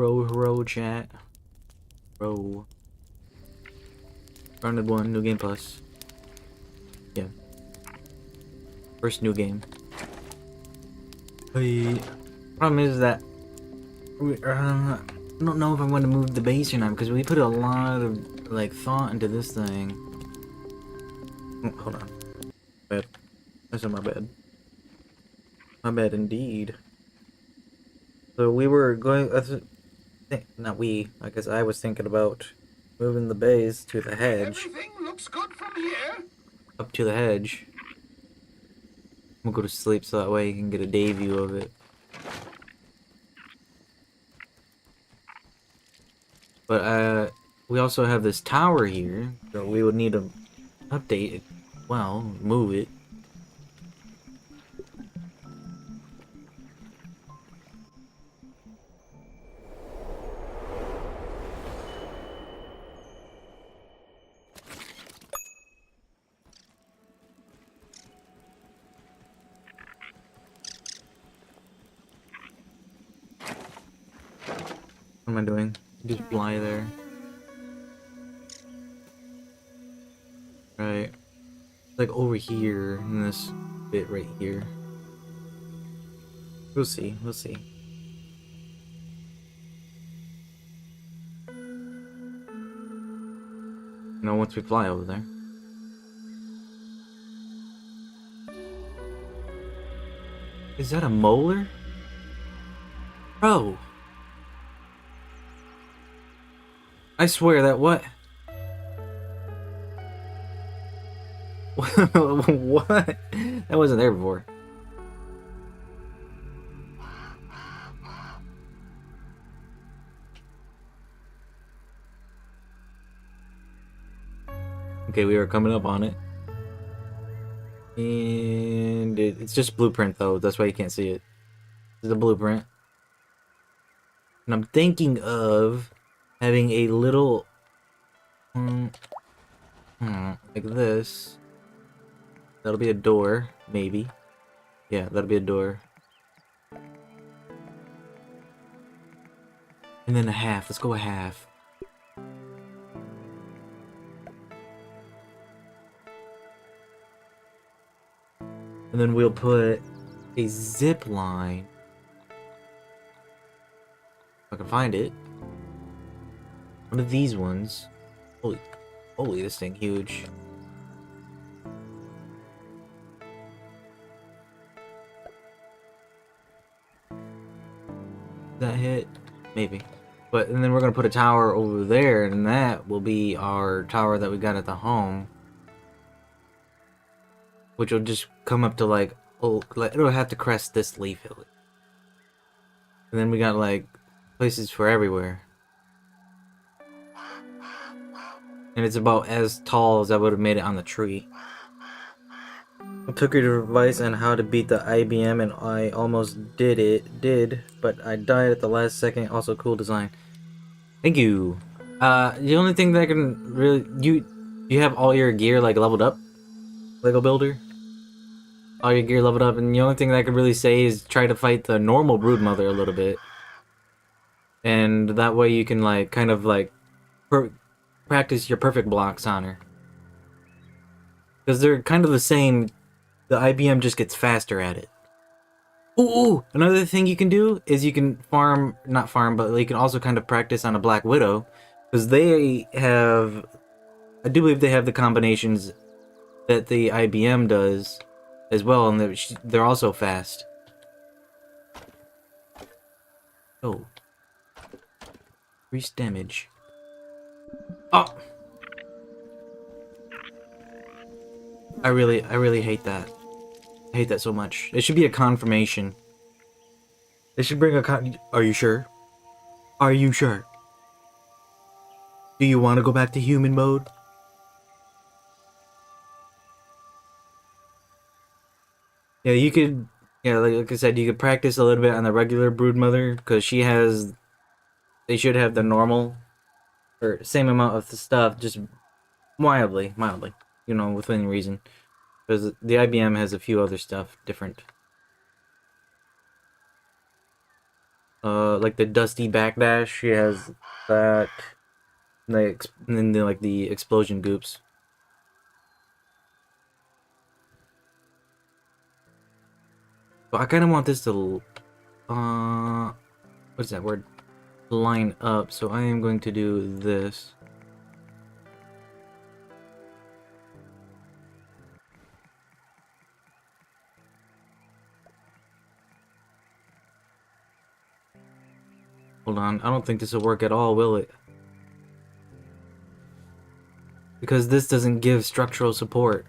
Row, chat. Row. Rounded 1, new game plus. Yeah. First new game. Hey. Problem is that I don't know if I want to move the base or not because we put a lot of like thought into this thing. Oh, hold on. Bad. That's not my bad. My bad indeed. So we were going. Not we. I guess I was thinking about moving the base to the hedge. Everything looks good from here. Up to the hedge. We'll go to sleep so that way you can get a day view of it. But we also have this tower here, so we would need to update it. Well, move it. What am I doing? Just fly there. Right. Like over here in this bit right here. We'll see. We'll see. You know, once we fly over there. Is that a molar? Bro! I swear that what? What? That wasn't there before. Okay, we are coming up on it. And it's just blueprint though, that's why you can't see it. This is a blueprint. And I'm thinking of having a little like this. That'll be a door, maybe. Yeah, that'll be a door. And then a half. Let's go a half. And then we'll put a zip line. If I can find it. One of these ones. Holy, this thing huge. That hit? Maybe. But and then we're gonna put a tower over there, and that will be our tower that we got at the home. Which will just come up to like, it'll have to crest this leaf hill. And then we got like places for everywhere. And it's about as tall as I would have made it on the tree. I took your advice on how to beat the IBM and I almost did, but I died at the last second. Also cool design. Thank you. The only thing that I can really, you have all your gear like leveled up? Lego Builder? All your gear leveled up, and the only thing that I could really say is try to fight the normal Broodmother a little bit. And that way you can like, kind of like, practice your perfect blocks on her. Because they're kind of the same. The IBM just gets faster at it. Ooh, another thing you can do is you can farm, not farm, but you can also kind of practice on a Black Widow. Because they have, I do believe they have the combinations that the IBM does as well, and they're also fast. Oh. Increased damage. Oh! I really hate that. I hate that so much. It should be a confirmation. They should bring a Are you sure? Are you sure? Do you want to go back to human mode? Yeah, you could... Yeah, like I said, you could practice a little bit on the regular Broodmother, because she has... They should have the normal, or same amount of stuff, just mildly. You know, within reason. Because the IBM has a few other stuff different. like the Dusty Backdash. She has that. And then like the explosion goops. But I kind of want this to, what's that word? Line up. So I am going to do this. Hold on, I don't think this will work at all, will it? Because this doesn't give structural support.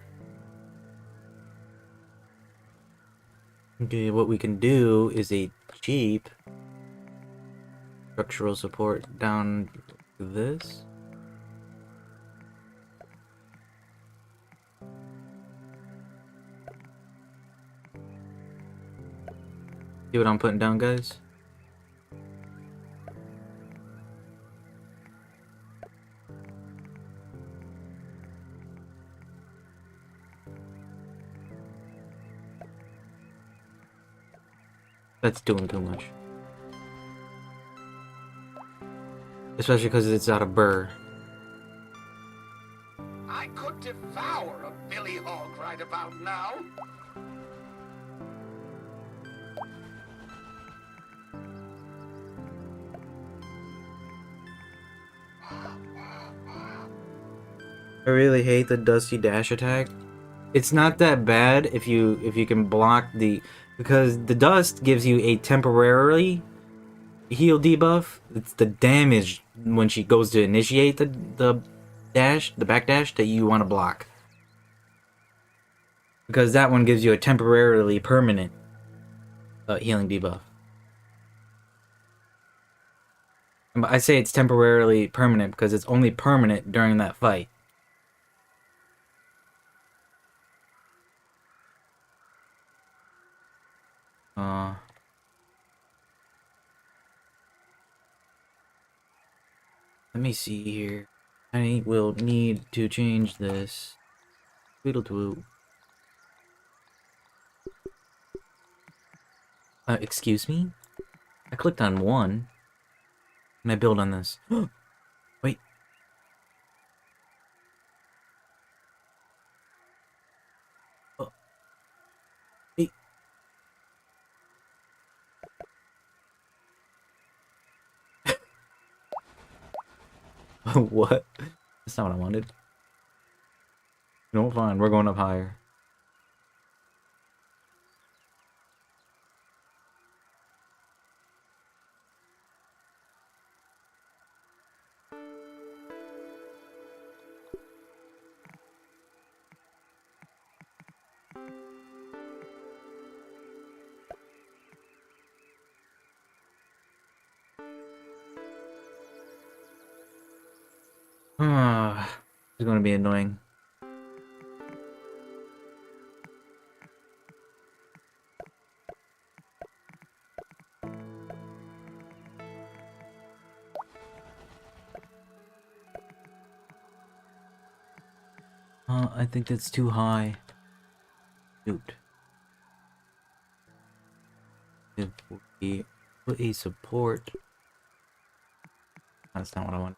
Okay, what we can do is a cheap structural support down this. See what I'm putting down, guys? That's doing too much. Especially because it's out of burr. I could devour a Billy Hog right about now. I really hate the Dusty Dash attack. It's not that bad if you can block the, because the dust gives you a temporarily heal debuff. It's the damage when she goes to initiate the dash, the back dash, that you want to block. Because that one gives you a temporarily permanent healing debuff. But I say it's temporarily permanent because it's only permanent during that fight. Let me see here. I will need to change this. Tweedledoo. Excuse me? I clicked on one. Can I build on this? Wait. Oh. Hey. What? That's not what I wanted. No, fine. We're going up higher. Ah, it's going to be annoying. I think that's too high. Shoot. If we put a support... That's not what I want.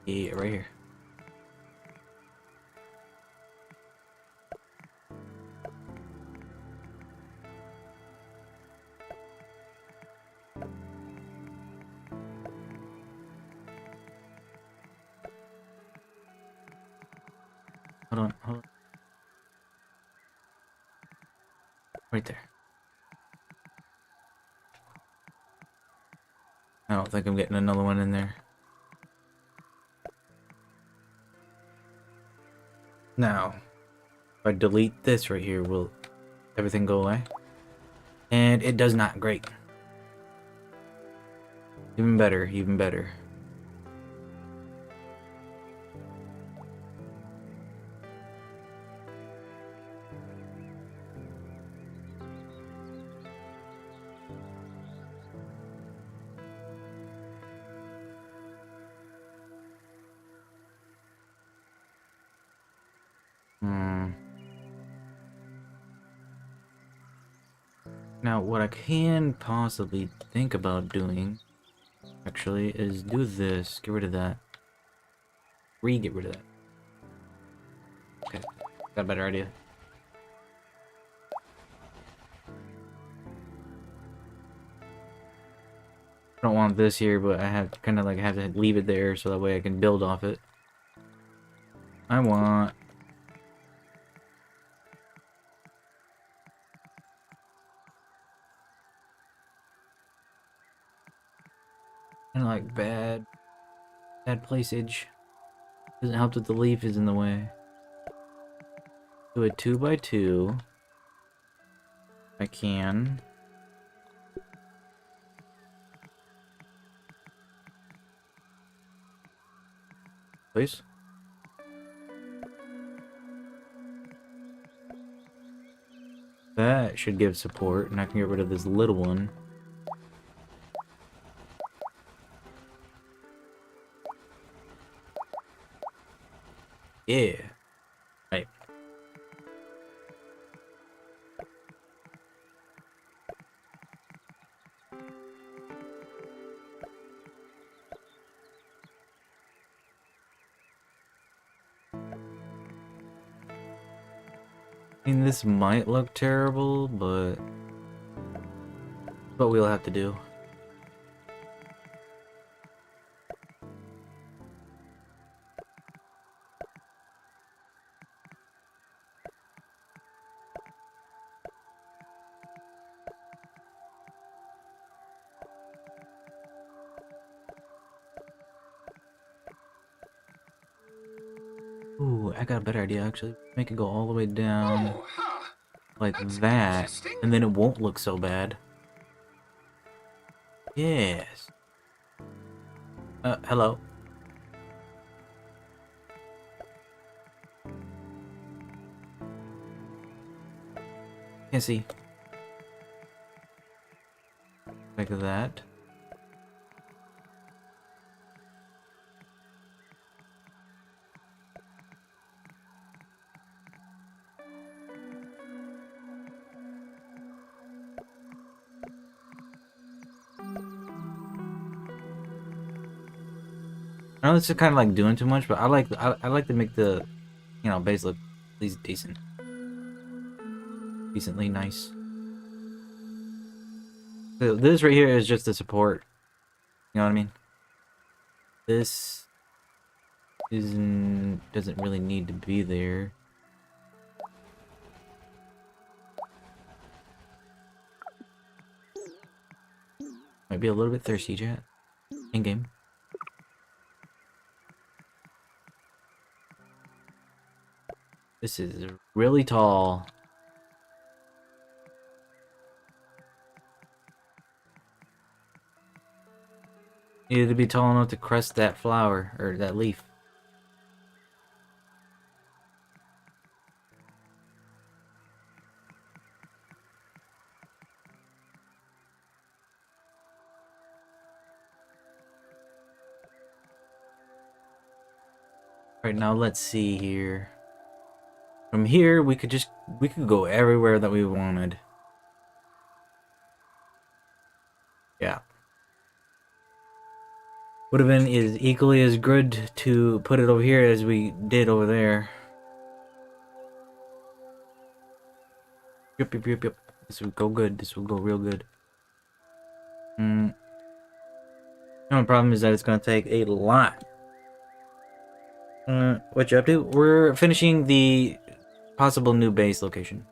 Yeah, right here. Hold on, hold on. Right there. I don't think I'm getting another one in there. Now, if I delete this right here, will everything go away? And it does not. Great. Even better, even better. Hmm. Now, what I can possibly think about doing, actually, is do this. Get rid of that. Get rid of that. Okay, got a better idea. I don't want this here, but I have kind of like have to leave it there so that way I can build off it. I want kind of like bad placeage. Doesn't help that the leaf is in the way. Do a 2x2. I can. Please. That should give support, and I can get rid of this little one. Yeah. Right. I mean, this might look terrible, but what we'll have to do. Ooh, I got a better idea actually. Make it go all the way down Oh, huh. like That's that, interesting. and then it won't look so bad. Yes. Hello. Can't see. Like that. I know this is kind of like doing too much, but I like to make the, you know, base look at least decent. Decently nice. So this right here is just the support. You know what I mean? This doesn't really need to be there. Might be a little bit thirsty, chat. In game. This is really tall. Needed to be tall enough to crest that flower or that leaf. Right now, let's see here. From here, we could go everywhere that we wanted. Yeah. Would have been is equally as good to put it over here as we did over there. Yep, yep, yep, yep. This would go good. This will go real good. The only problem is that it's gonna take a lot. What you up to? We're finishing the possible new base location.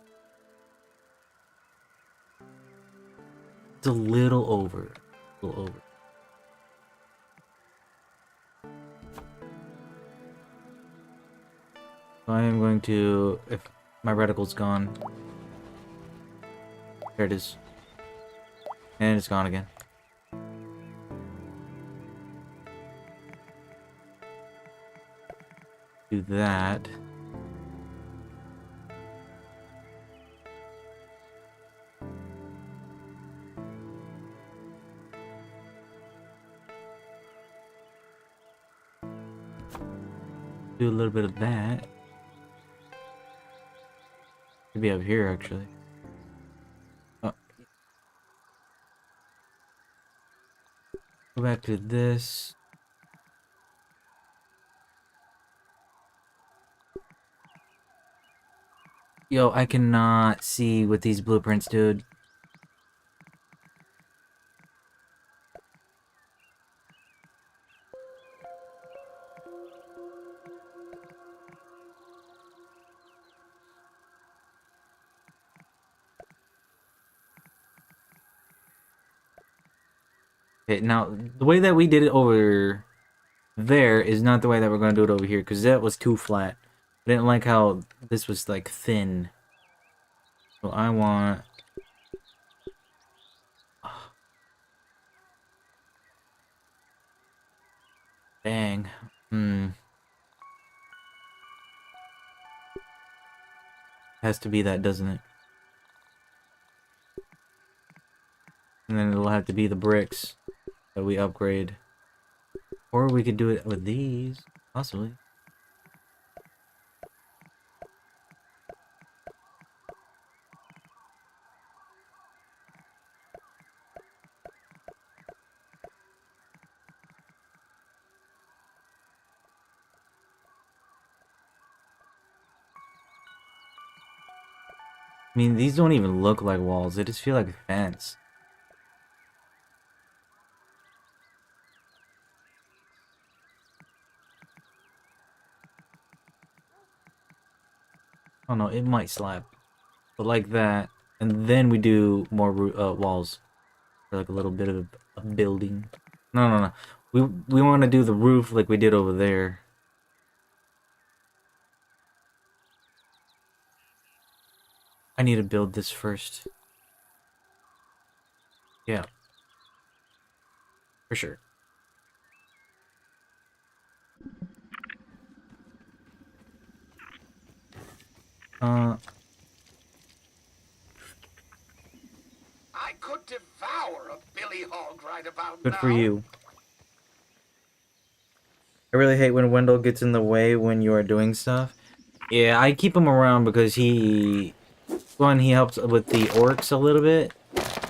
It's a little over. A little over. So I am going to, if my reticle's gone. There it is. And it's gone again. Do that. Do a little bit of that. Could be up here actually. Oh, Go back to this. Yo, I cannot see with these blueprints, dude. Okay, now, the way that we did it over there is not the way that we're going to do it over here, because that was too flat. I didn't like how this was, like, thin. So I want... Dang. Has to be that, doesn't it? And then it'll have to be the bricks that we upgrade. Or we could do it with these, possibly. I mean, these don't even look like walls, they just feel like a fence. Oh no, it might slap. But like that, and then we do more walls. For like a little bit of a building. No. We want to do the roof like we did over there. I need to build this first. Yeah. For sure. I could devour a billy hog right about Good now. for you. I really hate when Wendell gets in the way when you are doing stuff. Yeah, I keep him around because he helps with the orcs a little bit,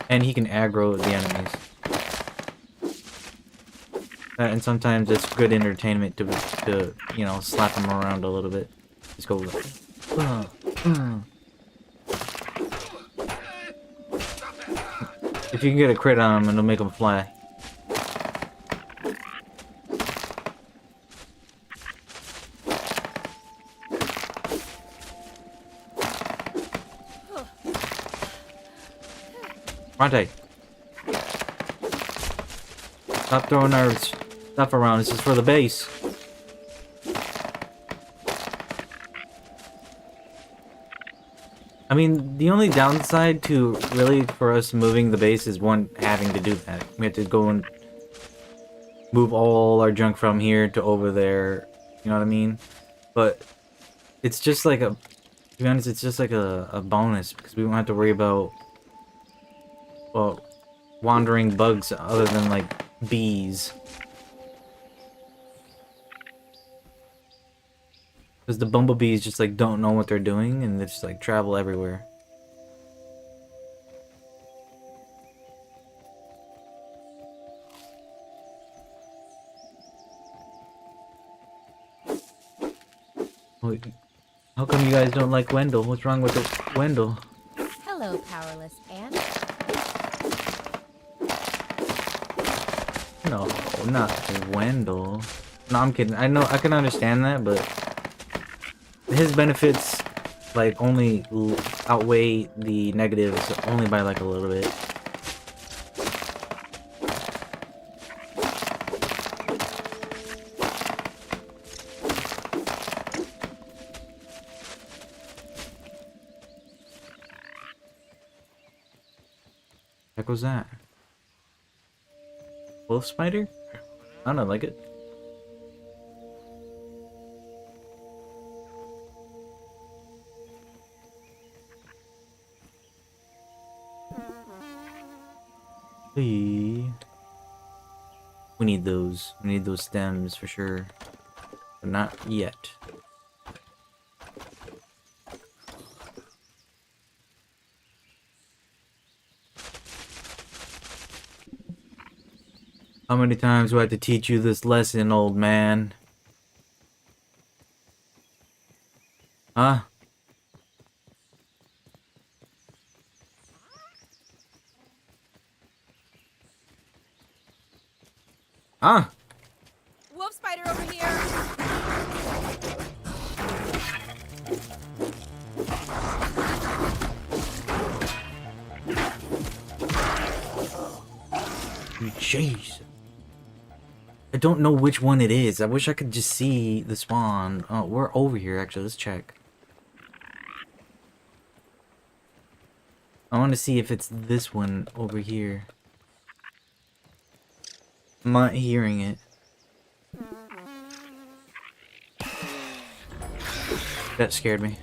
and he can aggro the enemies. And sometimes it's good entertainment to you know, slap him around a little bit. Just go like, If you can get a crit on him, it'll make him fly. Bronte, stop throwing our stuff around. This is for the base. I mean, the only downside to really for us moving the base is one having to do that. We have to go and move all our junk from here to over there. You know what I mean? But it's just like a, to be honest, it's just like a bonus because we won't have to worry about, well, wandering bugs other than like bees. Because the bumblebees just like don't know what they're doing and they just like travel everywhere. Wait, how come you guys don't like Wendell? What's wrong with it, Wendell? Hello, powerless ant. No, not Wendell. No, I'm kidding. I know, I can understand that, but his benefits like only outweigh the negatives only by like a little bit. Heck was that? Wolf spider? I don't like it. Hey. We need those. We need those stems for sure. But not yet. How many times do I have to teach you this lesson, old man? Huh? Huh? Wolf spider over here. Jeez. I don't know which one it is. I wish I could just see the spawn. Oh, we're over here, actually. Let's check. I want to see if it's this one over here. I'm not hearing it. That scared me.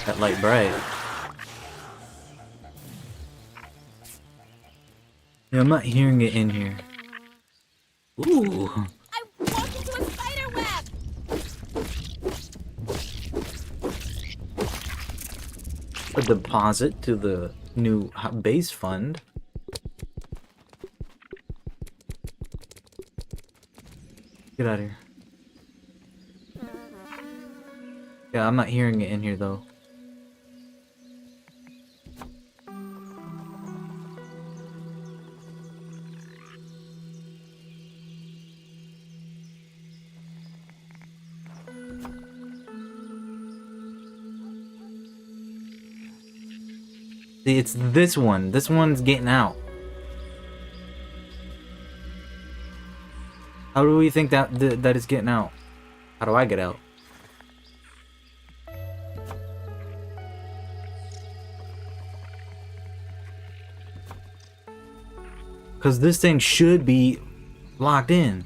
That light bright. Yeah, I'm not hearing it in here. Ooh. I walked into a spider web. A deposit to the new base fund. Get out of here. Yeah, I'm not hearing it in here though. See, it's this one. This one's getting out. How do we think that that it's getting out? How do I get out? Because this thing should be locked in.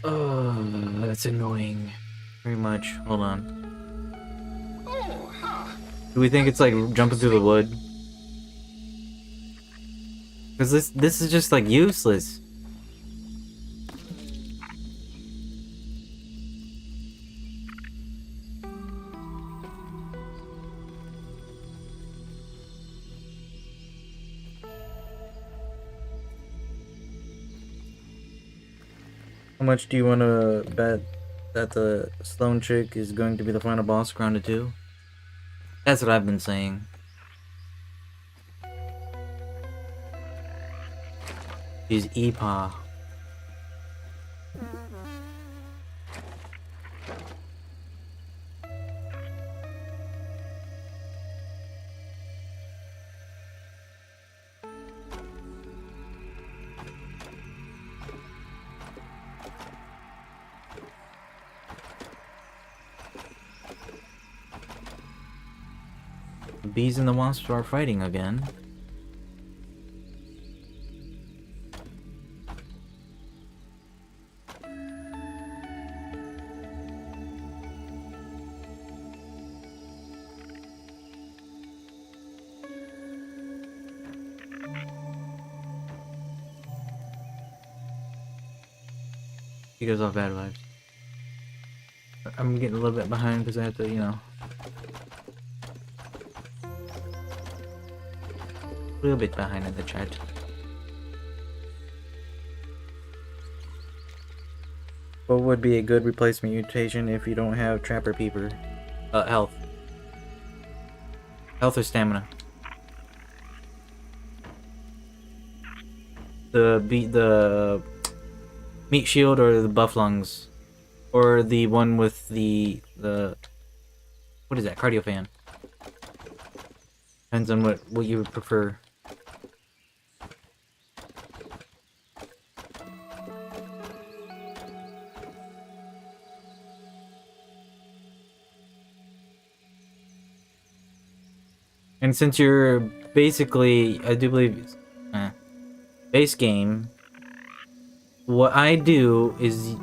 Oh, that's annoying. Very much. Hold on. Oh, huh. Do we think it's like jumping through the wood? Because this is just like useless. How much do you want to bet that the Sloan chick is going to be the final boss grounded 2? That's what I've been saying. She's Epa. The bees and the wasps are fighting again. He goes off bad vibes. I'm getting a little bit behind because I have to, you know. A little bit behind in the chat. What would be a good replacement mutation if you don't have Trapper Peeper? Health. Health or stamina? The meat shield or the buff lungs, or the one with the what is that? Cardio fan. Depends on what you would prefer. And since you're basically, I do believe, base game, what I do is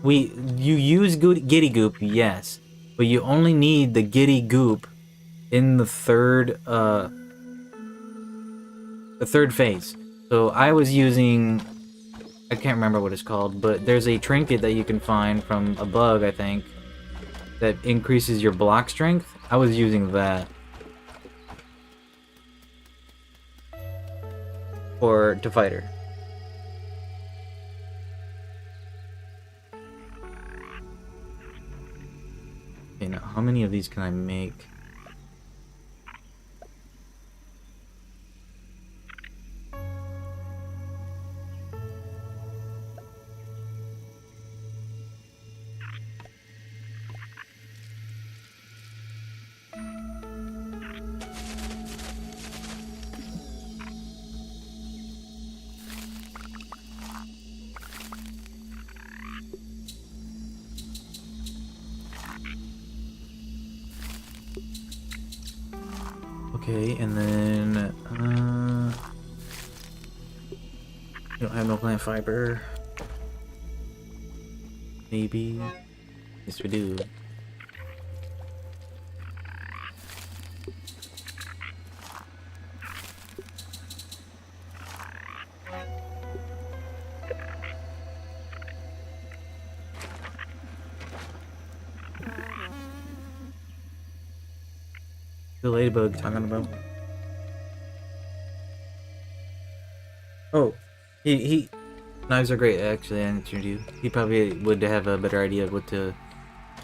You use Giddy Goop, yes, but you only need the Giddy Goop in the third phase. So I was using, I can't remember what it's called, but there's a trinket that you can find from a bug, I think, that increases your block strength. I was using that to fight her. Okay, now how many of these can I make? Okay, and then you don't have no plant fiber. Maybe. Yes, we do. The ladybug talking about. Oh, he knives are great. Actually, I answered you. He probably would have a better idea of what to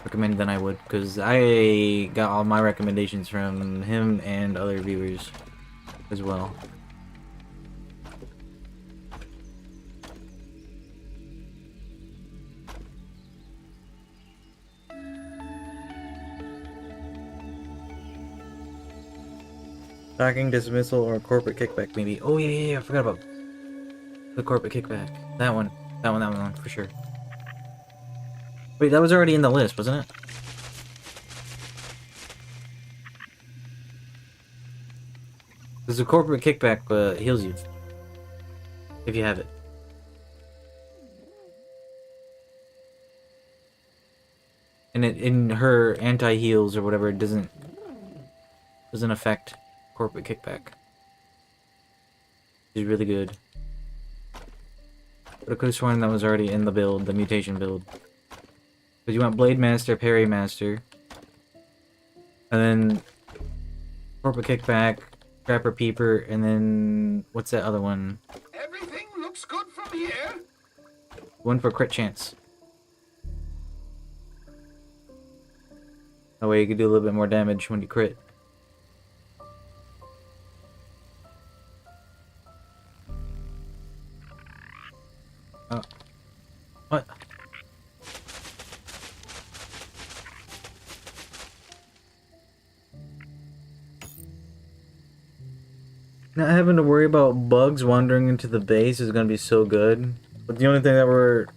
recommend than I would, because I got all my recommendations from him and other viewers as well. Backing dismissal or corporate kickback, maybe. Oh yeah, I forgot about the corporate kickback. That one, for sure. Wait, that was already in the list, wasn't it? Because the corporate kickback heals you if you have it. And in her anti-heals or whatever, it doesn't affect corporate kickback. Is really good. But I could have sworn that was already in the build, the mutation build. Because you want Blade Master, Parry Master, and then corporate kickback, Trapper Peeper, and then what's that other one? Everything looks good from here. One for crit chance. That way you can do a little bit more damage when you crit. What? Not having to worry about bugs wandering into the base is gonna be so good. But the only thing that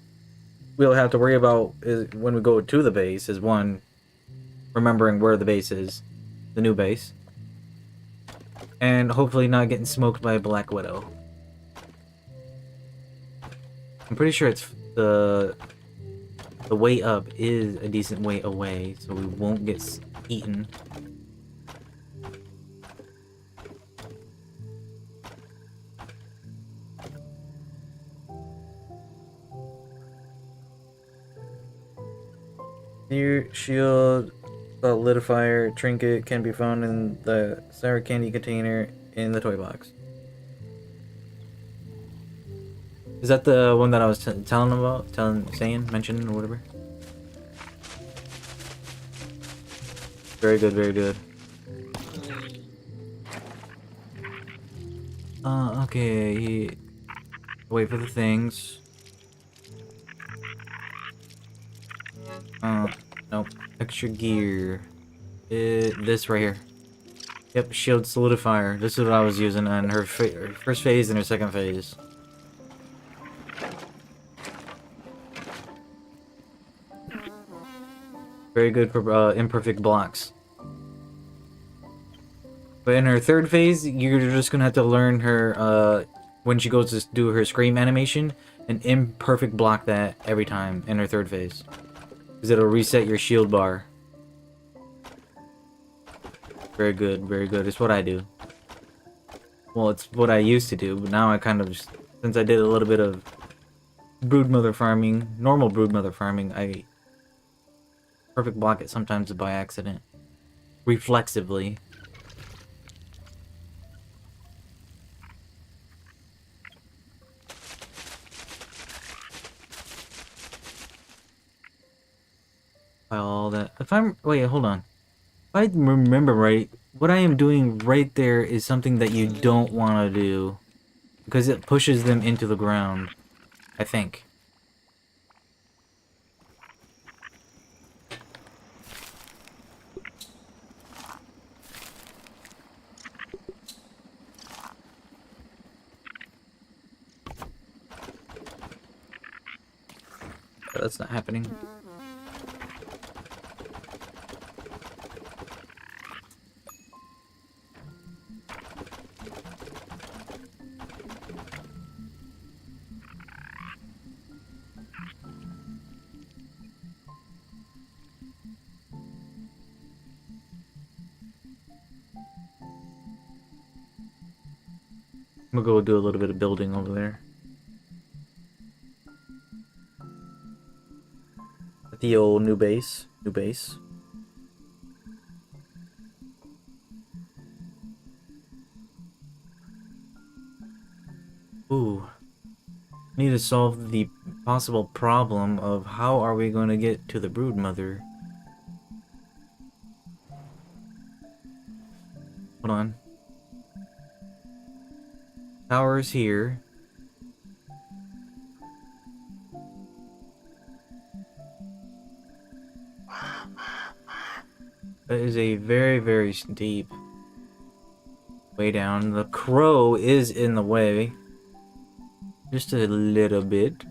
we'll have to worry about is when we go to the base is one, remembering where the base is, the new base, and hopefully not getting smoked by a Black Widow. I'm pretty sure it's the way up is a decent way away, so we won't get eaten. Your shield, solidifier, trinket can be found in the sour candy container in the toy box. Is that the one that I was telling about? Mentioning, or whatever? Very good, very good. Okay. Wait for the things. Nope. Extra gear. This right here. Yep, shield solidifier. This is what I was using on her first phase and her second phase. Very good for imperfect blocks. But in her third phase, you're just gonna have to learn her when she goes to do her scream animation. an imperfect block that every time, enter third phase. Because it'll reset your shield bar. Very good, very good. It's what I do. Well, it's what I used to do, but now I kind of just, since I did a little bit of broodmother farming, normal broodmother farming, I perfect block it sometimes by accident. Reflexively. All that. If I'm wait, hold on. If I remember right, what I am doing right there is something that you don't want to do, because it pushes them into the ground. I think. That's not happening. I'm gonna go do a little bit of building over there. At the old new base. New base. Ooh. Need to solve the possible problem of how are we going to get to the broodmother. Hold on. Tower's here. That is a very, very steep way down. The crow is in the way. Just a little bit.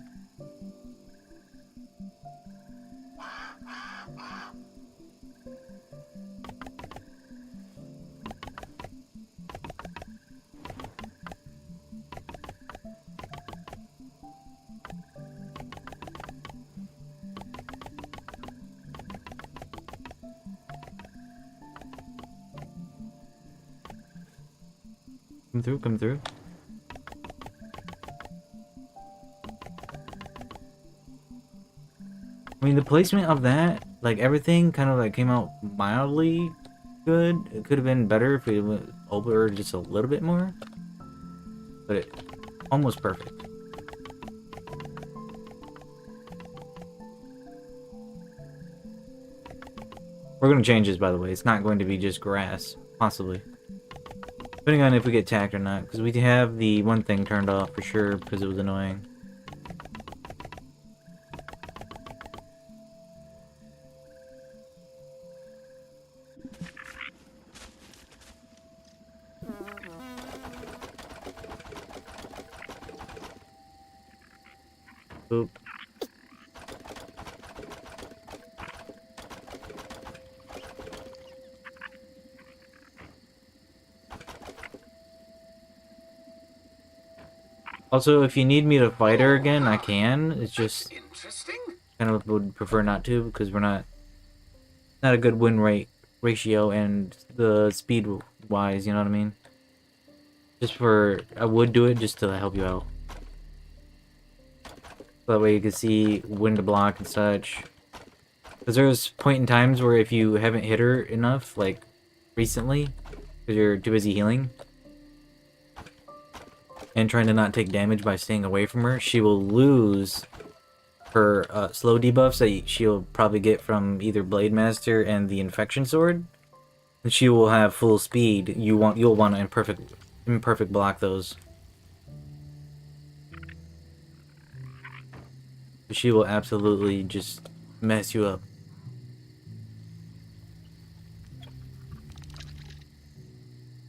Come through, come through. I mean, the placement of that, like everything kind of like came out mildly good. It could have been better if we went over just a little bit more. But it almost perfect. We're going to change this, by the way. It's not going to be just grass, possibly. Depending on if we get attacked or not, because we have the one thing turned off for sure because it was annoying. Oop. Also, if you need me to fight her again, I can. It's just Interesting. kind of would prefer not to because we're not a good win rate ratio and the speed wise, you know what I mean? Just for I would do it just to help you out. So that way you can see when to block and such. Because there's point in times where if you haven't hit her enough, like recently, because you're too busy healing and trying to not take damage by staying away from her, she will lose her slow debuffs that she'll probably get from either Blade Master and the Infection Sword. And she will have full speed. You'll want to imperfect block those. She will absolutely just mess you up.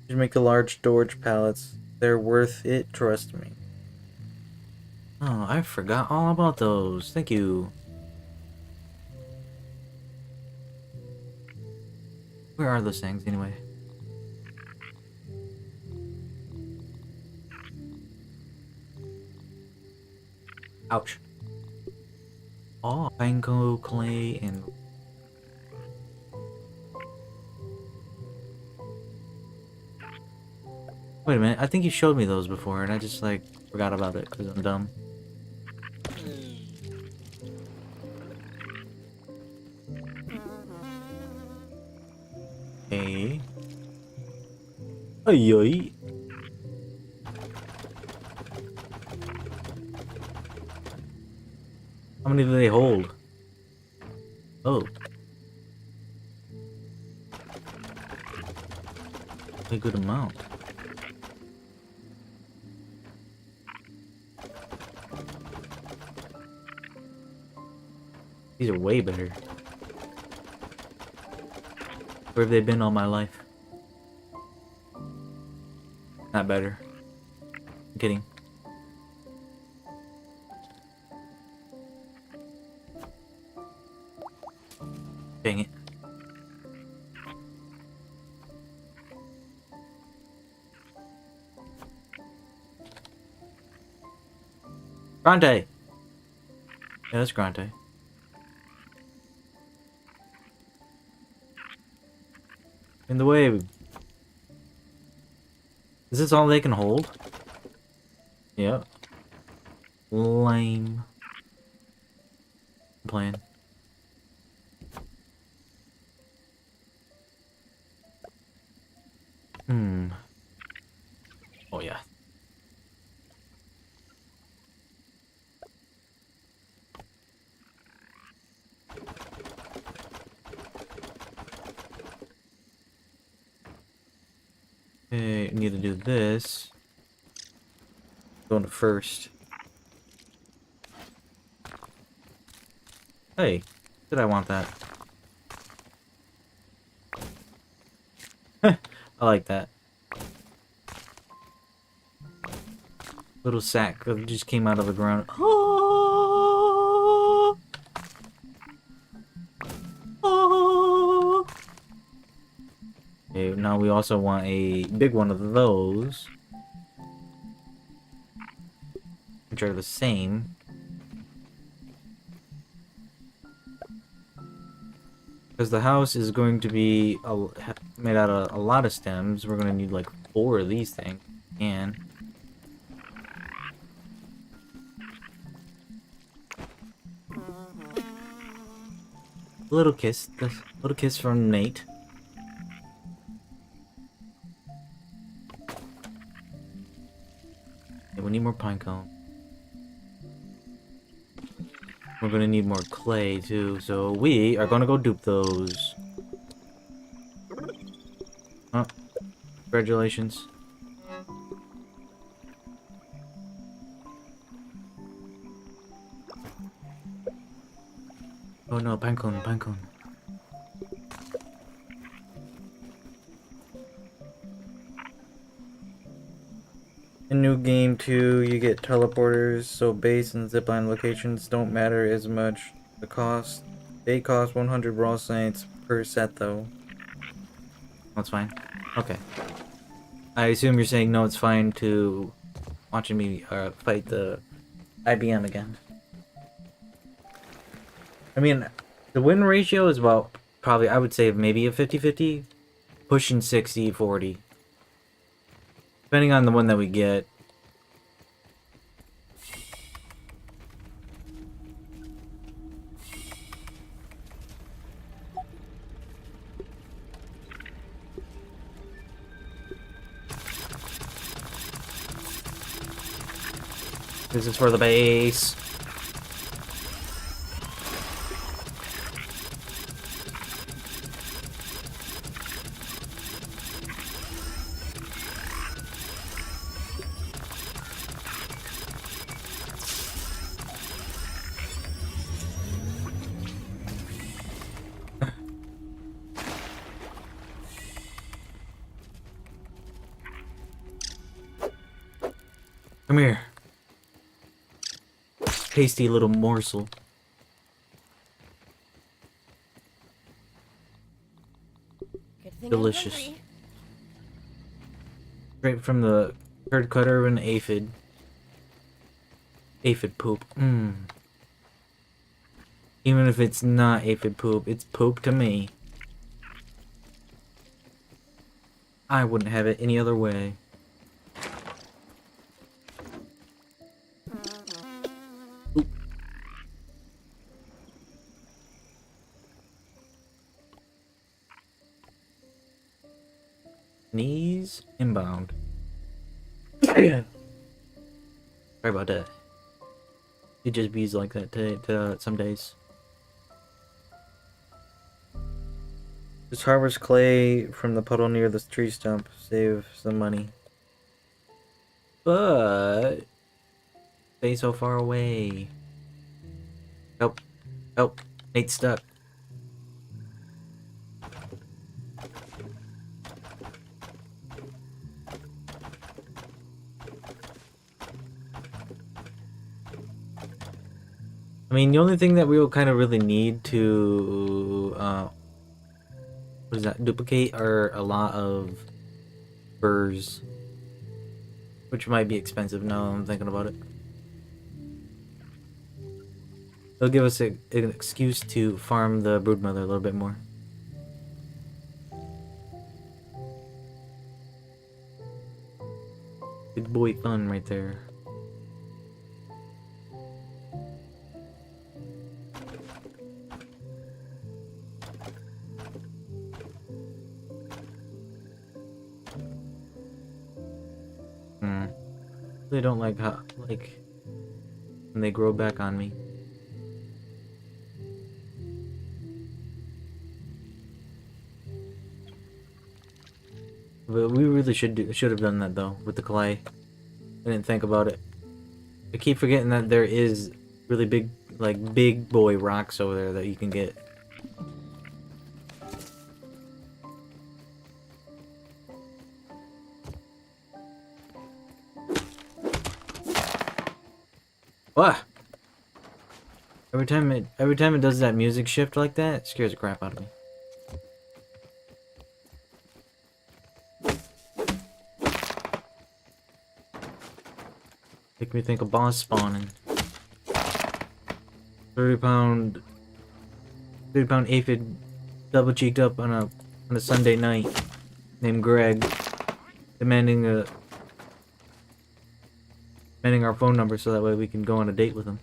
You make a large storage pallets. They're worth it, trust me. Oh, I forgot all about those. Thank you. Where are those things anyway? Ouch. Oh, panko, clay, and... Wait a minute, I think you showed me those before, and I just, like, forgot about it, because I'm dumb. Hey. Ay, ay. How many do they hold? Oh. A good amount. These are way better. Where have they been all my life? Not better. I'm kidding. Dang it. Grande! Yeah, that's Grande. In the way. Is this all they can hold? Yep. Lame. I'm playing. Oh yeah. Okay, need to do this. Going to first. Hey, did I want that? I like that. Little sack that just came out of the ground. Oh! Oh! Okay, now we also want a big one of those. Which are the same. Because the house is going to be made out of a lot of stems. We're going to need like 4 of these things. And a little kiss from Nate. Okay, we need more pine cone. We're gonna need more clay too, so we are gonna go dupe those. Oh, congratulations. Oh no, pinecone, pinecone. In New Game 2, you get teleporters, so base and zipline locations don't matter as much. The cost, they cost 100 raw saints per set though. That's fine. Okay. I assume you're saying no, it's fine to watching me fight the IBM again. I mean, the win ratio is about, probably, I would say maybe a 50-50, pushing 60-40. Depending on the one that we get. This is for the base. Come here. Tasty little morsel. Good thing I'm Delicious. hungry. Straight from the herd cutter of an aphid. Aphid poop. Even if it's not aphid poop, it's poop to me. I wouldn't have it any other way. Oop. Knees inbound. Sorry about that. It just bees like that today, some days. Just harvest clay from the puddle near the tree stump. Save some money. But stay so far away. Help. Help. Nate's stuck. I mean, the only thing that we will kind of really need to, what is that, duplicate are a lot of burrs. Which might be expensive now I'm thinking about it. It'll give us an excuse to farm the broodmother a little bit more. Good boy fun right there. They don't like how, like, when they grow back on me. But we really should have done that though with the clay. I didn't think about it. I keep forgetting that there is really big, like big boy rocks over there that you can get. What? Every time it does that music shift like that, it scares the crap out of me. Make me think of boss spawning. 30-pound aphid double cheeked up on a Sunday night named Greg, demanding our phone number so that way we can go on a date with him.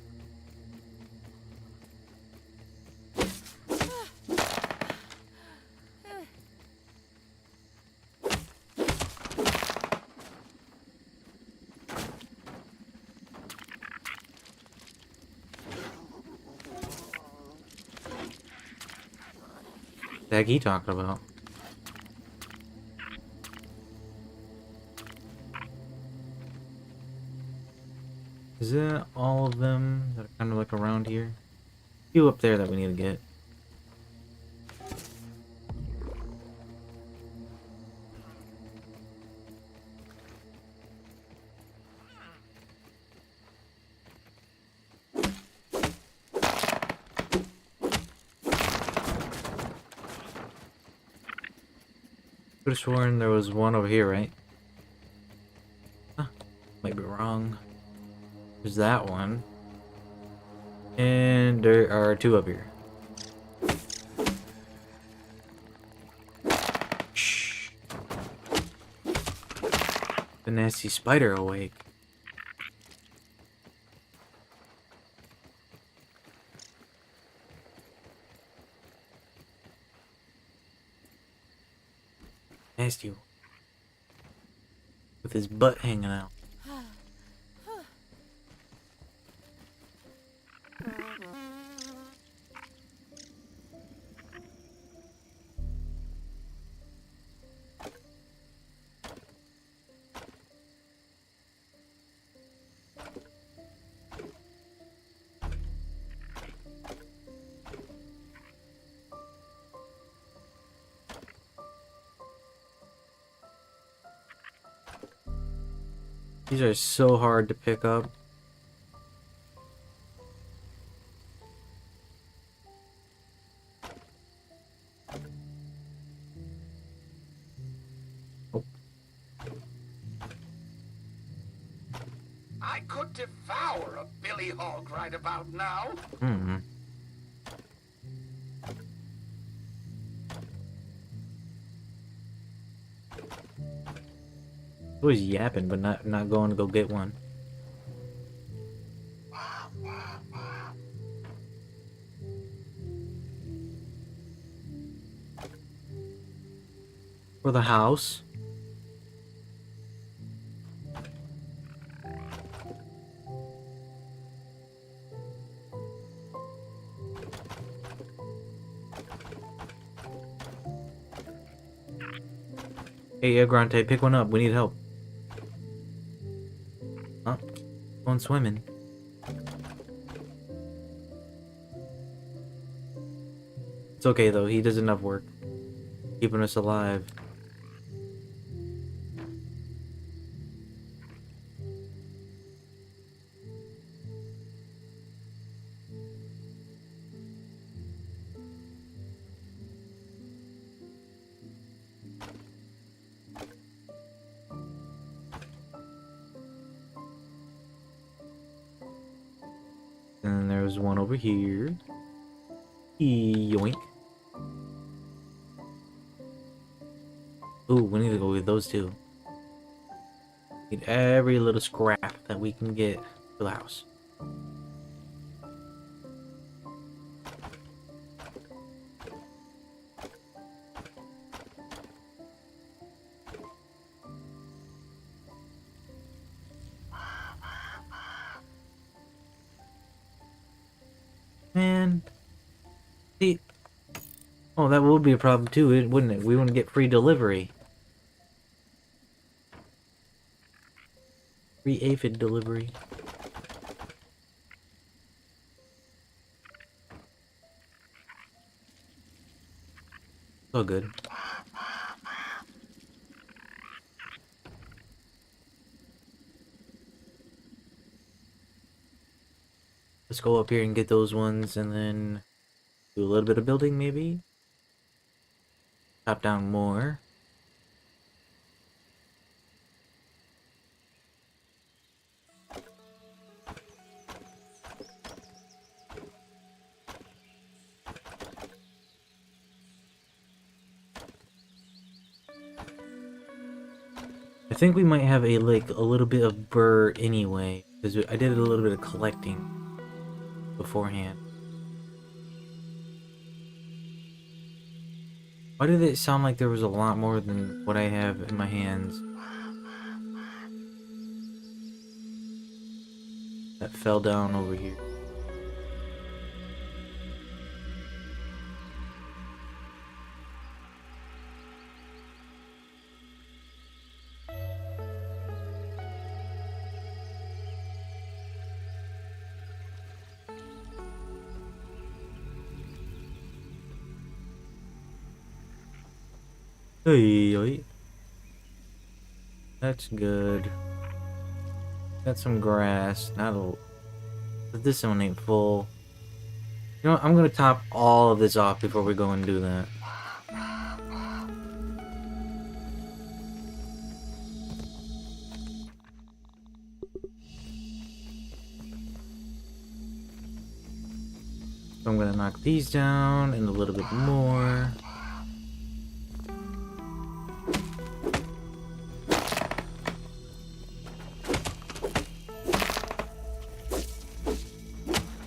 The heck he talking about? Is that all of them that are kind of like around here? A few up there that we need to get. Could have sworn there was one over here, right? Huh. Might be wrong. There's that one. And there are two up here. Shh. The nasty spider awake. Nasty. With his butt hanging out. These are so hard to pick up. I could devour a billy hog right about now. Hmm. Always yapping, but not going to go get one. For the house. Hey, Agrante, pick one up. We need help. Huh? Going swimming. It's okay though. He does enough work, keeping us alive. And there's one over here. Yoink. Ooh, we need to go with those two. Need every little scrap that we can get for the house. Man. See. Oh, that would be a problem too, wouldn't it? We wouldn't get free delivery. Free aphid delivery. So good. Let's go up here and get those ones and then do a little bit of building maybe. Chop down more. I think we might have a little bit of burr anyway, because I did a little bit of collecting beforehand. Why did it sound like there was a lot more than what I have in my hands? That fell down over here. Hey, that's good. Got some grass. But this one ain't full. You know what? I'm gonna top all of this off before we go and do that. So I'm gonna knock these down and a little bit more.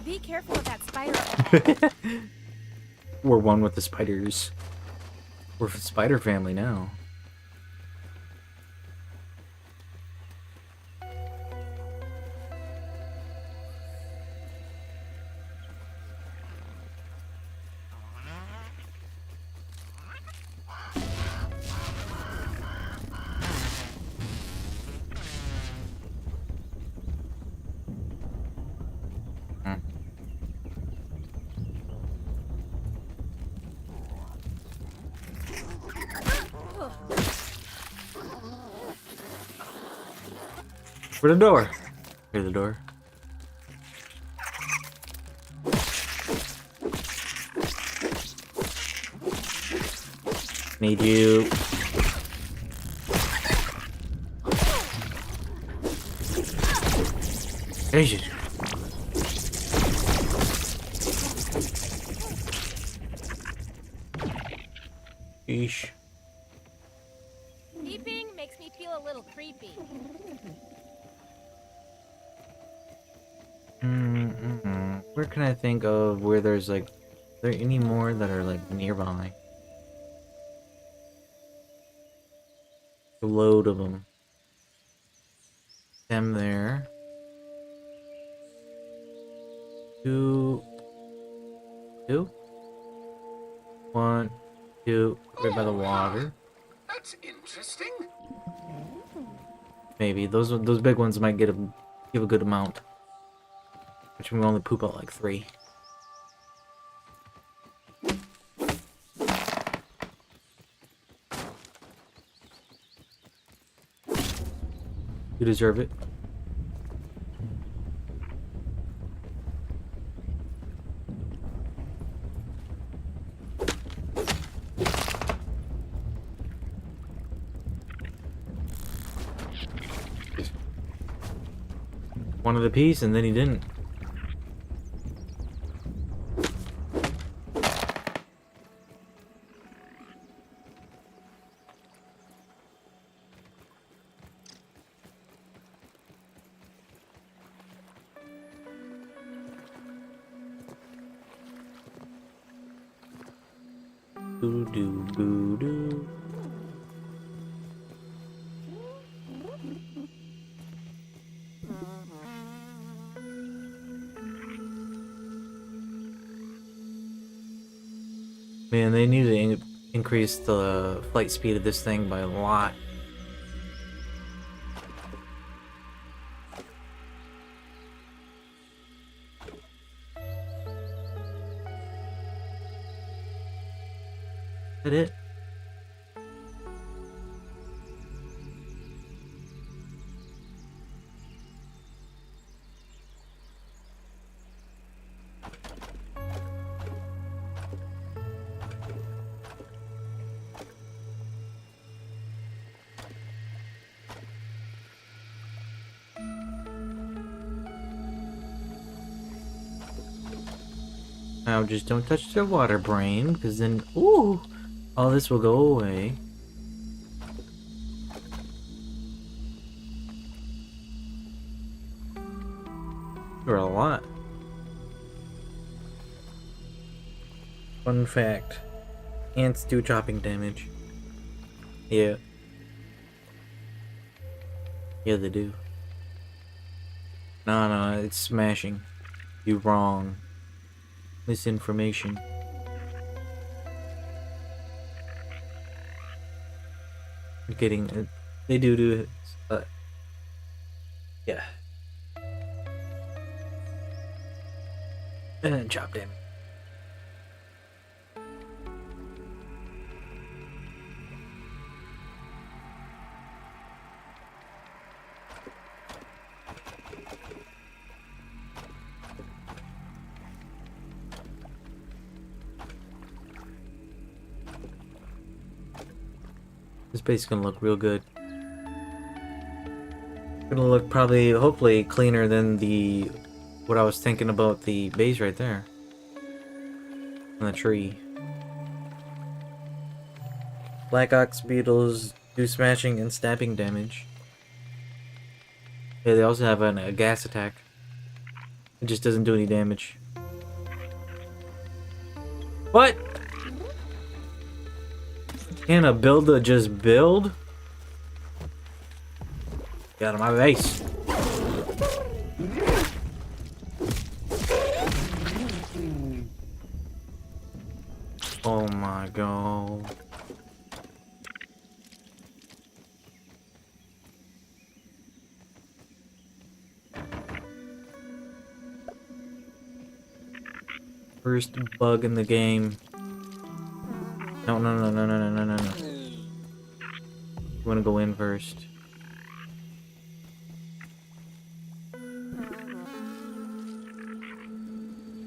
Be careful of that spider. We're one with the spiders. We're a spider family now. For the door. Here's the door. Need you. Jesus. Yeesh. Beeping makes me feel a little creepy. Where can I think of where there's like, are there any more that are like nearby? A load of them. Them there. Two. One, two, right by the water. That's interesting. Maybe those big ones might give a good amount. Which we only poop out like 3. You deserve it. Wanted a piece and then he didn't. Boo doo boo doo. Man, they need to increase the flight speed of this thing by a lot. Is that it? Now just don't touch the water brain, because then, ooh, all this will go away. There are a lot. Fun fact. Ants do chopping damage. Yeah. Yeah, they do. No, it's smashing. You wrong. Misinformation. You're getting it. They do it. Yeah. And chop damage. This base is gonna look real good. Gonna look probably, hopefully, cleaner than what I was thinking about the base right there. On the tree. Black Ox Beetles do smashing and stabbing damage. Yeah, they also have a gas attack. It just doesn't do any damage. What? Can a builder just build? Get out of my base. Oh my god. First bug in the game. No. You wanna go in first.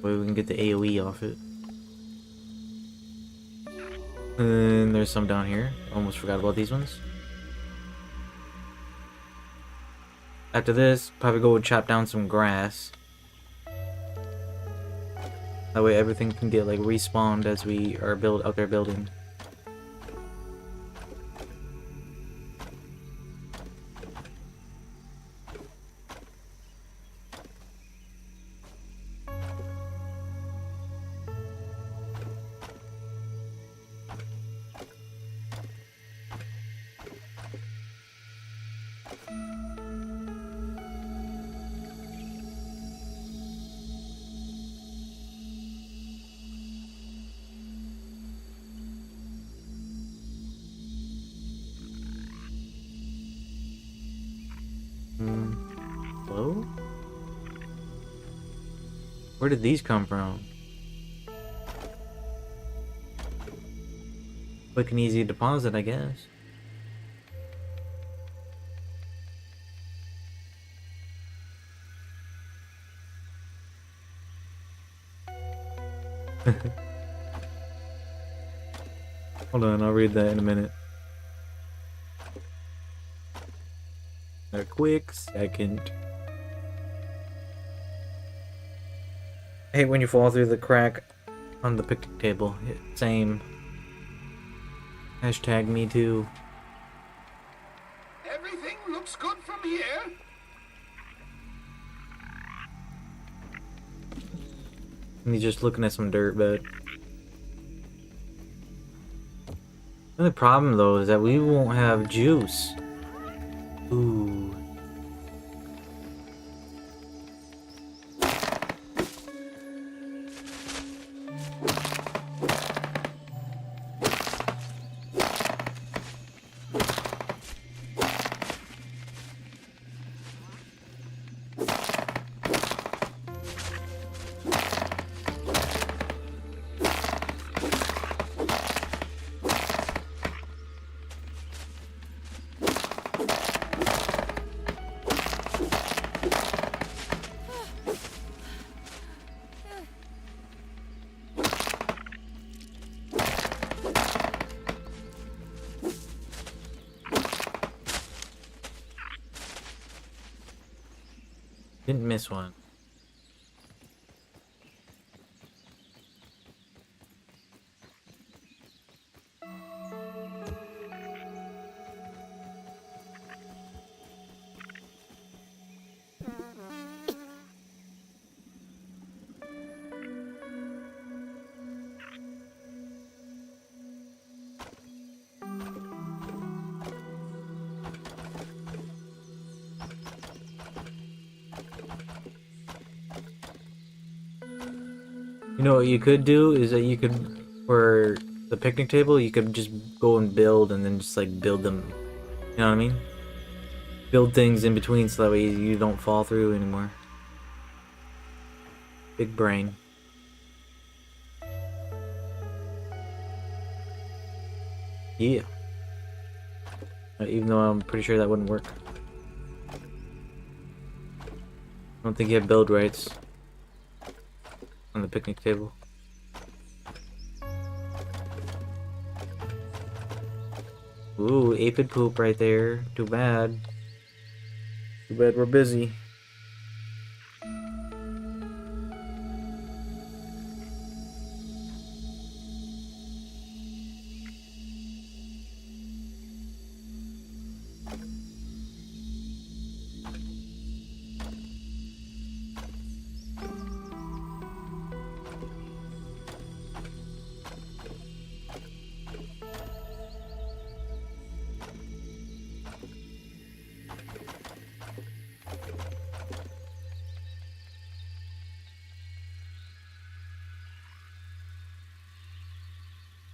Way we can get the AoE off it. And there's some down here. Almost forgot about these ones. After this, probably go chop down some grass. That way everything can get like respawned as we are out there building. Hello? Where did these come from? Quick and easy deposit, I guess. Hold on, I'll read that in a minute. A quick second. I hate when you fall through the crack on the picnic table. Same. Hashtag me too. Everything looks good from here. And he's just looking at some dirt, but the only problem though is that we won't have juice. Ooh. Didn't miss one. You know what you could do is that you could, for the picnic table, you could just go and build and then just like build them. You know what I mean? Build things in between so that way you don't fall through anymore. Big brain. Yeah. Even though I'm pretty sure that wouldn't work. I don't think you have build rights on the picnic table. Ooh, aphid poop right there. Too bad. Too bad we're busy.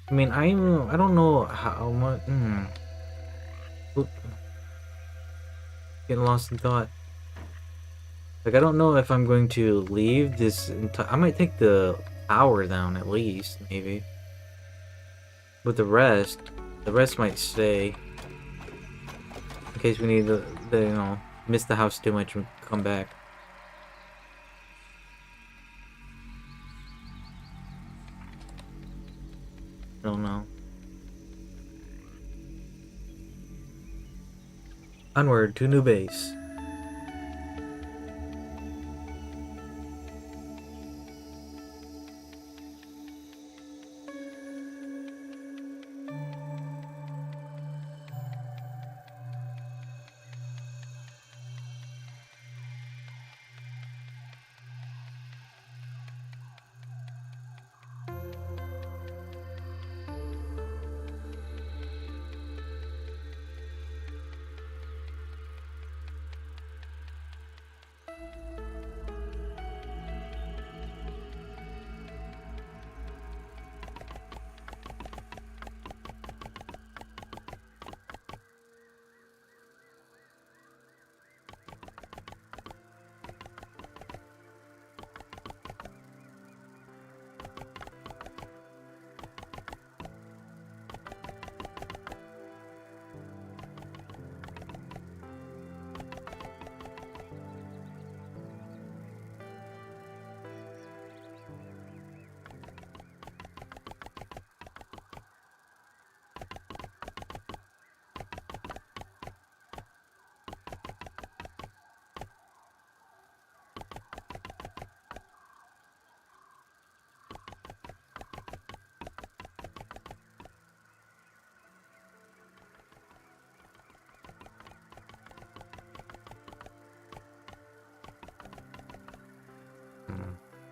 I mean, I don't know how much. Oop. Getting lost in thought. Like, I don't know if I'm going to leave this entire. I might take the power down at least, maybe. But the rest might stay. In case we need the you know, miss the house too much and come back. I don't know. Onward to new base.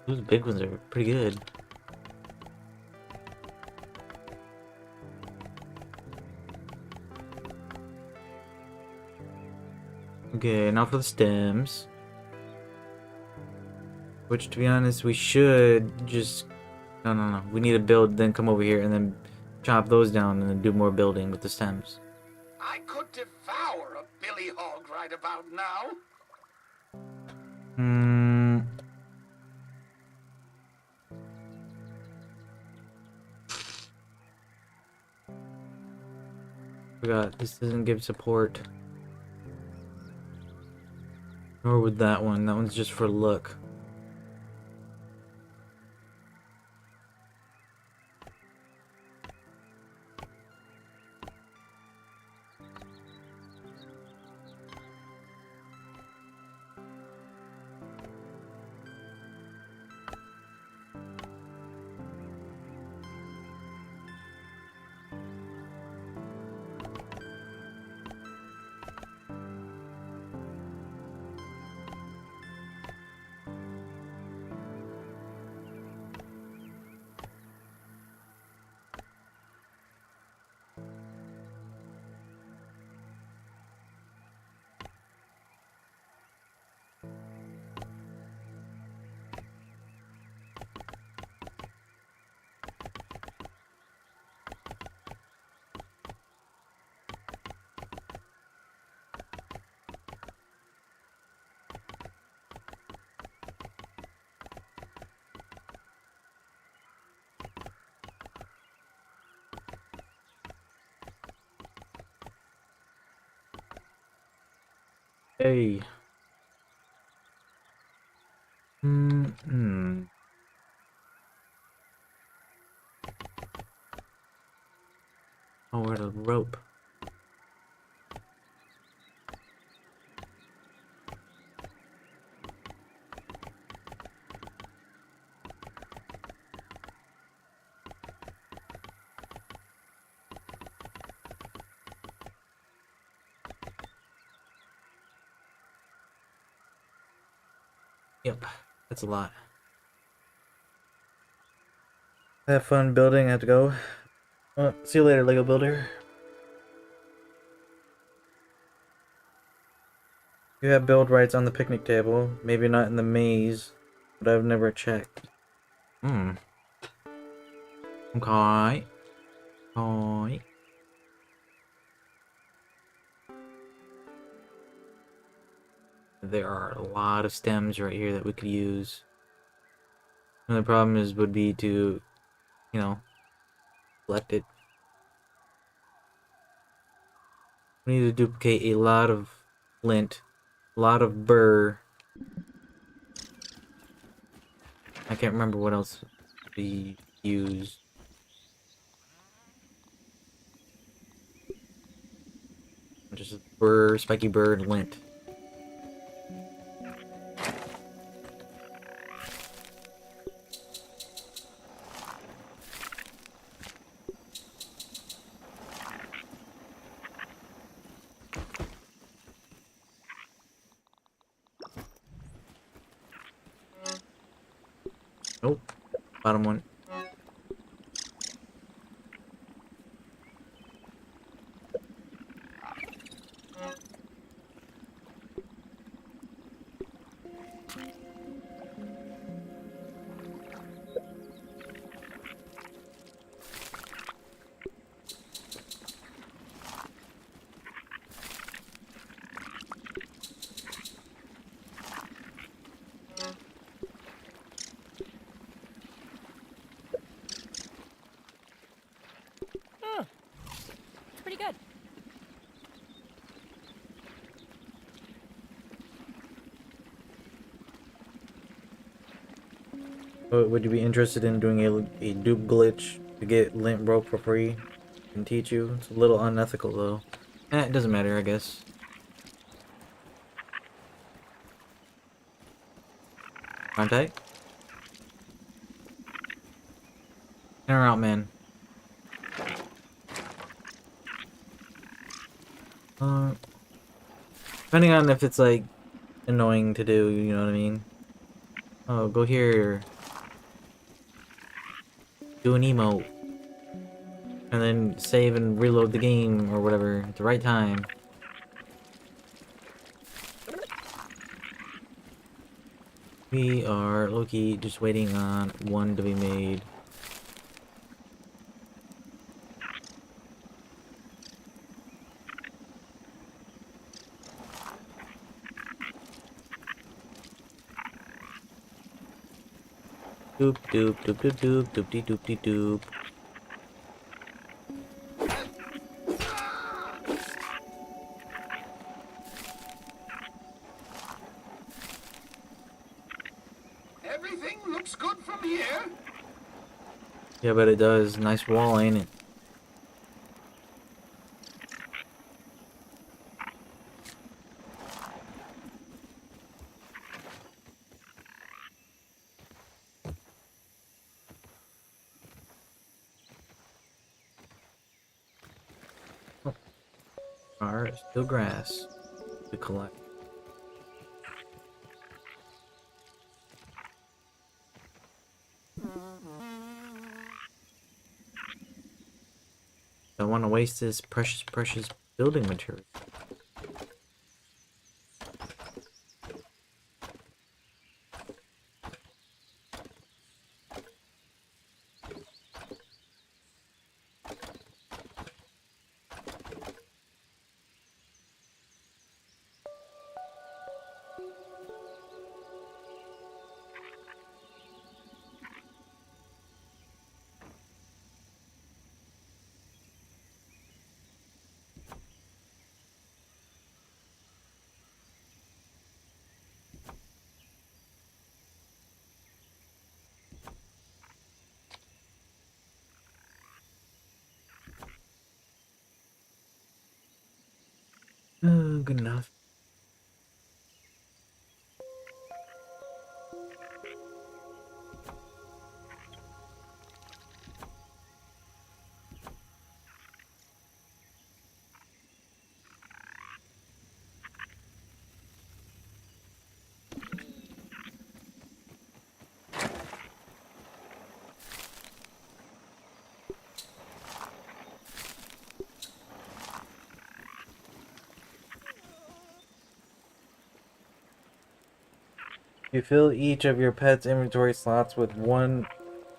Those big ones are pretty good. Okay, now for the stems. Which, to be honest, we should just... No. We need to build, then come over here, and then chop those down, and then do more building with the stems. I could devour a billy hog right about now. Hmm... Forgot, this doesn't give support. Nor would that one. That one's just for look. Hey. Oh, where's the rope? Yep, that's a lot. Have fun building, I have to go. See you later, Lego Builder. You have build rights on the picnic table. Maybe not in the maze, but I've never checked. Okay. Okay. There are a lot of stems right here that we could use. And the problem would be to, you know, collect it. We need to duplicate a lot of flint, a lot of burr. I can't remember what else we used. Just burr, spiky burr, and lint. Nope. Bottom one. It's pretty good. Would you be interested in doing a dupe glitch to get lint rope for free? Can teach you. It's a little unethical though. It doesn't matter, I guess. Contact? In or out, man? Depending on if it's like annoying to do, you know what I mean? Oh, go here. do an emote, and then save and reload the game or whatever at the right time. We are Loki just waiting on one to be made. Doop doop doop doop doop doop dee doop dee doop. Everything looks good from here. Yeah, but it does. Nice wall, ain't it? Alright, still grass to collect. Don't want to waste this precious, precious building material. Oh, good enough. You fill each of your pet's inventory slots with one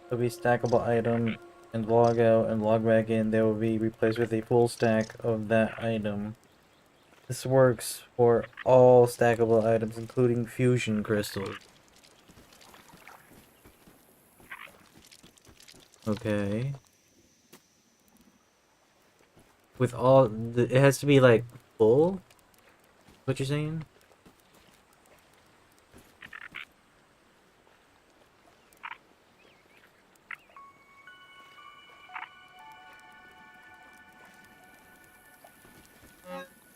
of a stackable item and log out and log back in. They will be replaced with a full stack of that item. This works for all stackable items, including fusion crystals. Okay. With all the, it has to be like full? What you're saying?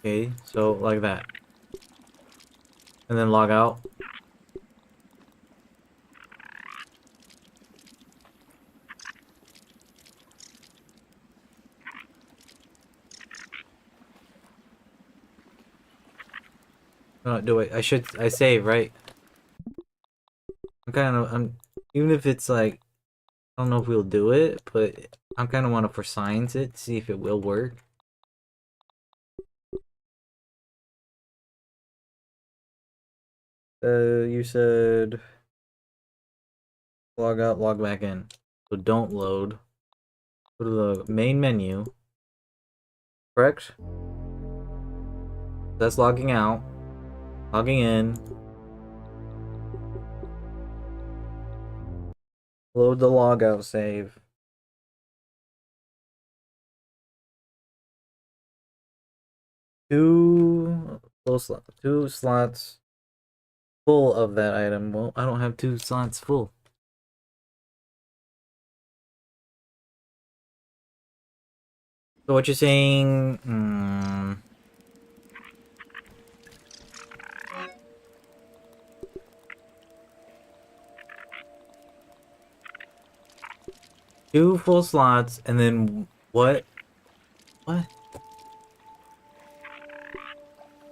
Okay, so like that. And then log out. No, do it. I save, right? I'm even if it's like, I don't know if we'll do it, but I'm kind of want to for science it, see if it will work. You said log out, log back in. So don't load. Go to the main menu. Correct? That's logging out. Logging in. Load the logout save. Two slots full of that item. Well, I don't have two slots full. So what you're saying? Two full slots, and then what? What?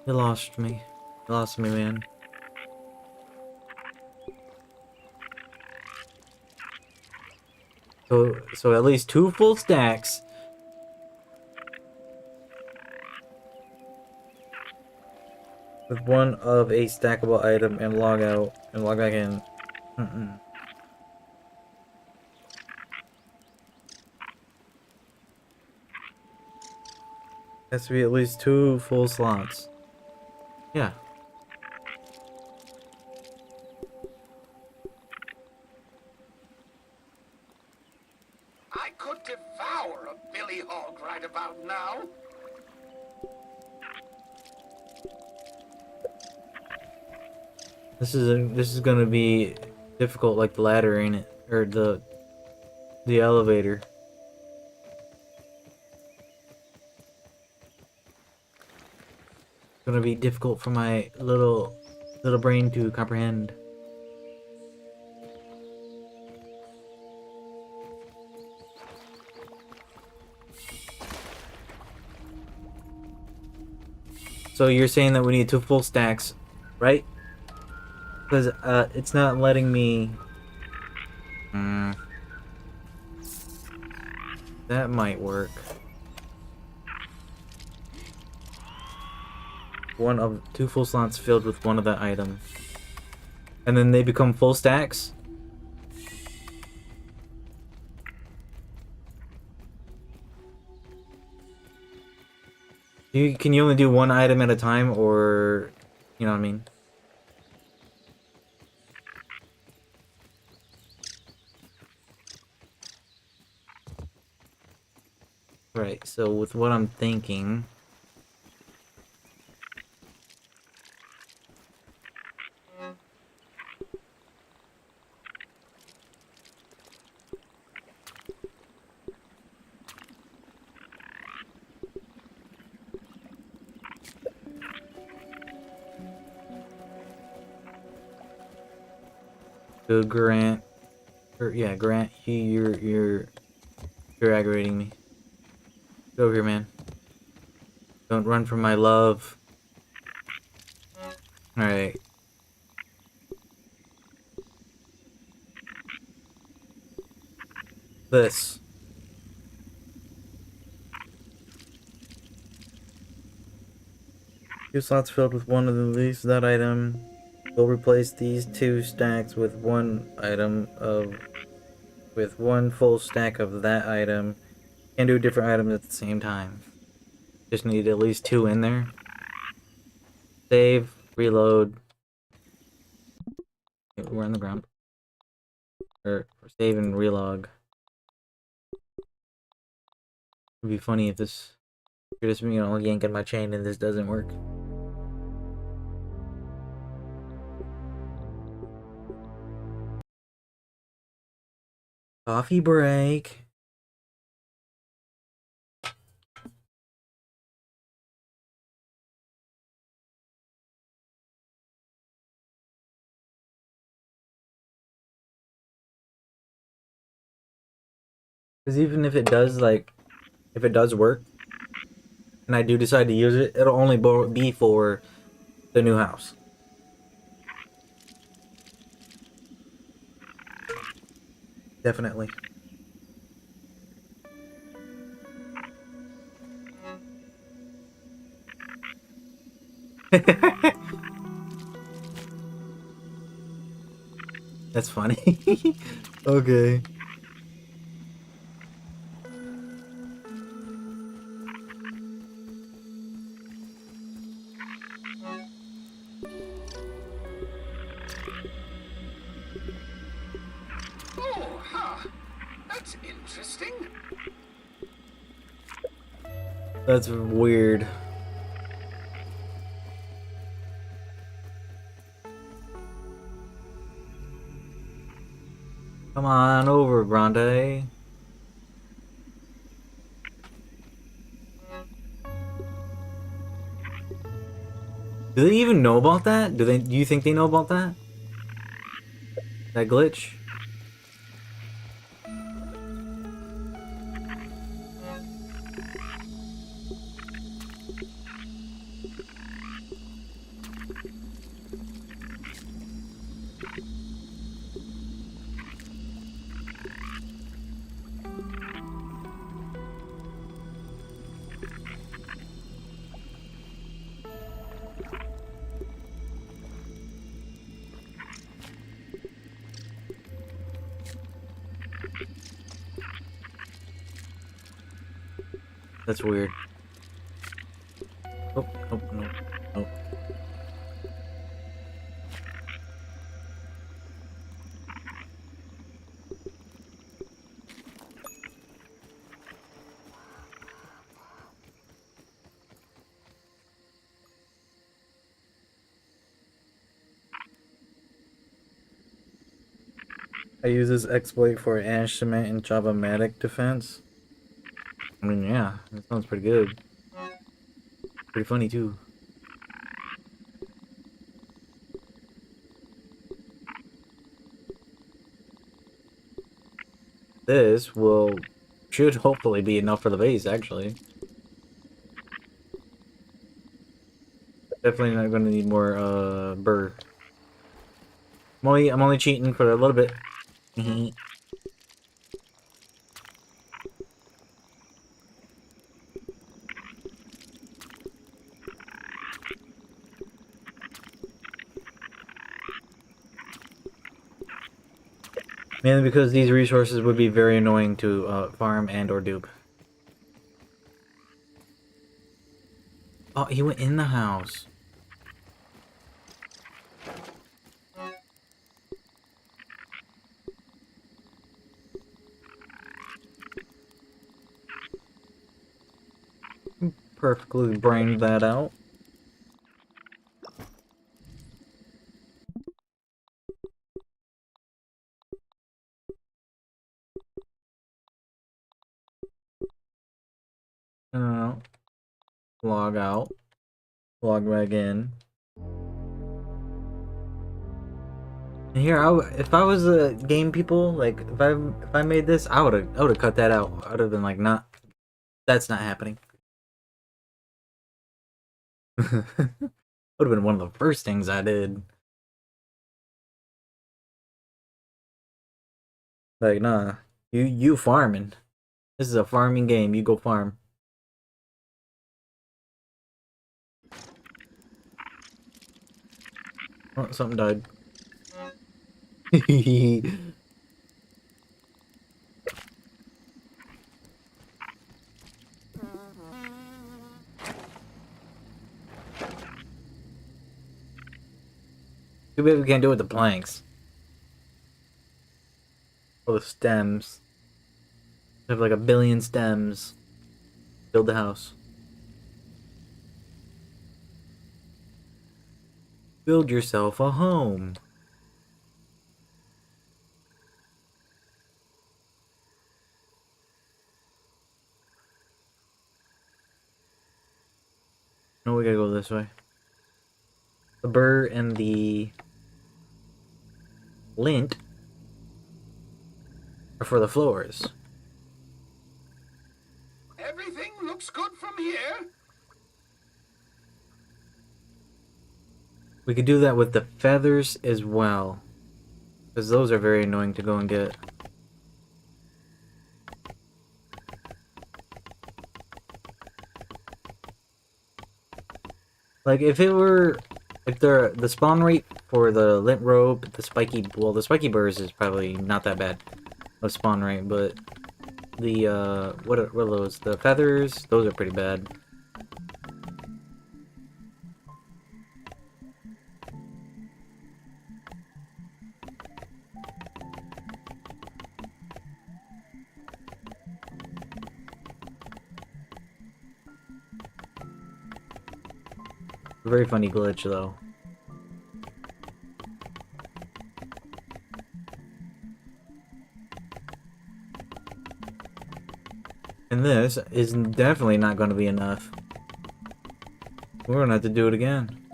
You lost me. You lost me, man. So at least 2 full stacks. With one of a stackable item and log out and log back in. Has to be at least 2 full slots. Yeah. I could devour a Billy Hog right about now. This is gonna be difficult like the ladder, ain't it? Or the elevator. It's gonna be difficult for my little brain to comprehend. So you're saying that we need 2 full stacks, right? Because it's not letting me. That might work. One of 2 full slots filled with one of the items, and then they become full stacks. Can you only do one item at a time, or you know what I mean? Right, so with what I'm thinking... So Grant... Or, yeah, Grant, you're aggravating me. Get over here, man. Don't run from my love. Alright. This. Two slots filled with one of the least that item. We'll replace these 2 stacks with one item of... with one full stack of that item. Can't do different items at the same time. Just need at least 2 in there. Save, reload. We're on the ground. Or save and relog. It'd be funny if this... You're just, you know, yanking my chain and this doesn't work. Coffee break. Because even if it does, like, if it does work, and I do decide to use it, it'll only be for the new house. Definitely. That's funny. Okay. Oh, huh. That's interesting. That's weird. Come on over, Grande. Do they even know about that? Do you think they know about that? That glitch? That's weird. Oh, oh, no. Oh. I use this exploit for Ashiment and Java-matic defense. I mean, yeah, that sounds pretty good. Pretty funny, too. This should hopefully be enough for the base, actually. Definitely not going to need more, burr. I'm only cheating for a little bit. Mainly because these resources would be very annoying to farm and or dupe. Oh, he went in the house. Perfectly brained that out. Uh, log out. Log back in. And here, if I was a game people, like if I made this, I would have cut that out. I would have been like, nah, that's not happening. Would have been one of the first things I did. Like, nah, you farming. This is a farming game. You go farm. Oh, something died. Too bad we can't do it with the planks. Oh, the stems. We have like 1,000,000,000 stems. Build the house. Build yourself a home. No, we gotta go this way. The burr and the lint are for the floors. Everything looks good from here. We could do that with the feathers as well. Because those are very annoying to go and get. Like, if the spawn rate for the lint robe, the spiky burrs is probably not that bad of spawn rate, but the, what are those? The feathers, those are pretty bad. Very funny glitch, though. And this is definitely not going to be enough. We're going to have to do it again.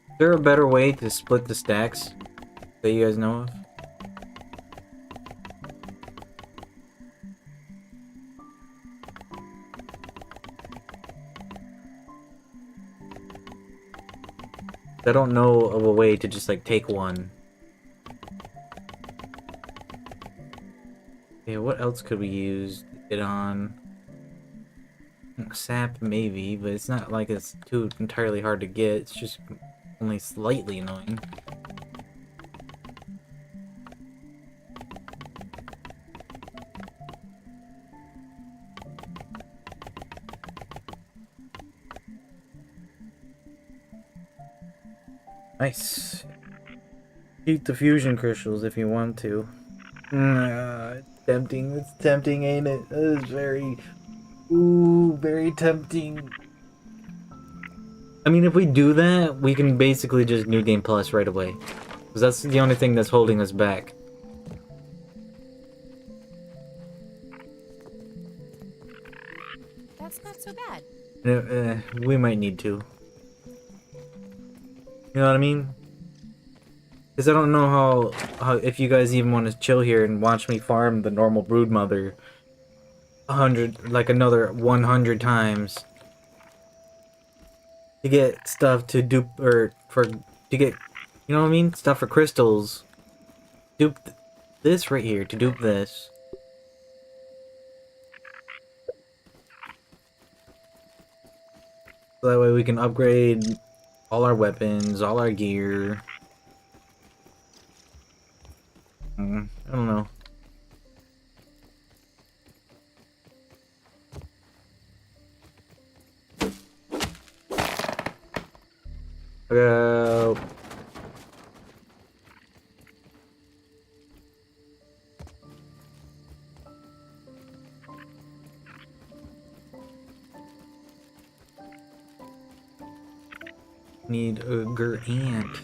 Is there a better way to split the stacks that you guys know of? I don't know of a way to just like take one. Okay, what else could we use it on? Sap maybe, but it's not like it's too entirely hard to get. It's just only slightly annoying. Nice. Eat the fusion crystals if you want to. It's tempting. It's tempting, ain't it? It is very, very tempting. I mean, if we do that, we can basically just New Game Plus right away. Because that's the only thing that's holding us back. That's not so bad. We might need to. You know what I mean? Because I don't know how if you guys even want to chill here and watch me farm the normal Broodmother 100, like another 100 times to get stuff to dupe, or to get, you know what I mean? Stuff for crystals. Dupe this right here to dupe this. So that way we can upgrade all our weapons, all our gear. I don't know. Go. Need a ant.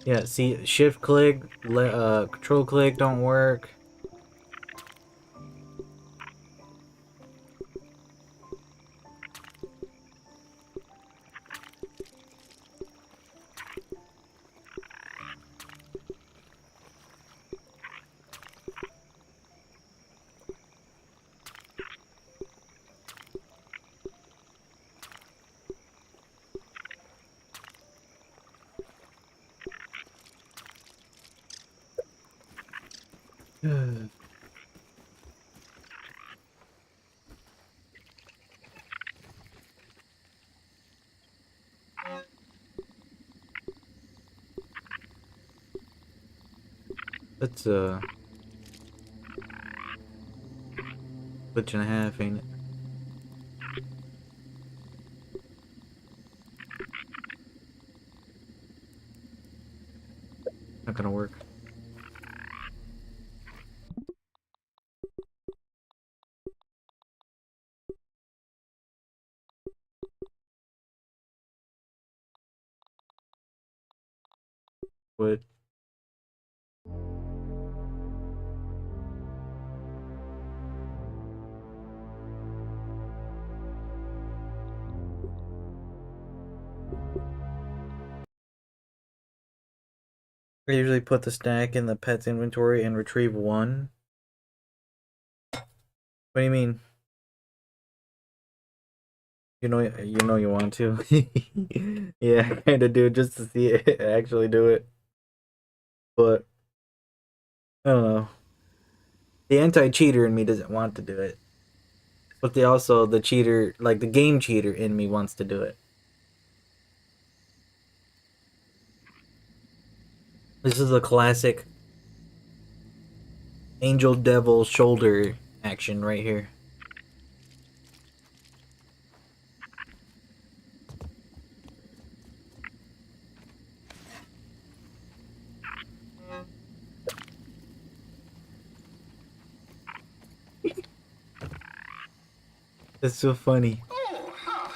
Yeah, see, shift click, control click don't work. That's glitch and a half, ain't it? Not gonna work. What? I usually put the stack in the pet's inventory and retrieve one. What do you mean? You know you want to. Yeah, I kinda do just to see it actually do it. But I don't know. The anti-cheater in me doesn't want to do it. But the cheater, like the game cheater in me wants to do it. This is a classic angel devil shoulder action right here. It's so funny. Oh, huh.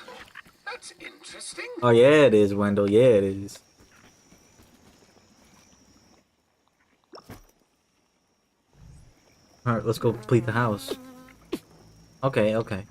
That's interesting. Oh yeah, it is, Wendell. Yeah, it is. All right, let's go complete the house. Okay, okay.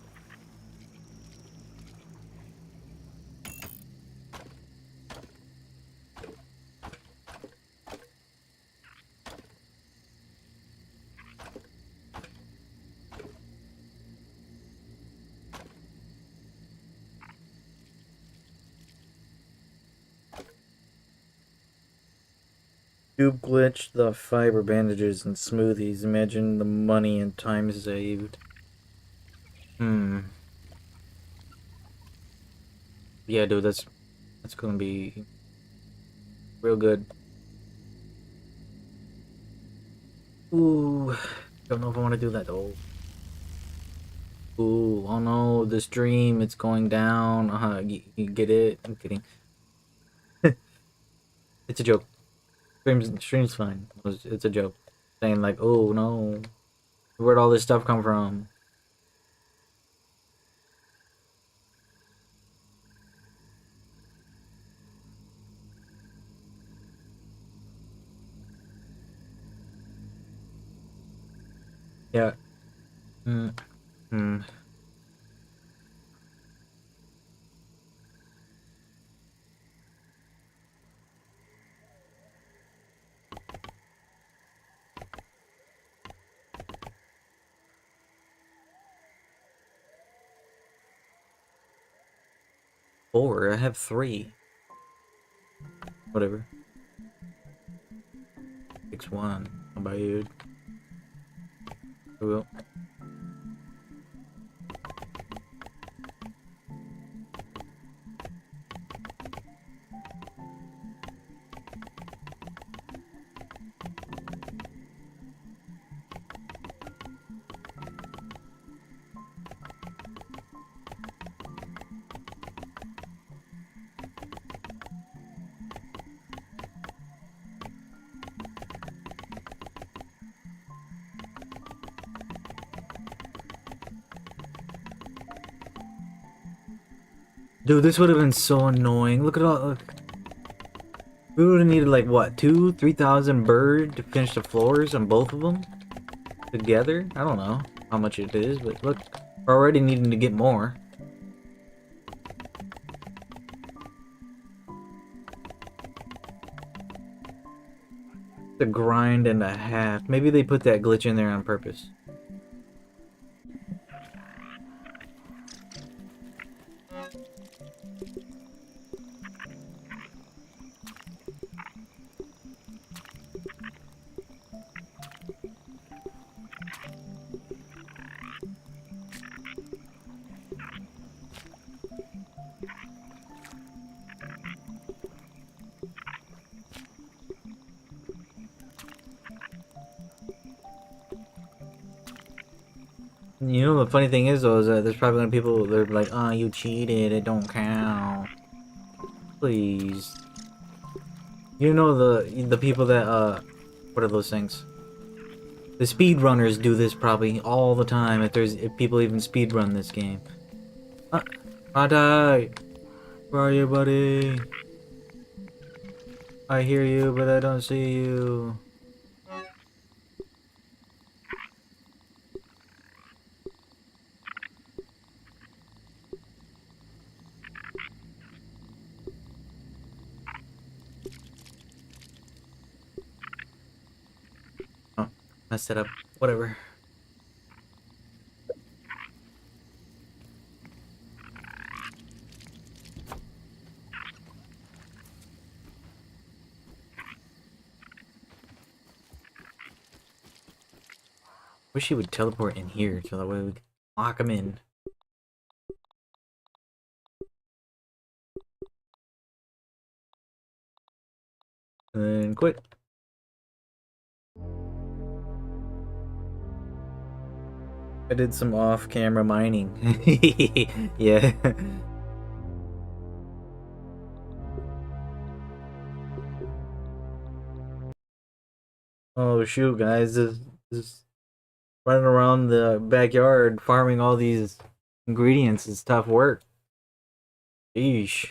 Tube glitch, the fiber bandages and smoothies. Imagine the money and time saved. Yeah, dude, that's gonna be real good. Ooh, don't know if I want to do that though. Ooh, oh no, the stream, it's going down. You get it? I'm kidding. It's a joke. Stream's fine. It's a joke. Saying like, oh no, where'd all this stuff come from? Yeah. Mm, mm. 4. I have 3. Whatever. 6-1. How about you? I will. Dude, this would have been so annoying. Look at all. Look. We would have needed like what, 3,000 bird to finish the floors on both of them together. I don't know how much it is, but look, we're already needing to get more. The grind and a half. Maybe they put that glitch in there on purpose. You know the funny thing is though is that there's probably gonna be people they're like, oh, you cheated, it don't count. Please. You know the people that what are those things? The speedrunners do this probably all the time if people even speedrun this game. Matai! Where are you, buddy? I hear you, but I don't see you. Oh, messed it up. Whatever. Wish he would teleport in here so that way we could lock him in. And quit. I did some off-camera mining. Yeah. Oh shoot, guys! This running around the backyard farming all these ingredients is tough work. Yeesh.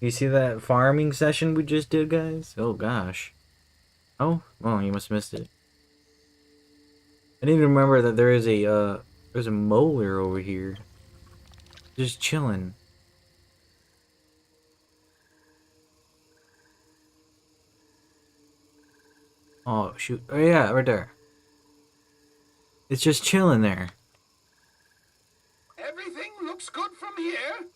You see that farming session we just did, guys? Oh gosh. Oh, you must have missed it. I didn't even remember that there's a molar over here. Just chilling. Oh shoot. Oh yeah, right there. It's just chilling there. Everything looks good from here.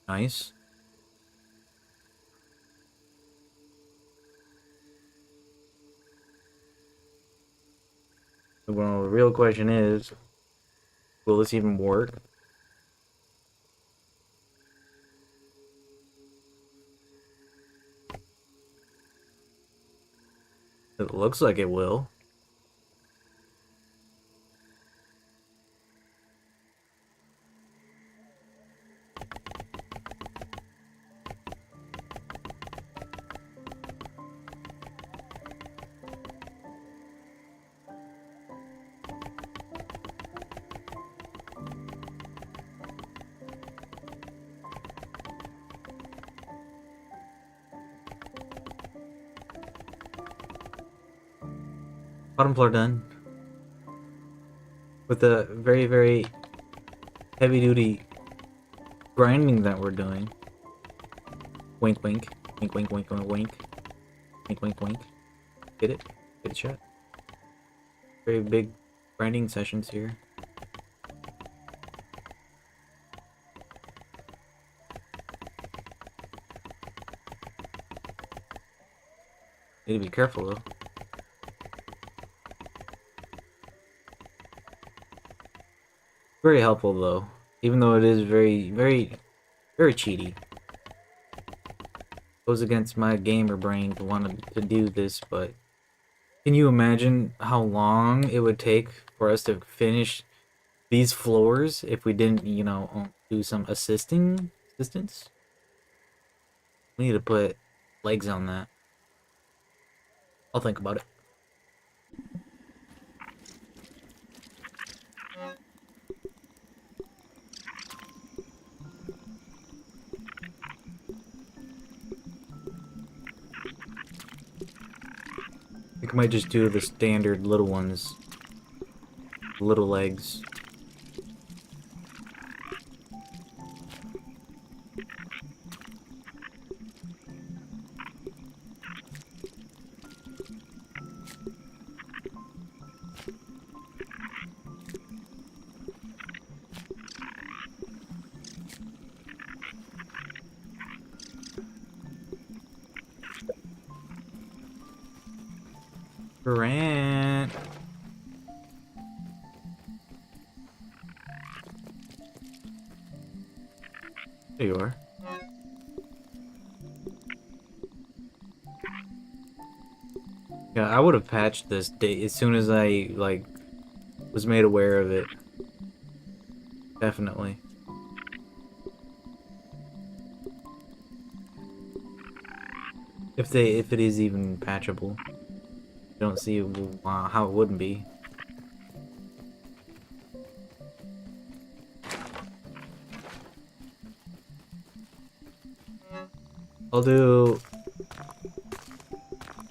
Nice. Well, the real question is, will this even work? It looks like it will. Bottom floor done. With the very, very heavy duty grinding that we're doing. Wink, wink. Wink, wink, wink, wink, wink. Wink, wink, wink. Get it? Get it shot. Very big grinding sessions here. Need to be careful though. Very helpful though, even though it is very, very, very cheaty. Goes against my gamer brain to want to do this, but can you imagine how long it would take for us to finish these floors if we didn't, you know, do some assistance? We need to put legs on that. I'll think about it. I think I might just do the standard little ones. Little legs. Grant. There you are. Yeah, I would have patched this day as soon as I like was made aware of it. Definitely. If it is even patchable. I don't see how it wouldn't be. I'll do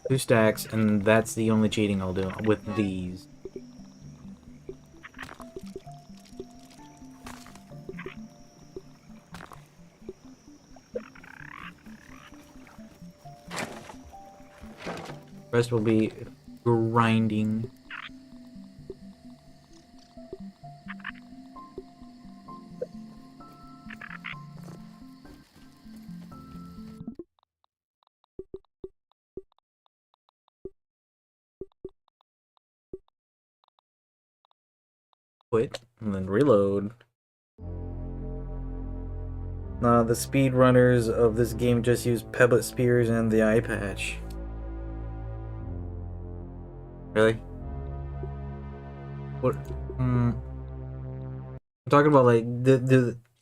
2 stacks, and that's the only cheating I'll do with these. Rest will be grinding. Quit and then reload. The speedrunners of this game just use Pebblet Spears and the eye patch. Really? What? I'm talking about like do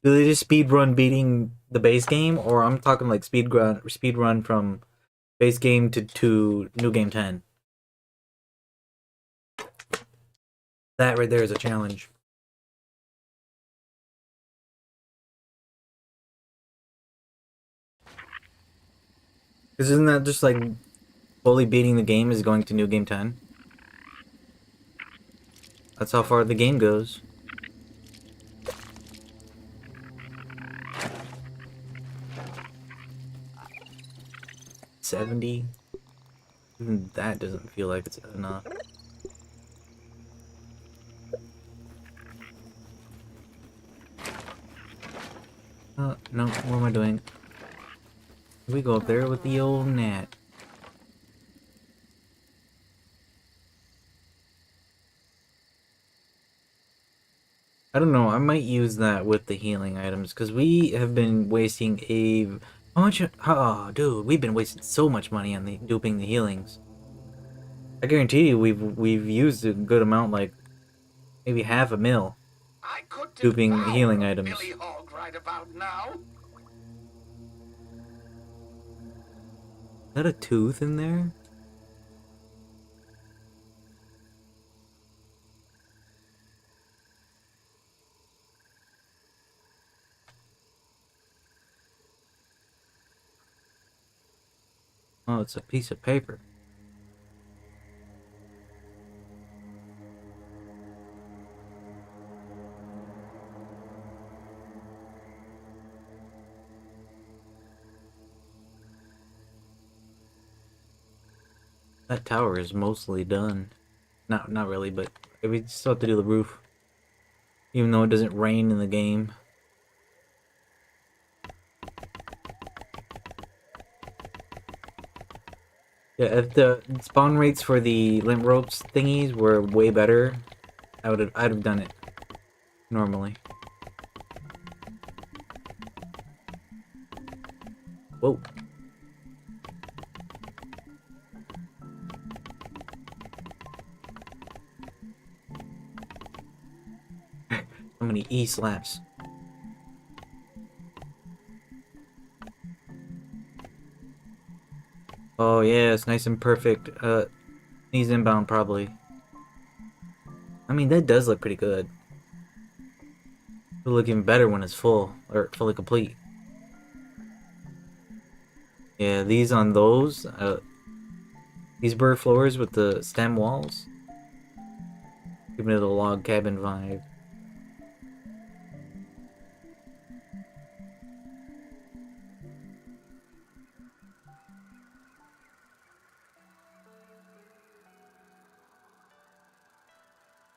they just speedrun beating the base game, or I'm talking like speedrun from Base game to new game 10. That right there is a challenge. Because isn't that just like fully beating the game is going to new game 10? That's how far the game goes. $70? Even that doesn't feel like it's enough. No, what am I doing? We go up there with the old gnat. I don't know, I might use that with the healing items, because we have been wasting how much? Oh, dude, we've been wasting so much money on the duping the healings. I guarantee you we've used a good amount, like maybe half a mil. I could Duping devour healing a items. Billy Hog right about now. Is that a tooth in there? Oh, it's a piece of paper. That tower is mostly done. Not really, but we still have to do the roof. Even though it doesn't rain in the game. Yeah, if the spawn rates for the lint ropes thingies were way better, I'd have done it normally. Whoa. So many E slaps. Oh yeah, it's nice and perfect. He's inbound probably. I mean, that does look pretty good. It'll look even better when it's full, or fully complete. Yeah, these on those, these bird floors with the stem walls. Giving it a log cabin vibe.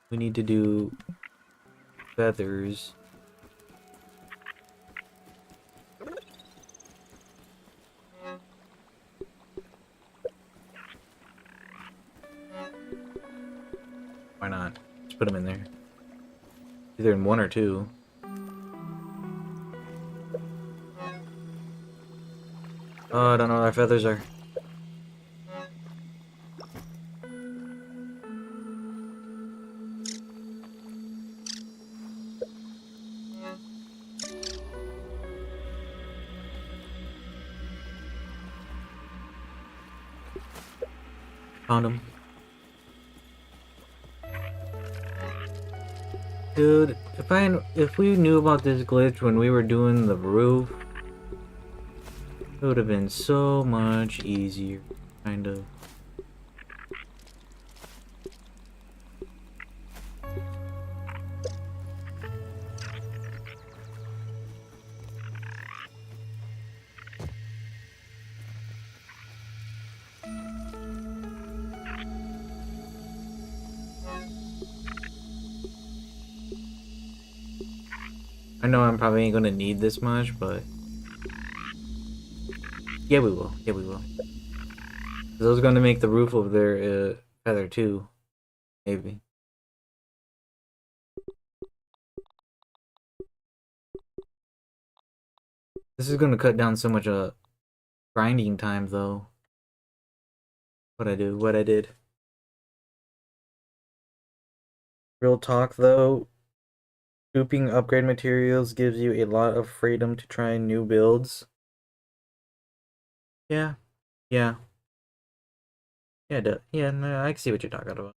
We need to do feathers. Why not? Just put them in there. Either in one or two. Oh, I don't know where our feathers are. Found them. Dude, if we knew about this glitch when we were doing the roof, it would have been so much easier, kind of. I know I'm probably ain't gonna need this much, but yeah, we will. Yeah, we will. 'Cause I was gonna make the roof over there feather too, maybe. This is gonna cut down so much grinding time, though. What I did. Real talk, though, scooping upgrade materials gives you a lot of freedom to try new builds. Yeah, yeah. Yeah, no, I can see what you're talking about.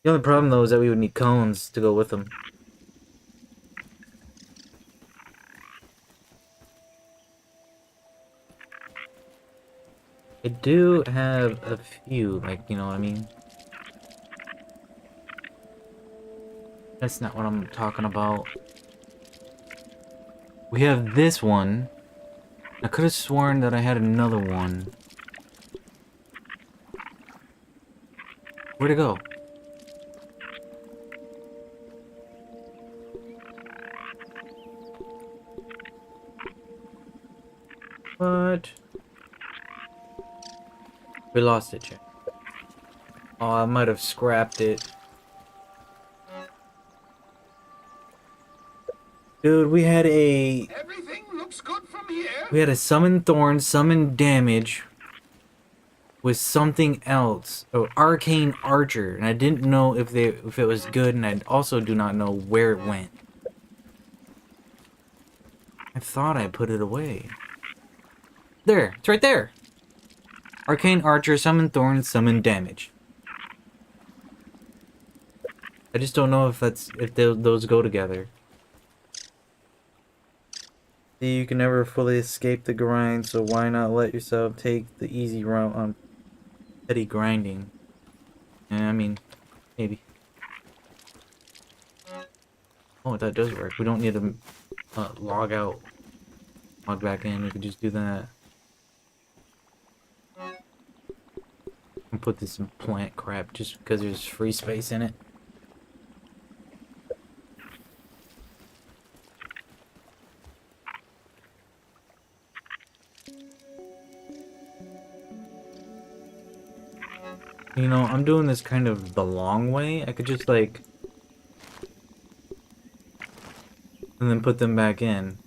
The only problem though is that we would need cones to go with them. I do have a few, like, you know what I mean? That's not what I'm talking about. We have this one. I could have sworn that I had another one. Where'd it go? What? We lost it, Jack. Oh, I might have scrapped it. Dude, we had a Everything looks good from here. summon thorn, summon damage with something else. Oh, arcane archer, and I didn't know if it was good, and I also do not know where it went. I thought I put it away. There, it's right there. Arcane archer, summon thorn, summon damage. I just don't know if those go together. You can never fully escape the grind, so why not let yourself take the easy route on petty grinding? Yeah, I mean, maybe. Oh, that does work. We don't need to log out, log back in. We could just do that. And put this in plant crap just because there's free space in it. You know, I'm doing this kind of the long way. I could just like... and then put them back in.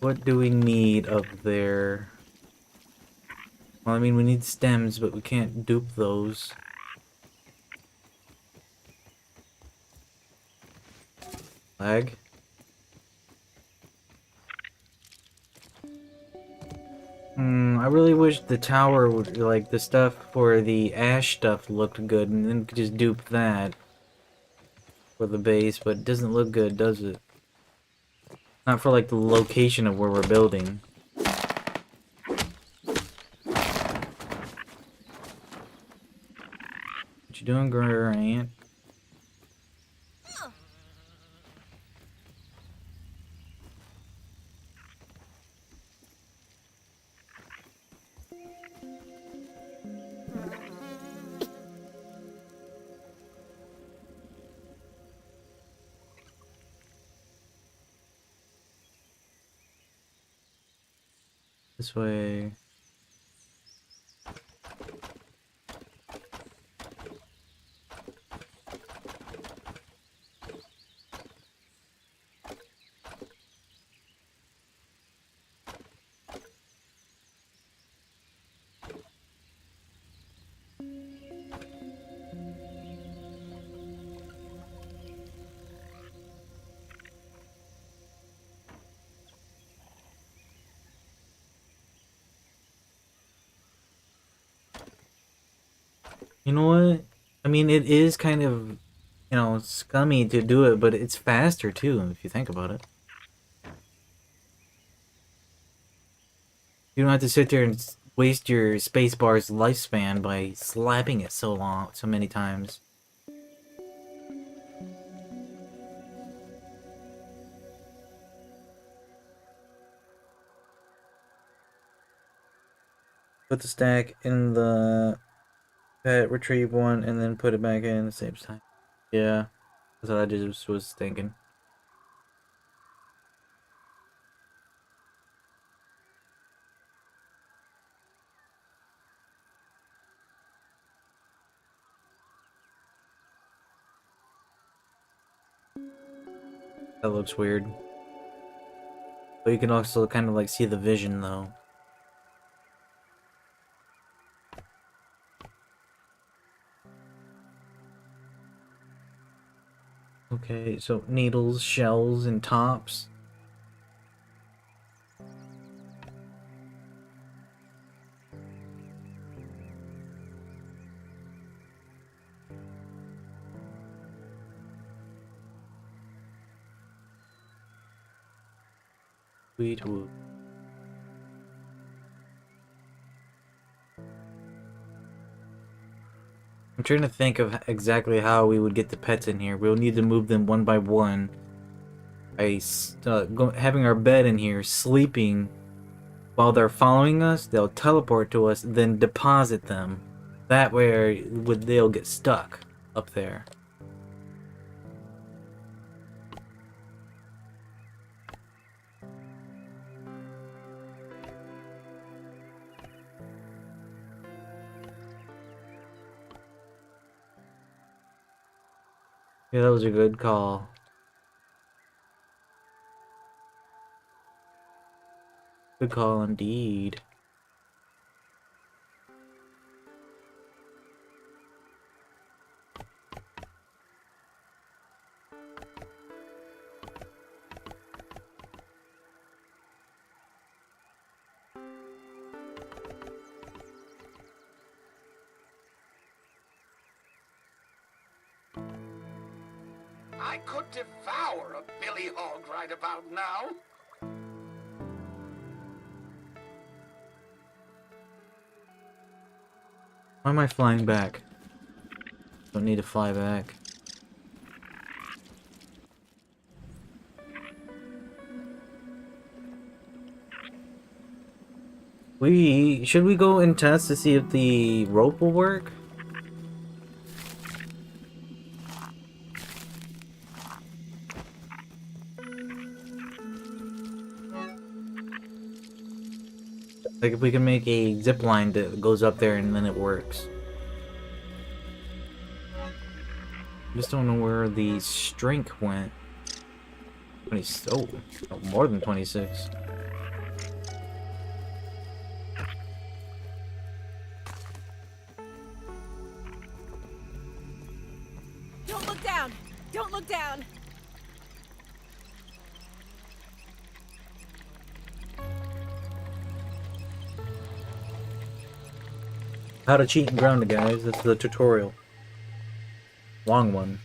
What do we need up there? Well, I mean, we need stems, but we can't dupe those. Lag? I really wish the tower would, like, the stuff for the ash stuff looked good, and then we could just dupe that for the base, but it doesn't look good, does it? Not for, like, the location of where we're building. What you doing, Grant? This way. You know what? I mean, it is kind of, you know, scummy to do it, but it's faster too, if you think about it. You don't have to sit there and waste your spacebar's lifespan by slapping it so many times. Put the stack in the pet, retrieve one, and then put it back in the same time. Yeah, that's what I just was thinking. That looks weird. But you can also kind of like see the vision though. Okay, so needles, shells, and tops. Sweetwood. I'm trying to think of exactly how we would get the pets in here. We'll need to move them one by one. By having our bed in here, sleeping while they're following us, they'll teleport to us, then deposit them. That way, they'll get stuck up there. Yeah, that was a good call. Good call indeed. I could devour a billy hog right about now. Why am I flying back? Don't need to fly back. Should we go and test to see if the rope will work? Like if we can make a zip line that goes up there and then it works. I just don't know where the strength went. 20, oh, more than 26. Don't look down! Don't look down! How to cheat and ground it, guys. That's the tutorial. Long one.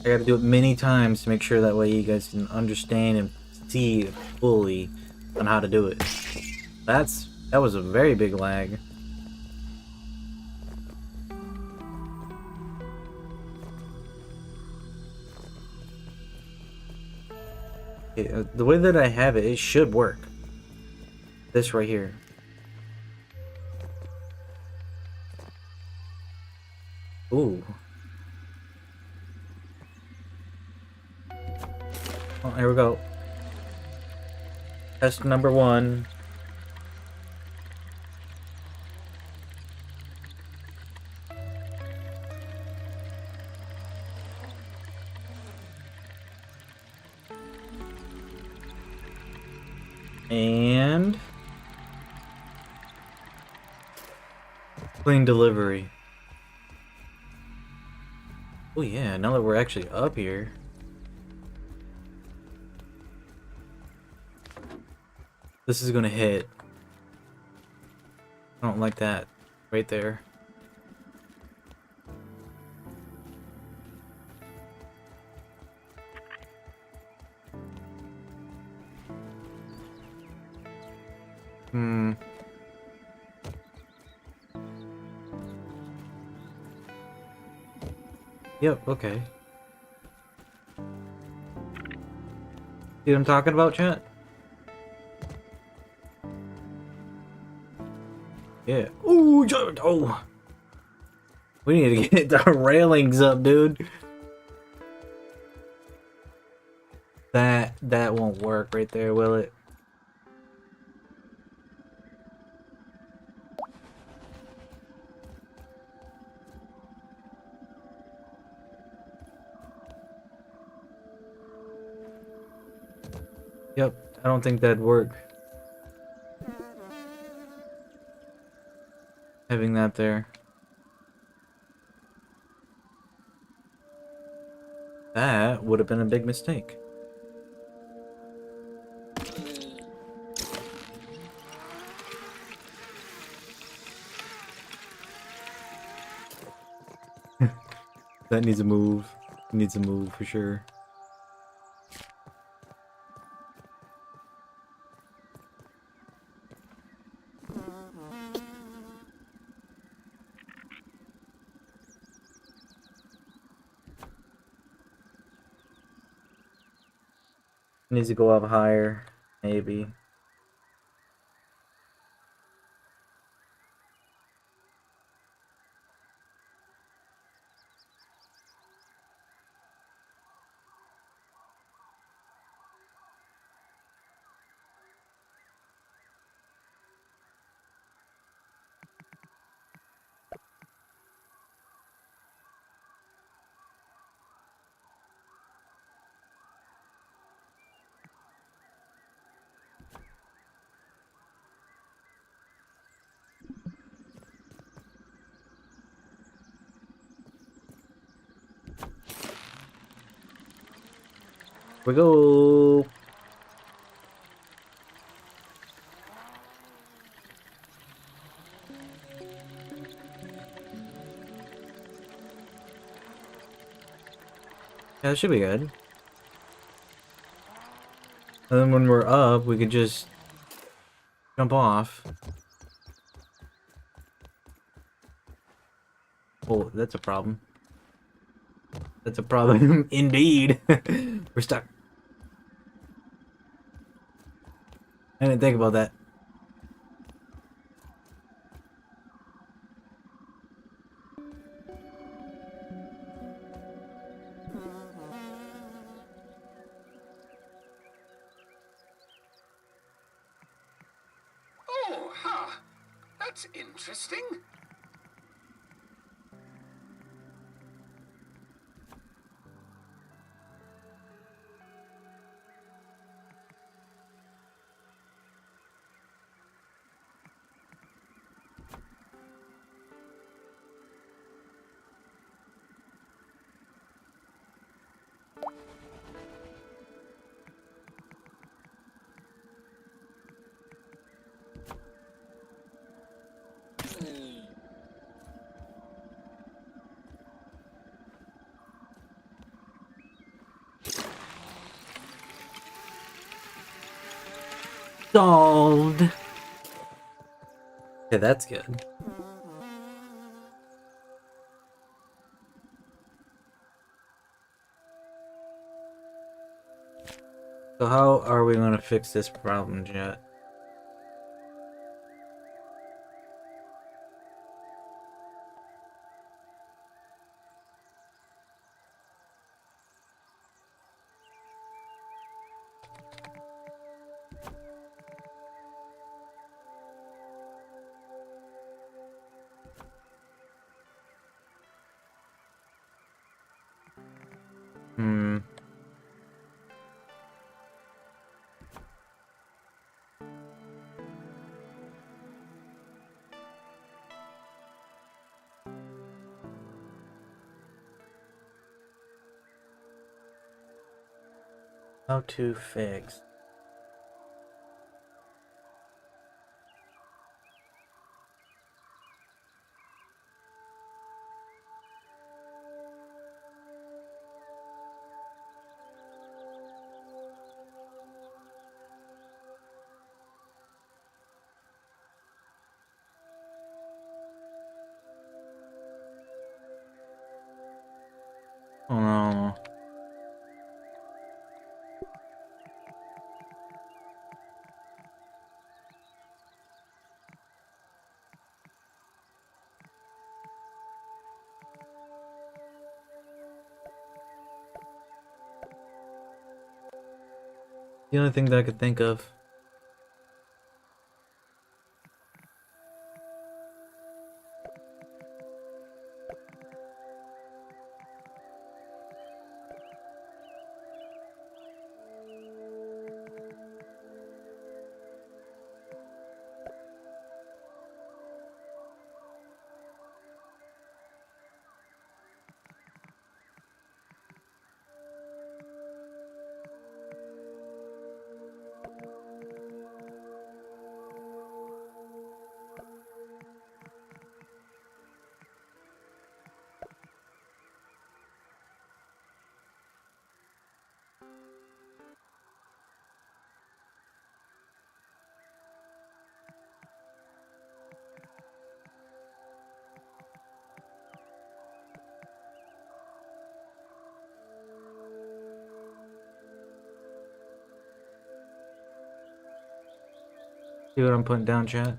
I gotta do it many times to make sure that way you guys can understand and see fully on how to do it. That was a very big lag. The way that I have it, it should work. This right here. Ooh. Oh, here we go. Test number 1. And clean delivery. Oh yeah, now that we're actually up here. This is gonna hit. I don't like that right there. Yep, okay. See what I'm talking about, chat? Yeah. Ooh, oh. We need to get the railings up, dude. That won't work right there, will it? Yep, I don't think that'd work. Having that there. That would have been a big mistake. That needs a move. Needs to move for sure. Needs to go up higher, maybe. We go. Yeah, that should be good. And then when we're up, we could just jump off. Oh, that's a problem. That's a problem indeed. We're stuck. I didn't think about that. Oh, huh. That's interesting. Solved. Okay, that's good. So how are we gonna fix this problem, Jet? Hmm. How to fix? Oh no. The only thing that I could think of. See what I'm putting down, chat?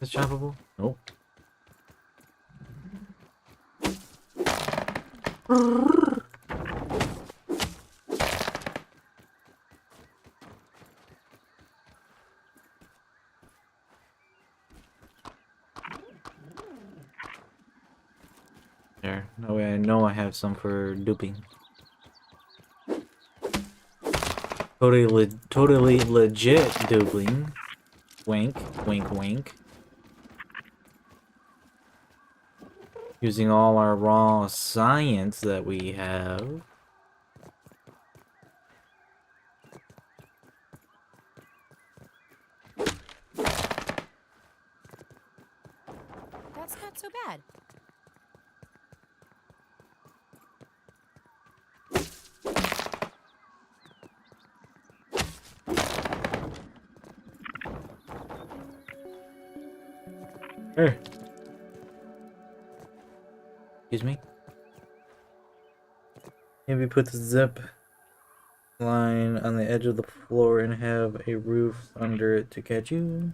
Is it choppable? Nope. There. No way I know I have some for duping. Totally legit duping. Wink, wink, wink. Using all our raw science that we have. That's not so bad. Here. Excuse me. Maybe put the zip line on the edge of the floor and have a roof under it to catch you.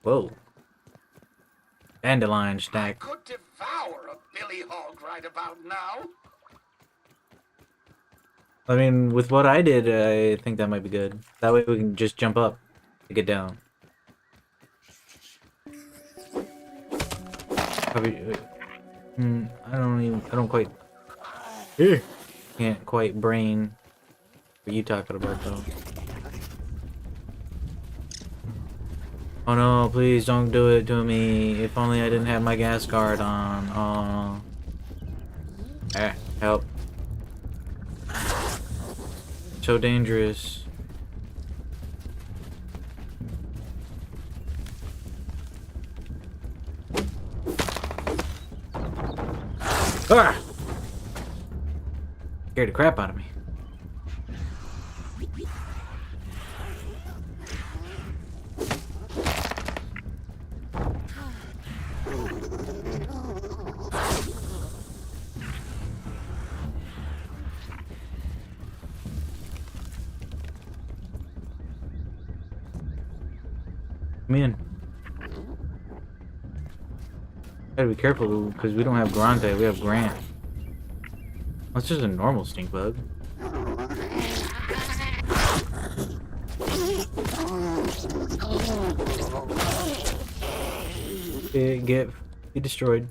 Whoa. Dandelion I stack. could devour a billy hog right about now. I mean, with what I did, I think that might be good. That way we can just jump up to get down. Probably, I don't quite, can't quite brain what you talking about though. Oh no, please don't do it to me. If only I didn't have my gas guard on. Oh. Help. So dangerous. Ah! Scared the crap out of me. Come in. Gotta be careful because we don't have Grande, we have Grant. That's just a normal stink bug. Be destroyed.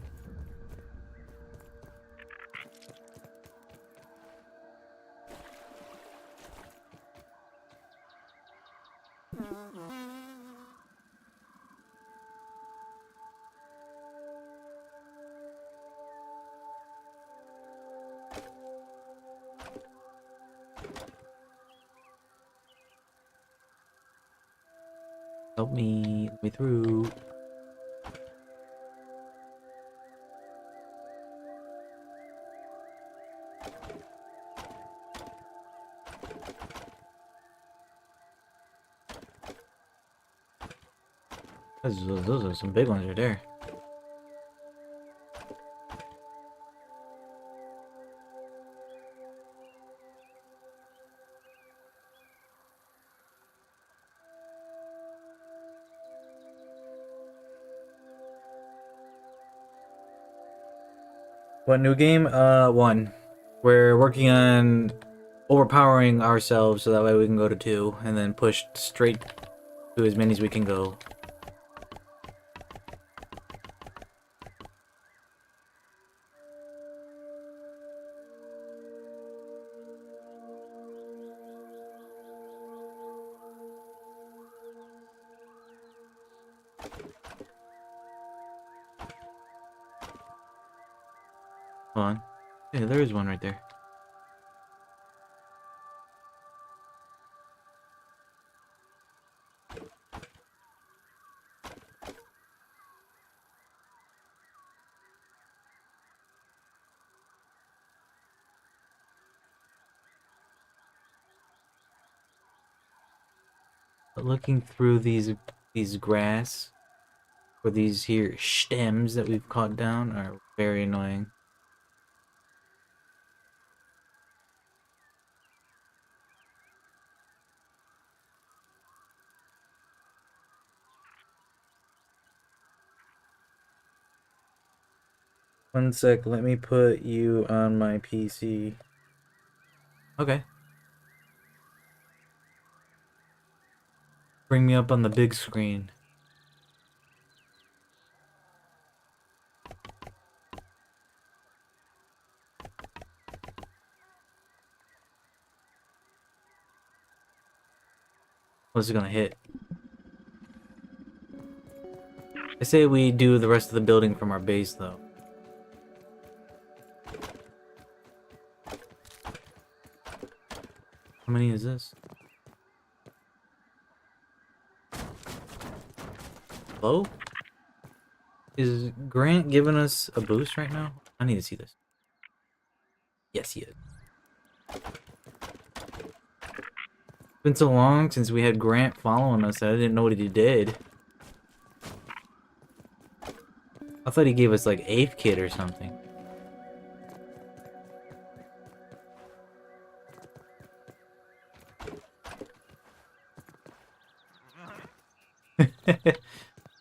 Help me, let me through. Those are some big ones right there. What new game? One. We're working on overpowering ourselves so that way we can go to 2 and then push straight to as many as we can go. Hold on. Yeah, there is one right there. But looking through these grass or these here stems that we've caught down are very annoying. One sec, let me put you on my PC. Okay. Bring me up on the big screen. What's it gonna hit? I say we do the rest of the building from our base, though. How many is this? Hello? Is Grant giving us a boost right now? I need to see this. Yes, he is. It's been so long since we had Grant following us that I didn't know what he did. I thought he gave us like 8th kit or something.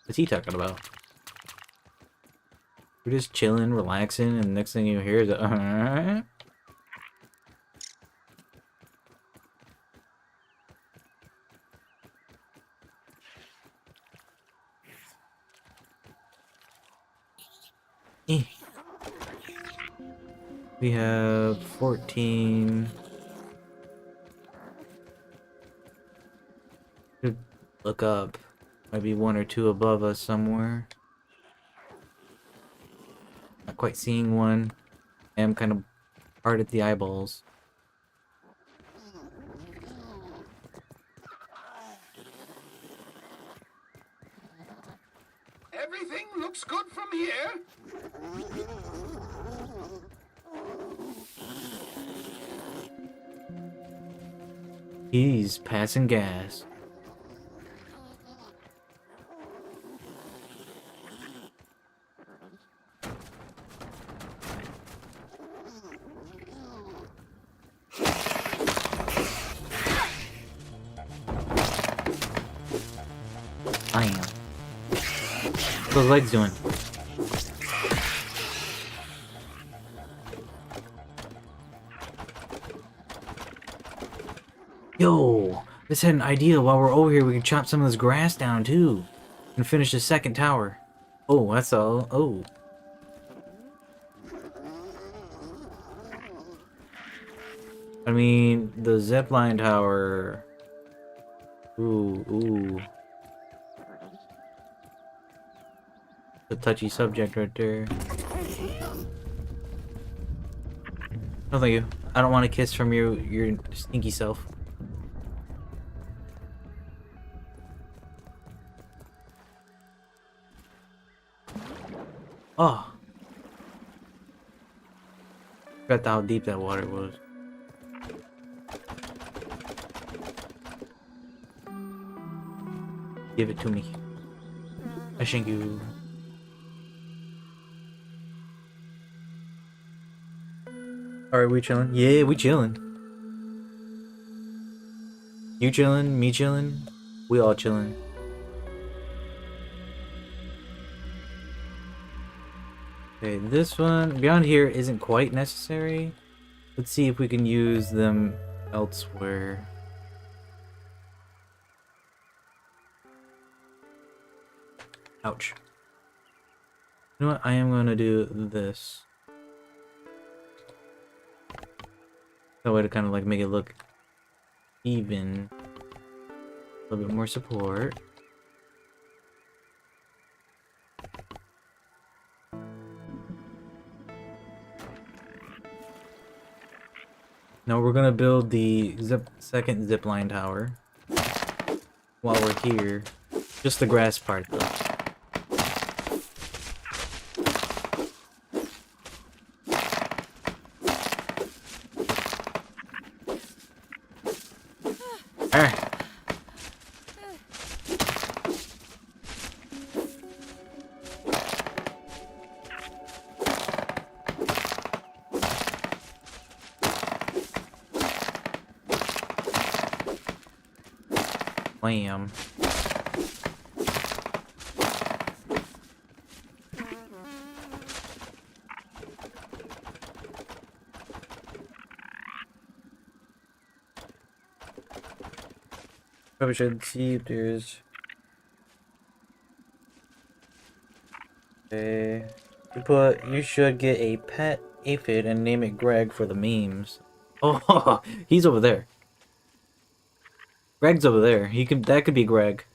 What's he talking about? We're just chilling, relaxing, and the next thing you hear is a Eh. We have 14. Should look up. Might be 1 or 2 above us somewhere. Not quite seeing one. I am kind of hard at the eyeballs. Everything looks good from here. He's passing gas. I am. What's those legs doing? Yo, let's had an idea. While we're over here, we can chop some of this grass down too, and finish the second tower. Oh, that's all. Oh. I mean, the zipline tower. Ooh, ooh. A touchy subject right there. No, thank you. I don't want a kiss from your stinky self. Oh. Forgot how deep that water was. Give it to me. I thank you. Alright, we chilling? Yeah, we chilling. You chilling? Me chilling? We all chilling. Okay, this one beyond here isn't quite necessary. Let's see if we can use them elsewhere. Ouch. You know what? I am gonna do this. That way to kind of like make it look even. A little bit more support. Now we're gonna build the second zipline tower while we're here. Just the grass part though. Lamb. Probably should see if there's. Okay. You should get a pet aphid and name it Greg for the memes. Oh, he's over there. Greg's over there. That could be Greg.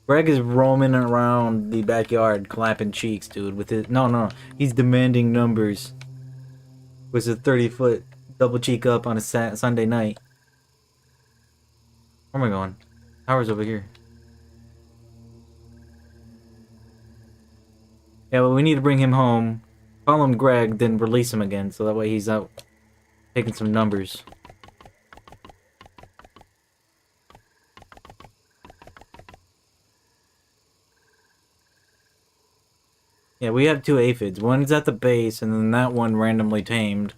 Greg is roaming around the backyard, clapping cheeks, dude. With his no, he's demanding numbers. With a 30-foot double cheek up on a Sunday night. Where am I going? Tower's over here. Yeah, but we need to bring him home. Call him Greg, then release him again, so that way he's out taking some numbers. Yeah, we have 2 aphids. One's at the base, and then that one randomly tamed.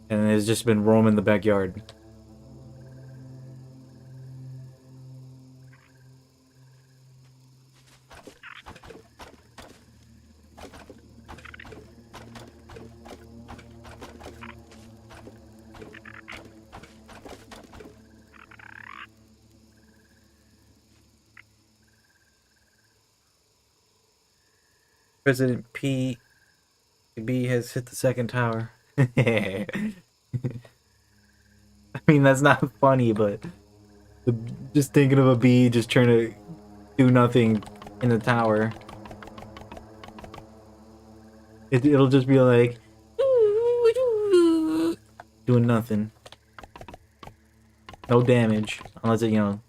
And has just been roaming the backyard. President P. B has hit the second tower. I mean, that's not funny, but just thinking of a bee just trying to do nothing in the tower. It'll just be like doing nothing. No damage. Unless it, a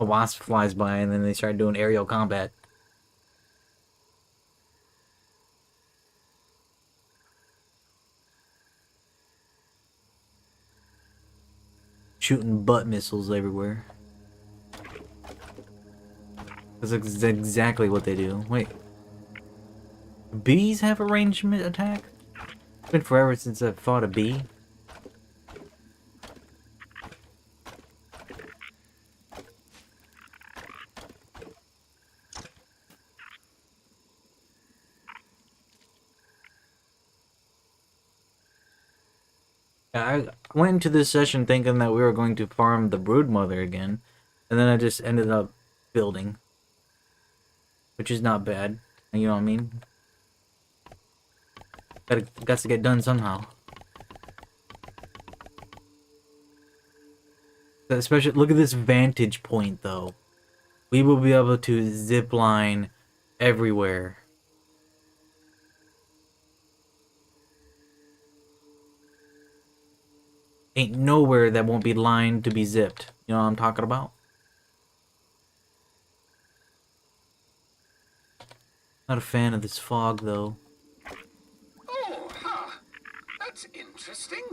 wasp flies by and then they start doing aerial combat. Shooting butt missiles everywhere. That's exactly what they do. Wait. Bees have a ranged attack? It's been forever since I've fought a bee. I went into this session thinking that we were going to farm the broodmother again, and then I just ended up building. Which is not bad, you know what I mean? Got to get done somehow. Especially, look at this vantage point though. We will be able to zip line everywhere. Ain't nowhere that won't be lined to be zipped. You know what I'm talking about? Not a fan of this fog, though. Oh, huh. That's interesting.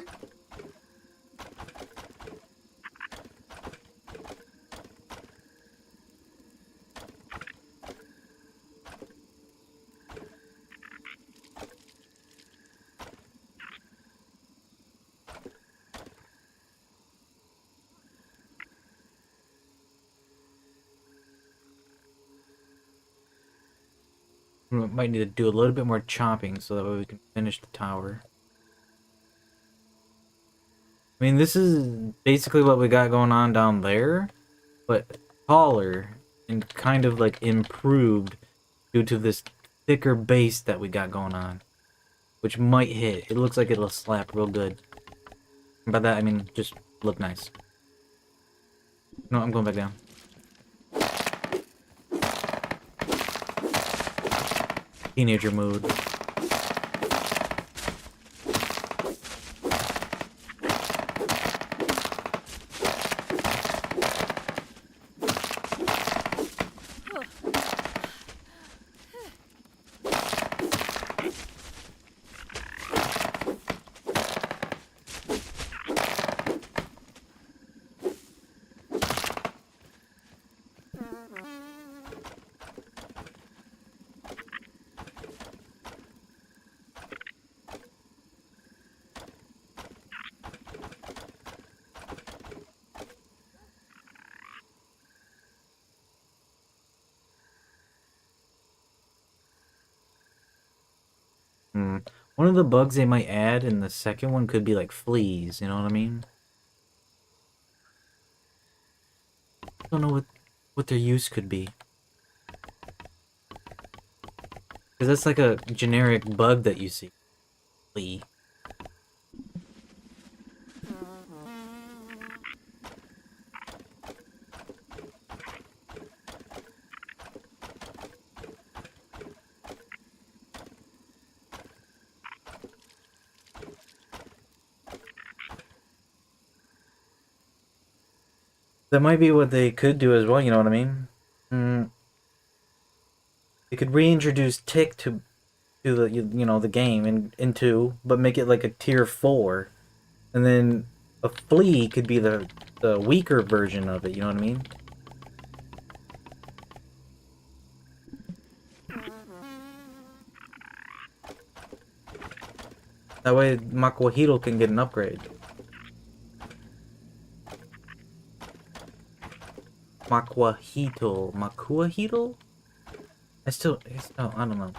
We might need to do a little bit more chopping so that way we can finish the tower. I mean, this is basically what we got going on down there, but taller and kind of like improved due to this thicker base that we got going on, which might hit. It looks like it'll slap real good. And by that, I mean just look nice. No, I'm going back down. Teenager mood. One of the bugs they might add in the second one could be like fleas, you know what I mean? I don't know what their use could be. Because that's like a generic bug that you see. Flea. That might be what they could do as well, you know what I mean? They could reintroduce Tick to the the game into, but make it like a tier 4. And then a Flea could be the weaker version of it, you know what I mean? That way Makuahito can get an upgrade. Makuahito? I don't know.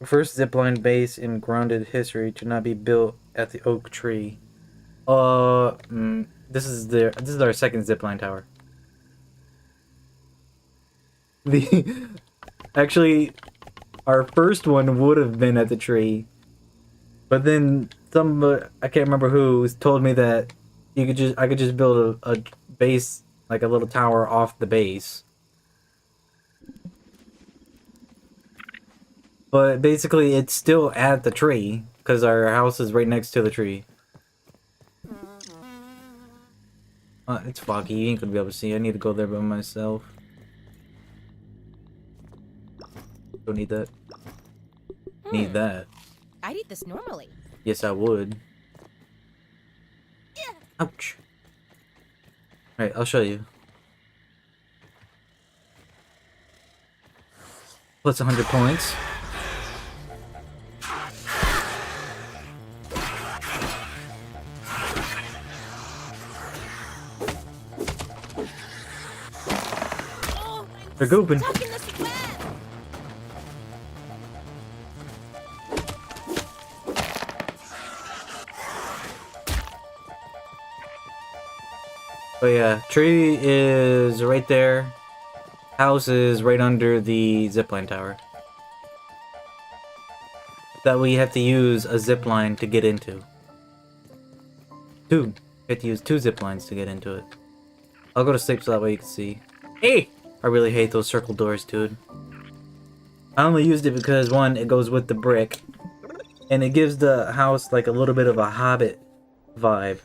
First zipline base in grounded history to not be built at the oak tree. This is our second zipline tower. Actually, our first one would have been at the tree, but then I can't remember who told me that I could just build a base, like a little tower off the base. But basically, it's still at the tree because our house is right next to the tree. It's foggy. You ain't gonna be able to see. I need to go there by myself. Don't need that. Need that. I'd eat this normally. Yes, I would. Ouch. Alright, I'll show you. Plus 100 points. They're gooping. Stuck in this web. But yeah, tree is right there. House is right under the zipline tower. That we have to use a zipline to get into. You have to use 2 ziplines to get into it. I'll go to sleep so that way you can see. Hey! I really hate those circle doors, dude. I only used it because, one, it goes with the brick. And it gives the house like a little bit of a Hobbit vibe.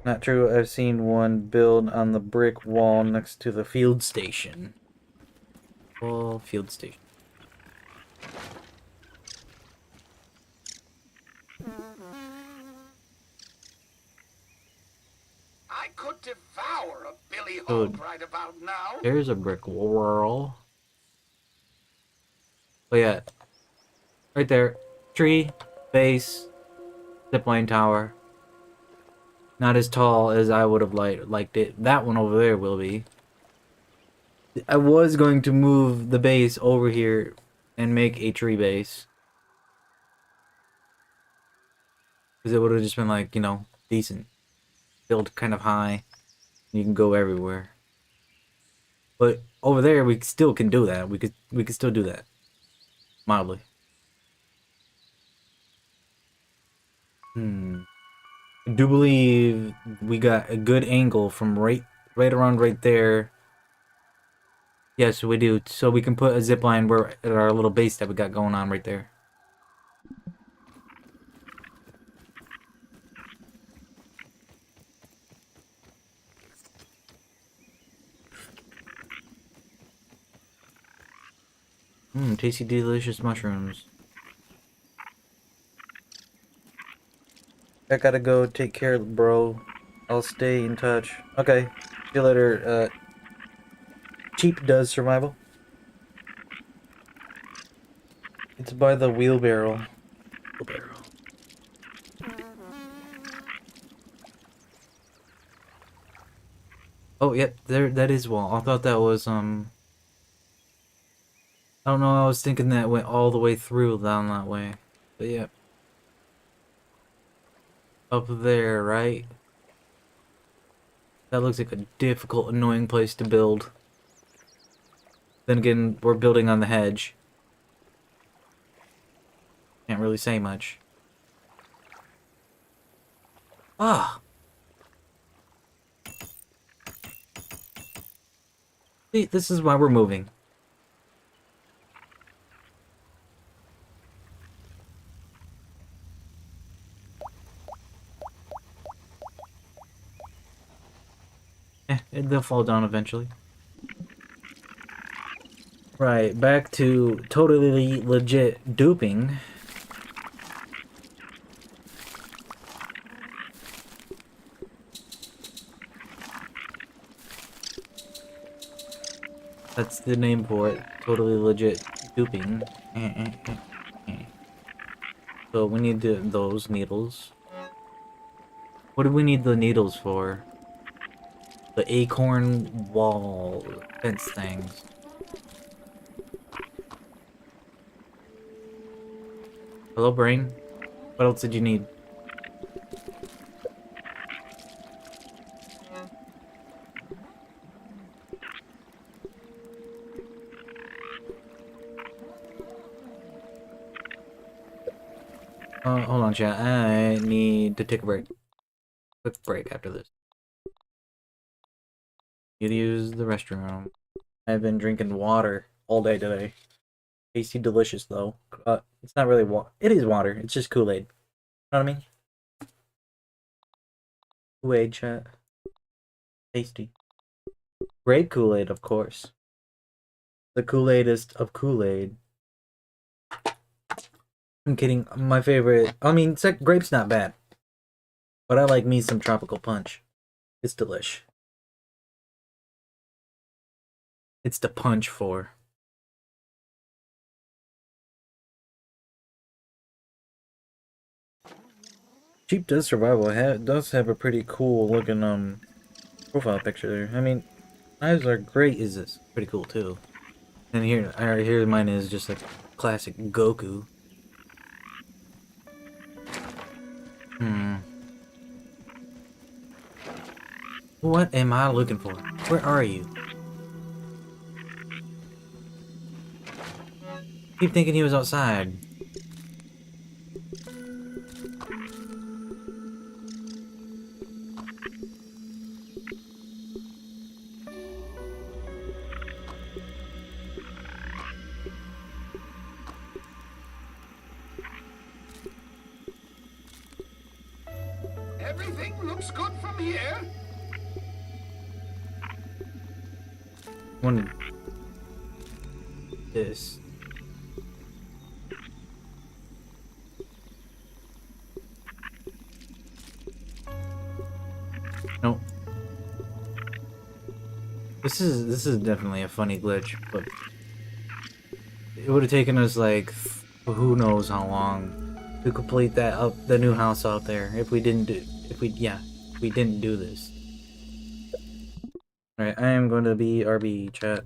Not true, I've seen one build on the brick wall next to the field station. Wall, field station. I could devour a Billy Dude. Hog right about now. There's a brick wall. Oh yeah. Right there. Tree, base, zipline tower. Not as tall as I would have liked it. That one over there will be. I was going to move the base over here and make a tree base. Because it would have just been like, decent. Build kind of high. You can go everywhere. But over there we still can do that. We could still do that. Mildly. I do believe we got a good angle from right around right there. Yes, we do. So we can put a zipline at our little base that we got going on right there. Tasty, delicious mushrooms. I gotta go take care, bro. I'll stay in touch. Okay. See you later. Cheap does survival. It's by the wheelbarrow. Oh, yeah, there, that is wall. I thought that was, I don't know, I was thinking that went all the way through down that way. But yeah. Up there, right? That looks like a difficult, annoying place to build. Then again, we're building on the hedge. Can't really say much. Ah! See, this is why we're moving. They'll fall down eventually. Right, back to totally legit duping. That's the name for it. Totally legit duping. So we need those needles. What do we need the needles for? The acorn wall fence things. Hello, brain. What else did you need? Hold on, chat. I need to take a break. Quick break after this. Need to use the restroom. I've been drinking water all day today. Tasty, delicious though. It's not really water. It is water. It's just Kool-Aid. You know what I mean? Kool-Aid, chat. Tasty. Grape Kool-Aid, of course. The Kool-Aidest of Kool-Aid. I'm kidding. My favorite. I mean, grape's not bad. But I like me some tropical punch. It's delish. It's the punch for. Cheap Does Survival does have a pretty cool looking profile picture there. I mean, knives are great. Is this pretty cool too? And here mine is just a classic Goku. What am I looking for? Where are you? Keep thinking he was outside. Everything looks good from here. Wanted this. Nope. This is definitely a funny glitch, but it would have taken us like who knows how long to complete the new house out there if we didn't do this. Alright, I am going to be RB chat.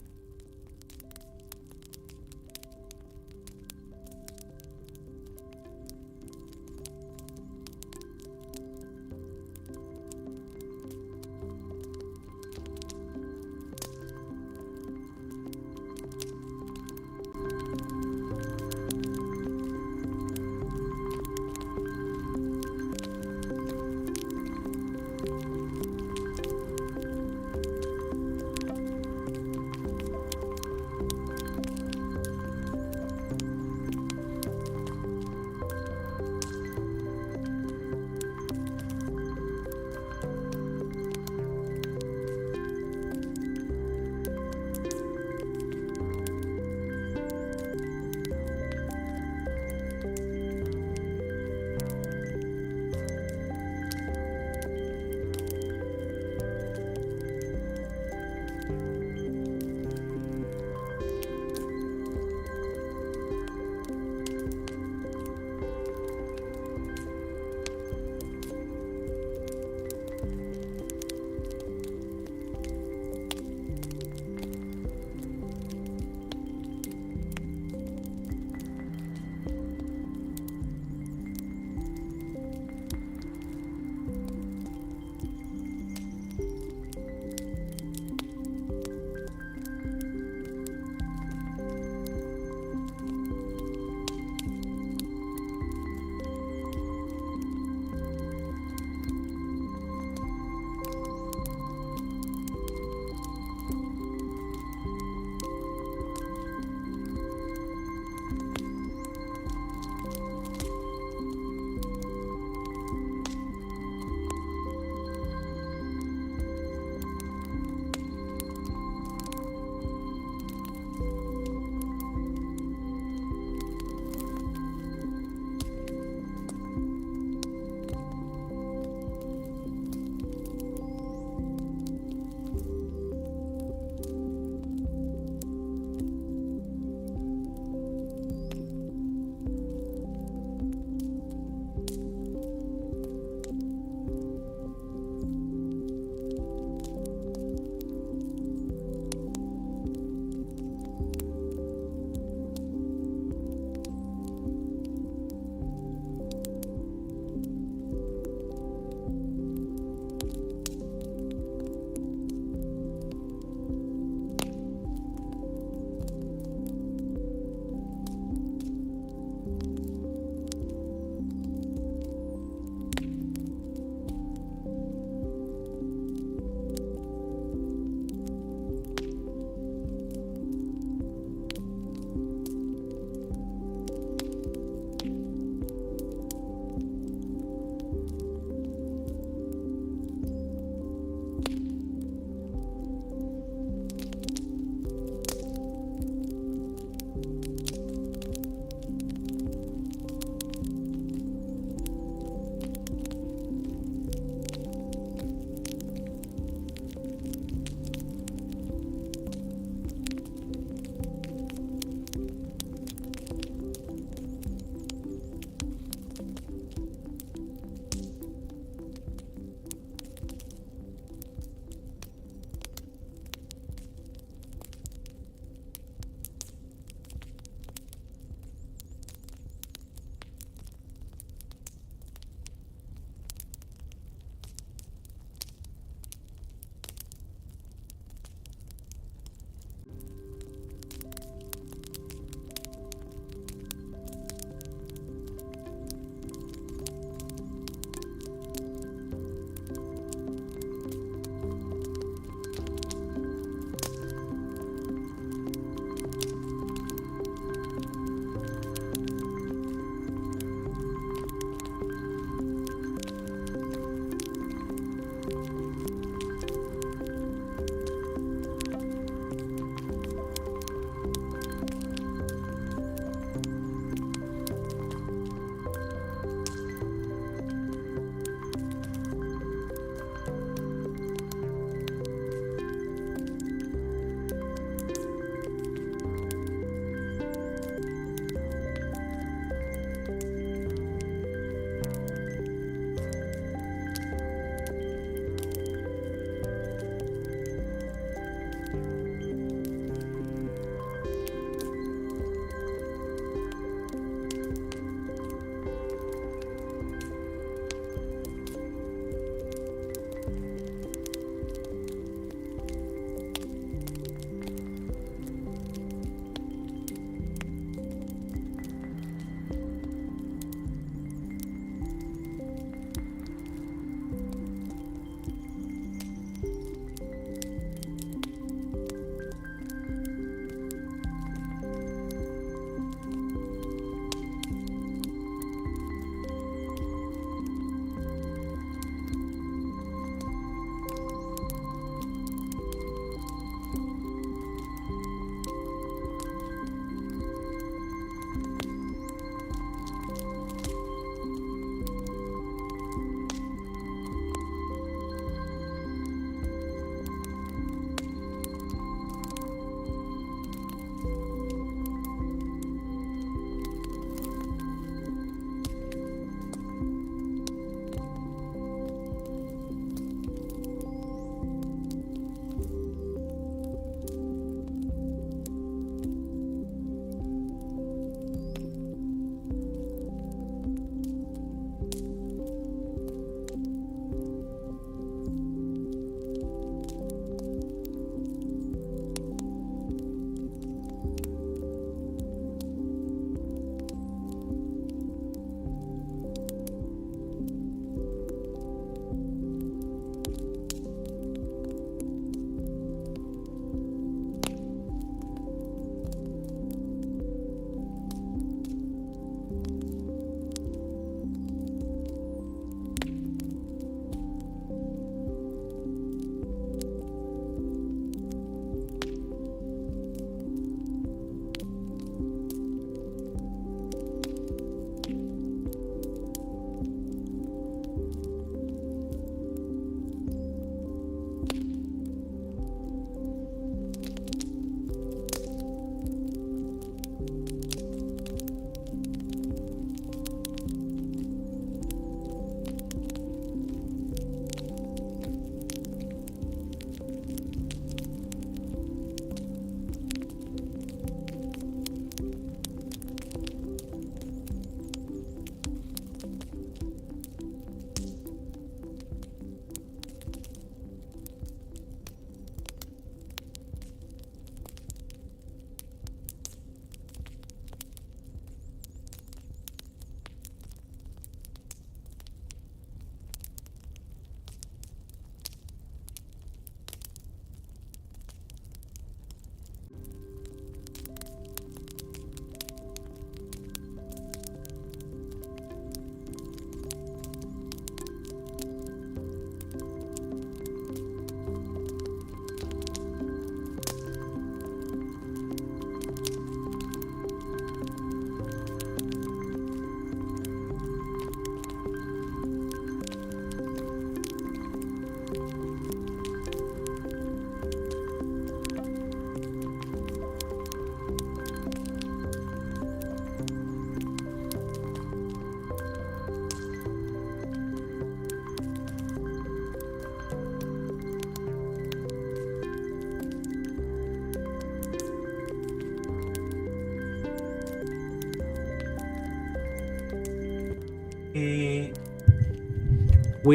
We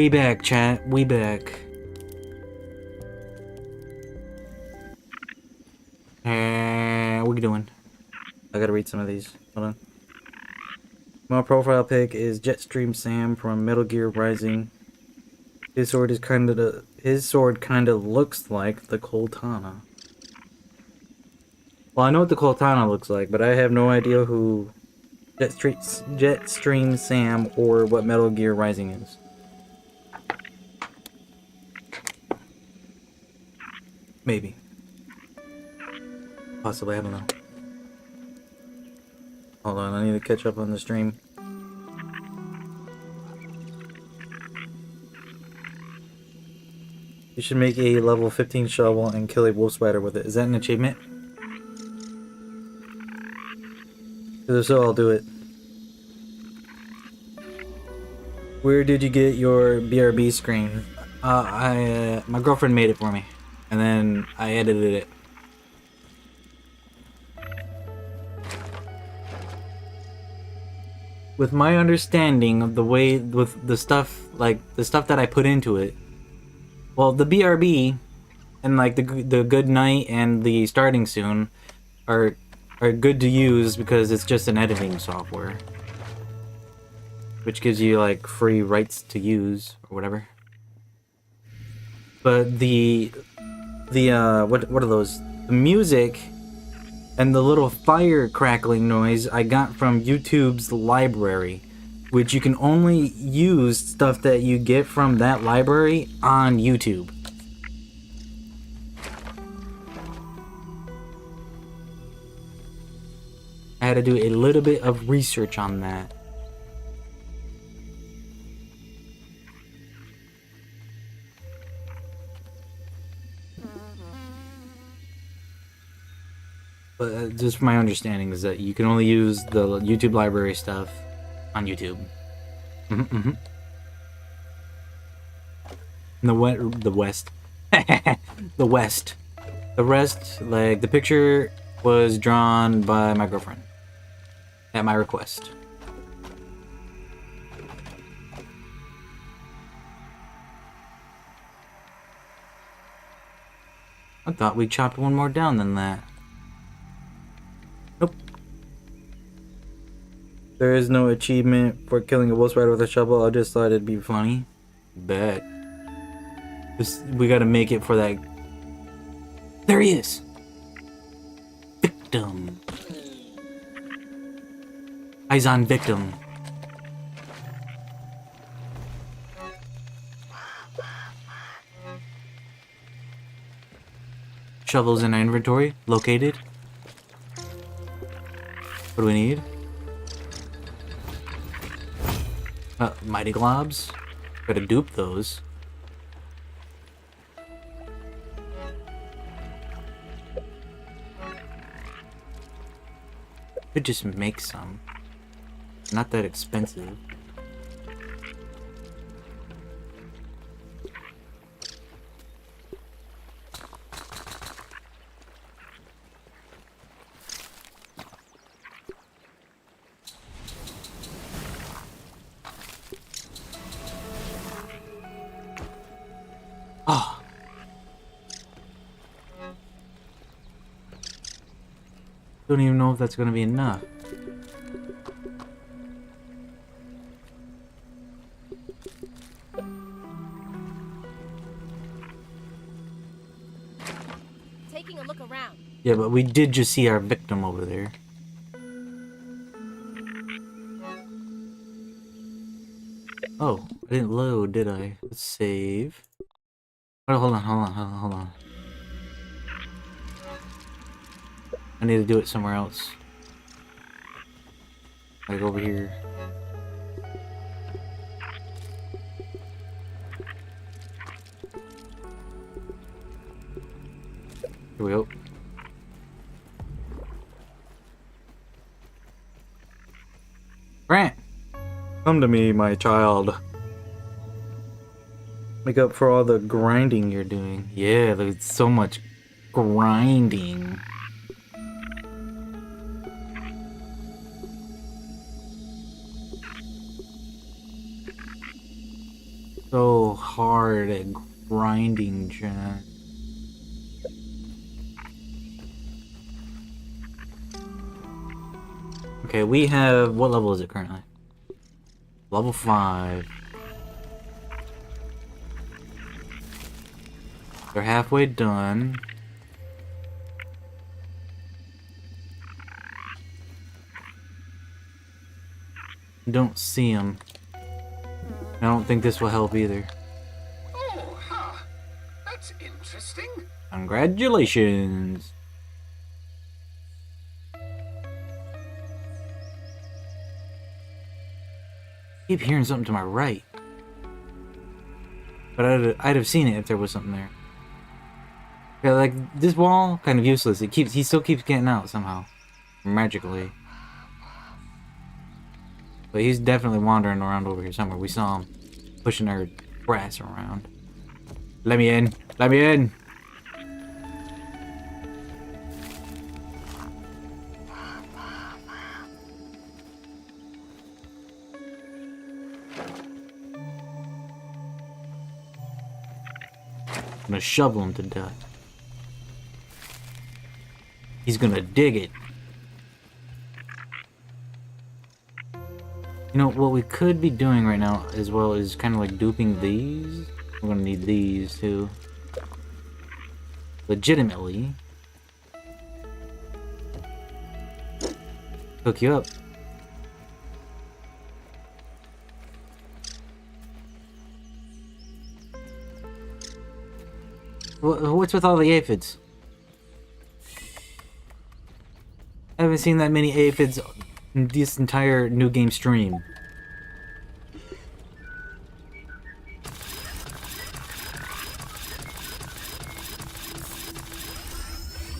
back, chat. We back. What are you doing? I gotta read some of these. Hold on. My profile pic is Jetstream Sam from Metal Gear Rising. His sword kinda looks like the Cortana. Well, I know what the Cortana looks like, but I have no idea who Jetstream Sam or what Metal Gear Rising is. Maybe. Possibly, I don't know. Hold on, I need to catch up on the stream. You should make a level 15 shovel and kill a wolf spider with it. Is that an achievement? Because if so, I'll do it. Where did you get your BRB screen? My girlfriend made it for me. And then I edited it. With my understanding of the way, with the stuff, like, the stuff that I put into it, well, the BRB and, like, the Good Night and the Starting Soon are good to use because it's just an editing software. Which gives you, like, free rights to use, or whatever. But what are those? The music and the little fire crackling noise I got from YouTube's library, which you can only use stuff that you get from that library on YouTube. I had to do a little bit of research on that. But just my understanding is that you can only use the YouTube library stuff on YouTube. The West. The West. The rest, like, the picture was drawn by my girlfriend. At my request. I thought we chopped one more down than that. Nope. There is no achievement for killing a wolf spider with a shovel. I just thought it'd be funny. Bet. We gotta make it for that. There he is! Victim. Eyes on victim. Shovels in our inventory. Located. What do we need? Mighty globs. Gotta dupe those. Could just make some. Not that expensive. Ah. Don't even know if that's gonna be enough. Taking a look around. Yeah, but we did just see our victim over there. Oh, I didn't load, did I? Let's save. Oh, hold on. I need to do it somewhere else. Like over here. Here we go. Grant! Come to me, my child. Make up for all the grinding you're doing. Yeah, there's so much grinding. so hard at grinding, Jen. Okay, we have... What level is it currently? Level 5. They're halfway done. Don't see them. I don't think this will help either. Oh, huh. That's interesting. Congratulations! Keep hearing something to my right. But I'd have seen it if there was something there. Yeah, like, this wall, kind of useless. He still keeps getting out somehow. Magically. But he's definitely wandering around over here somewhere. We saw him pushing our brass around. Let me in! Let me in! I'm gonna shovel him to death. He's gonna dig it. You know, what we could be doing right now as well is kind of like duping these. We're gonna need these too. Legitimately. Hook you up. What's with all the aphids? I haven't seen that many aphids in this entire new game stream.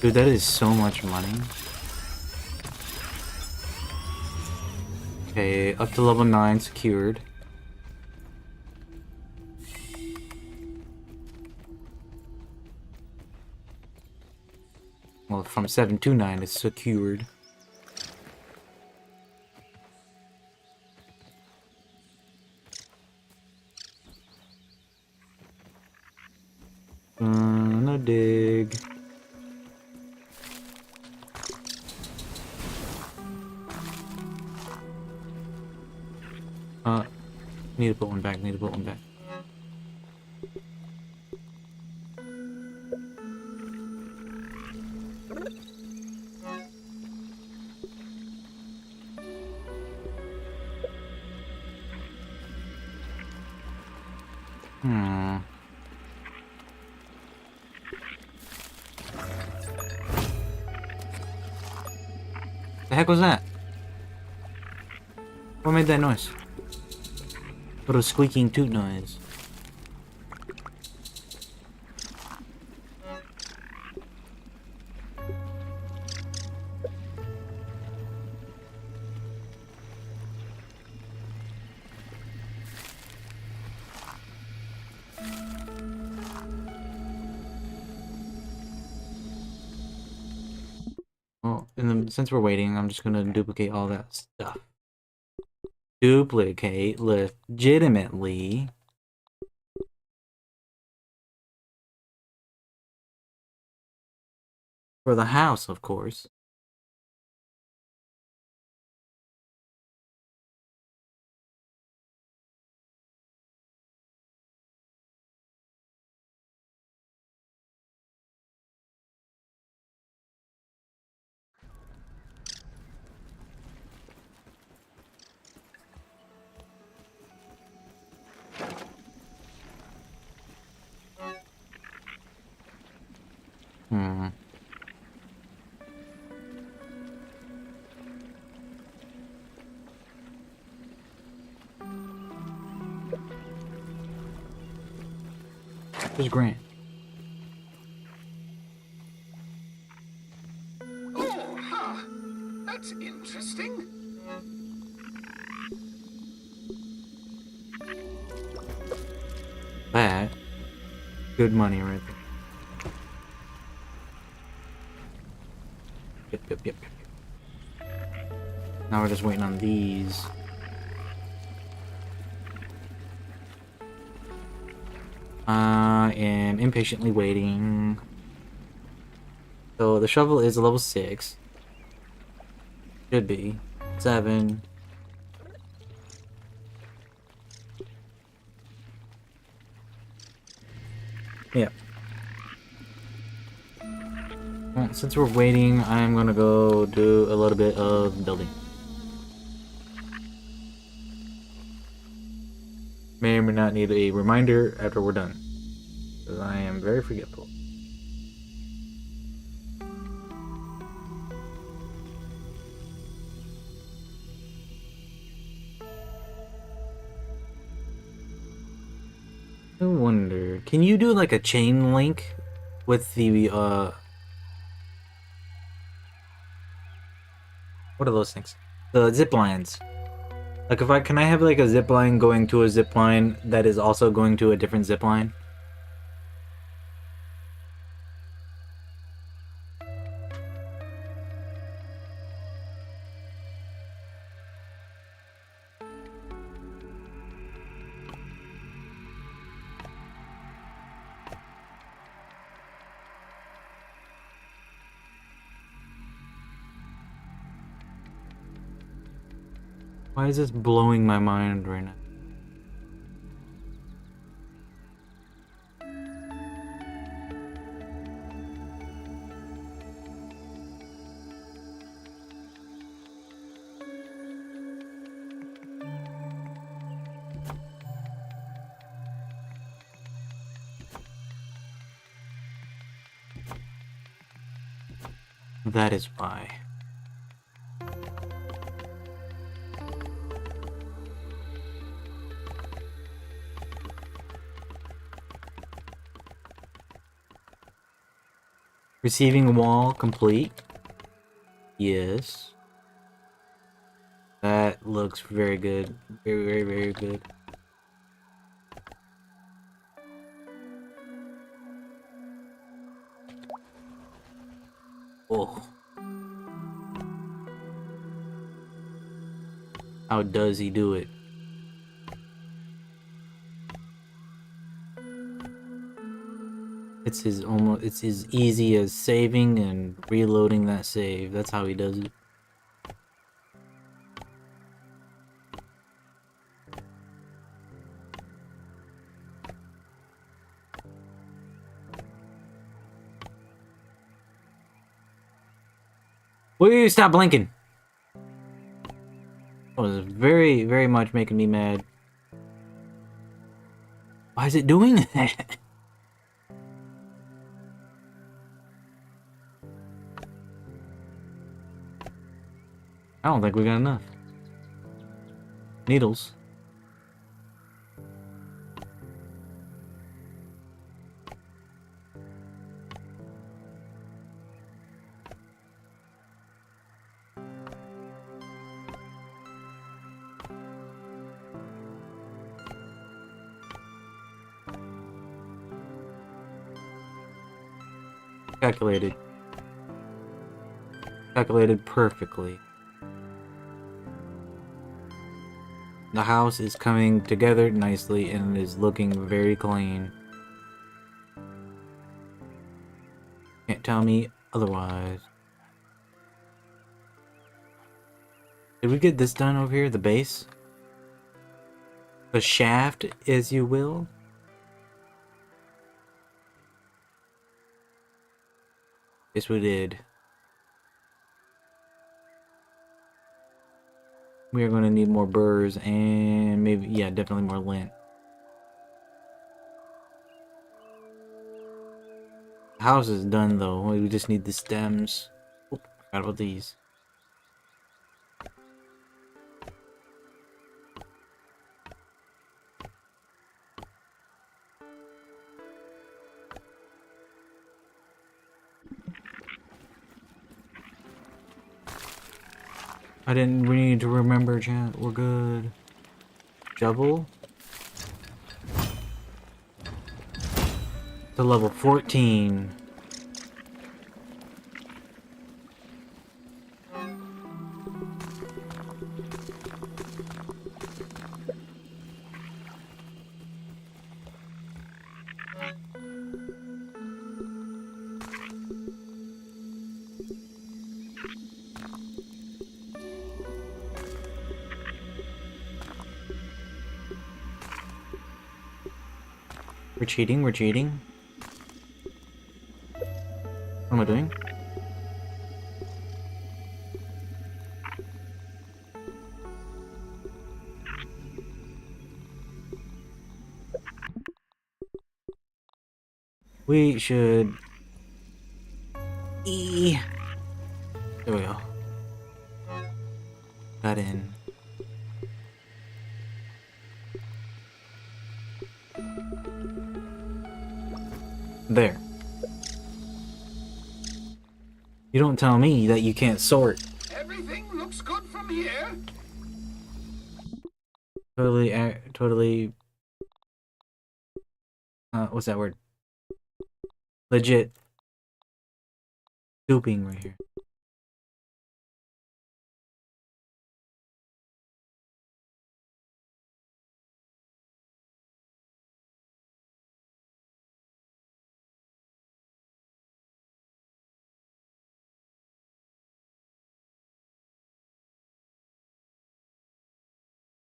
Dude, that is so much money. Okay, up to level 9 secured. Well, from 7 to 9 it's secured. Gonna dig. Need to put one back, need to put one back. The heck was that? What made that noise? What a squeaking toot noise. Well, since we're waiting, I'm just gonna duplicate all that stuff. Duplicate legitimately. For the house, of course. Where's Grant? Oh, huh. That's interesting. That. Good money right there. Yep. Now we're just waiting on these. I am impatiently waiting. So the shovel is a level 6. Should be 7. Yeah. Well, since we're waiting, I'm gonna go do a little bit of building. May or may not need a reminder after we're done, because I am very forgetful. I wonder, can you do like a chain link with the what are those things? The zip lines. Like if I can I have like a zip line going to a zip line that is also going to a different zip line? Why is this blowing my mind right now? That is why. Receiving wall complete. Yes. That looks very good. Very, very, very good. Oh. How does he do it? It's as easy as saving and reloading that save. That's how he does it. Will you stop blinking? That was very, very much making me mad. Why is it doing that? I don't think we got enough. Needles. Calculated. Calculated perfectly. The house is coming together nicely and is looking very clean. Can't tell me otherwise. Did we get this done over here? The base? The shaft, as you will? Yes, we did. We are going to need more burrs and maybe, yeah, definitely more lint. The house is done though. We just need the stems. Oh, forgot about these. We need to remember, chat. We're good. Shovel. To level 14. We're cheating, we're cheating. What am I doing? We should... E. There we go. Got in. There. You don't tell me that you can't sort. Everything looks good from here. Totally, what's that word? Legit. Duping right here.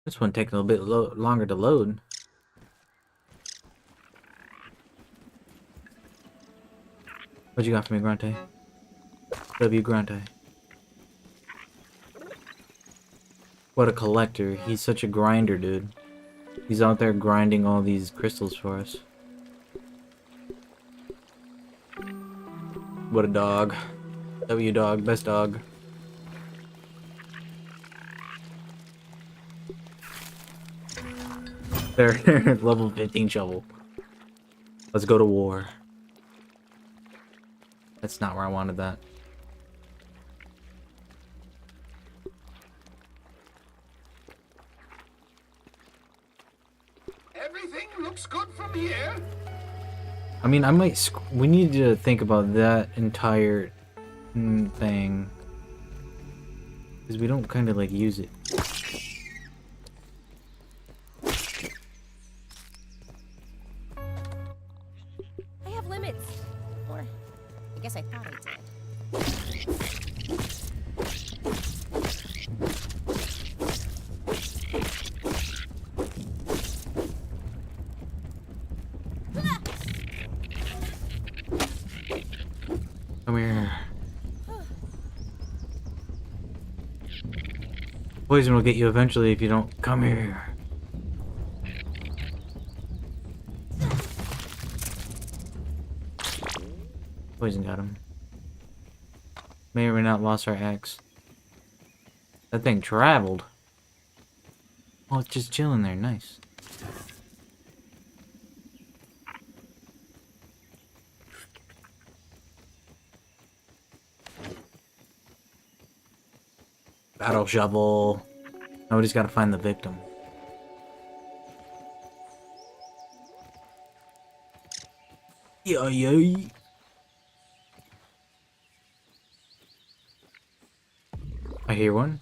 This one taking a little bit longer to load. What you got for me, Grante? W Grante. What a collector. He's such a grinder, dude. He's out there grinding all these crystals for us. What a dog. W dog, best dog. There, level 15 shovel. Let's go to war. That's not where I wanted that. Everything looks good from here. I mean, we need to think about that entire thing. Because we don't kind of like use it. I have limits. Or, I guess I thought I did. Come here. Poison will get you eventually if you don't come here. Poison got him. May or may not lost our axe. That thing traveled. Oh, it's just chilling there. Nice. Battle shovel. Now we just gotta find the victim. Yeah. I hear one.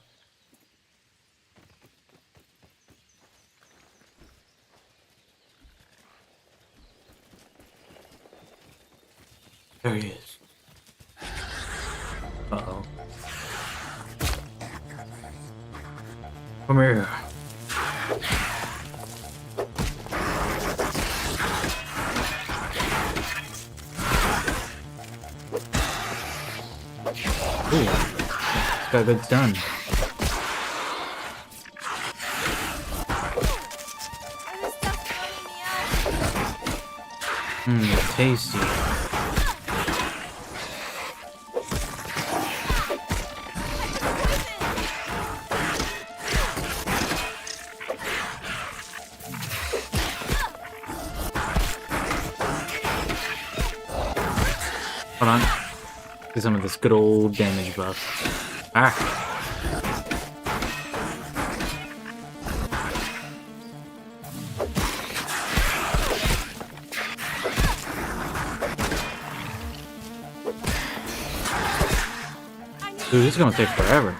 There he is. Uh-oh. Come here. Ooh. It's got a good stun. Tasty. Hold on. Get some of this good old damage buff. Ah. Dude, this is gonna take forever.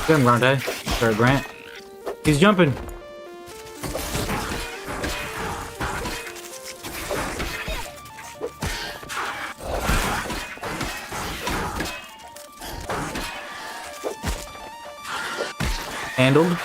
Get him, Grant. Sorry, Grant. He's jumping. Handled.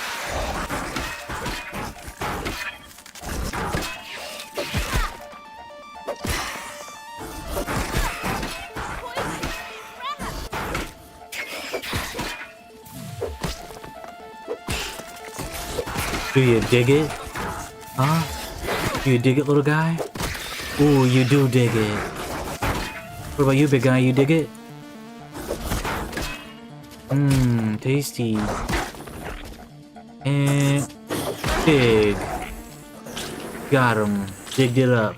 Do you dig it? Huh? Do you dig it, little guy? Ooh, you do dig it. What about you, big guy? You dig it? Mmm, tasty. And dig. Got him. Digged it up.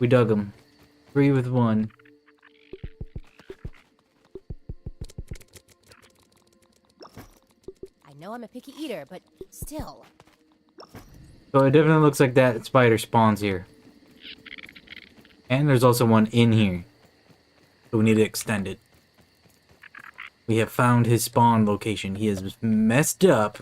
We dug him. 3 with 1. I know I'm a picky eater, but still. So it definitely looks like that spider spawns here. And there's also one in here. So we need to extend it. We have found his spawn location. He is messed up.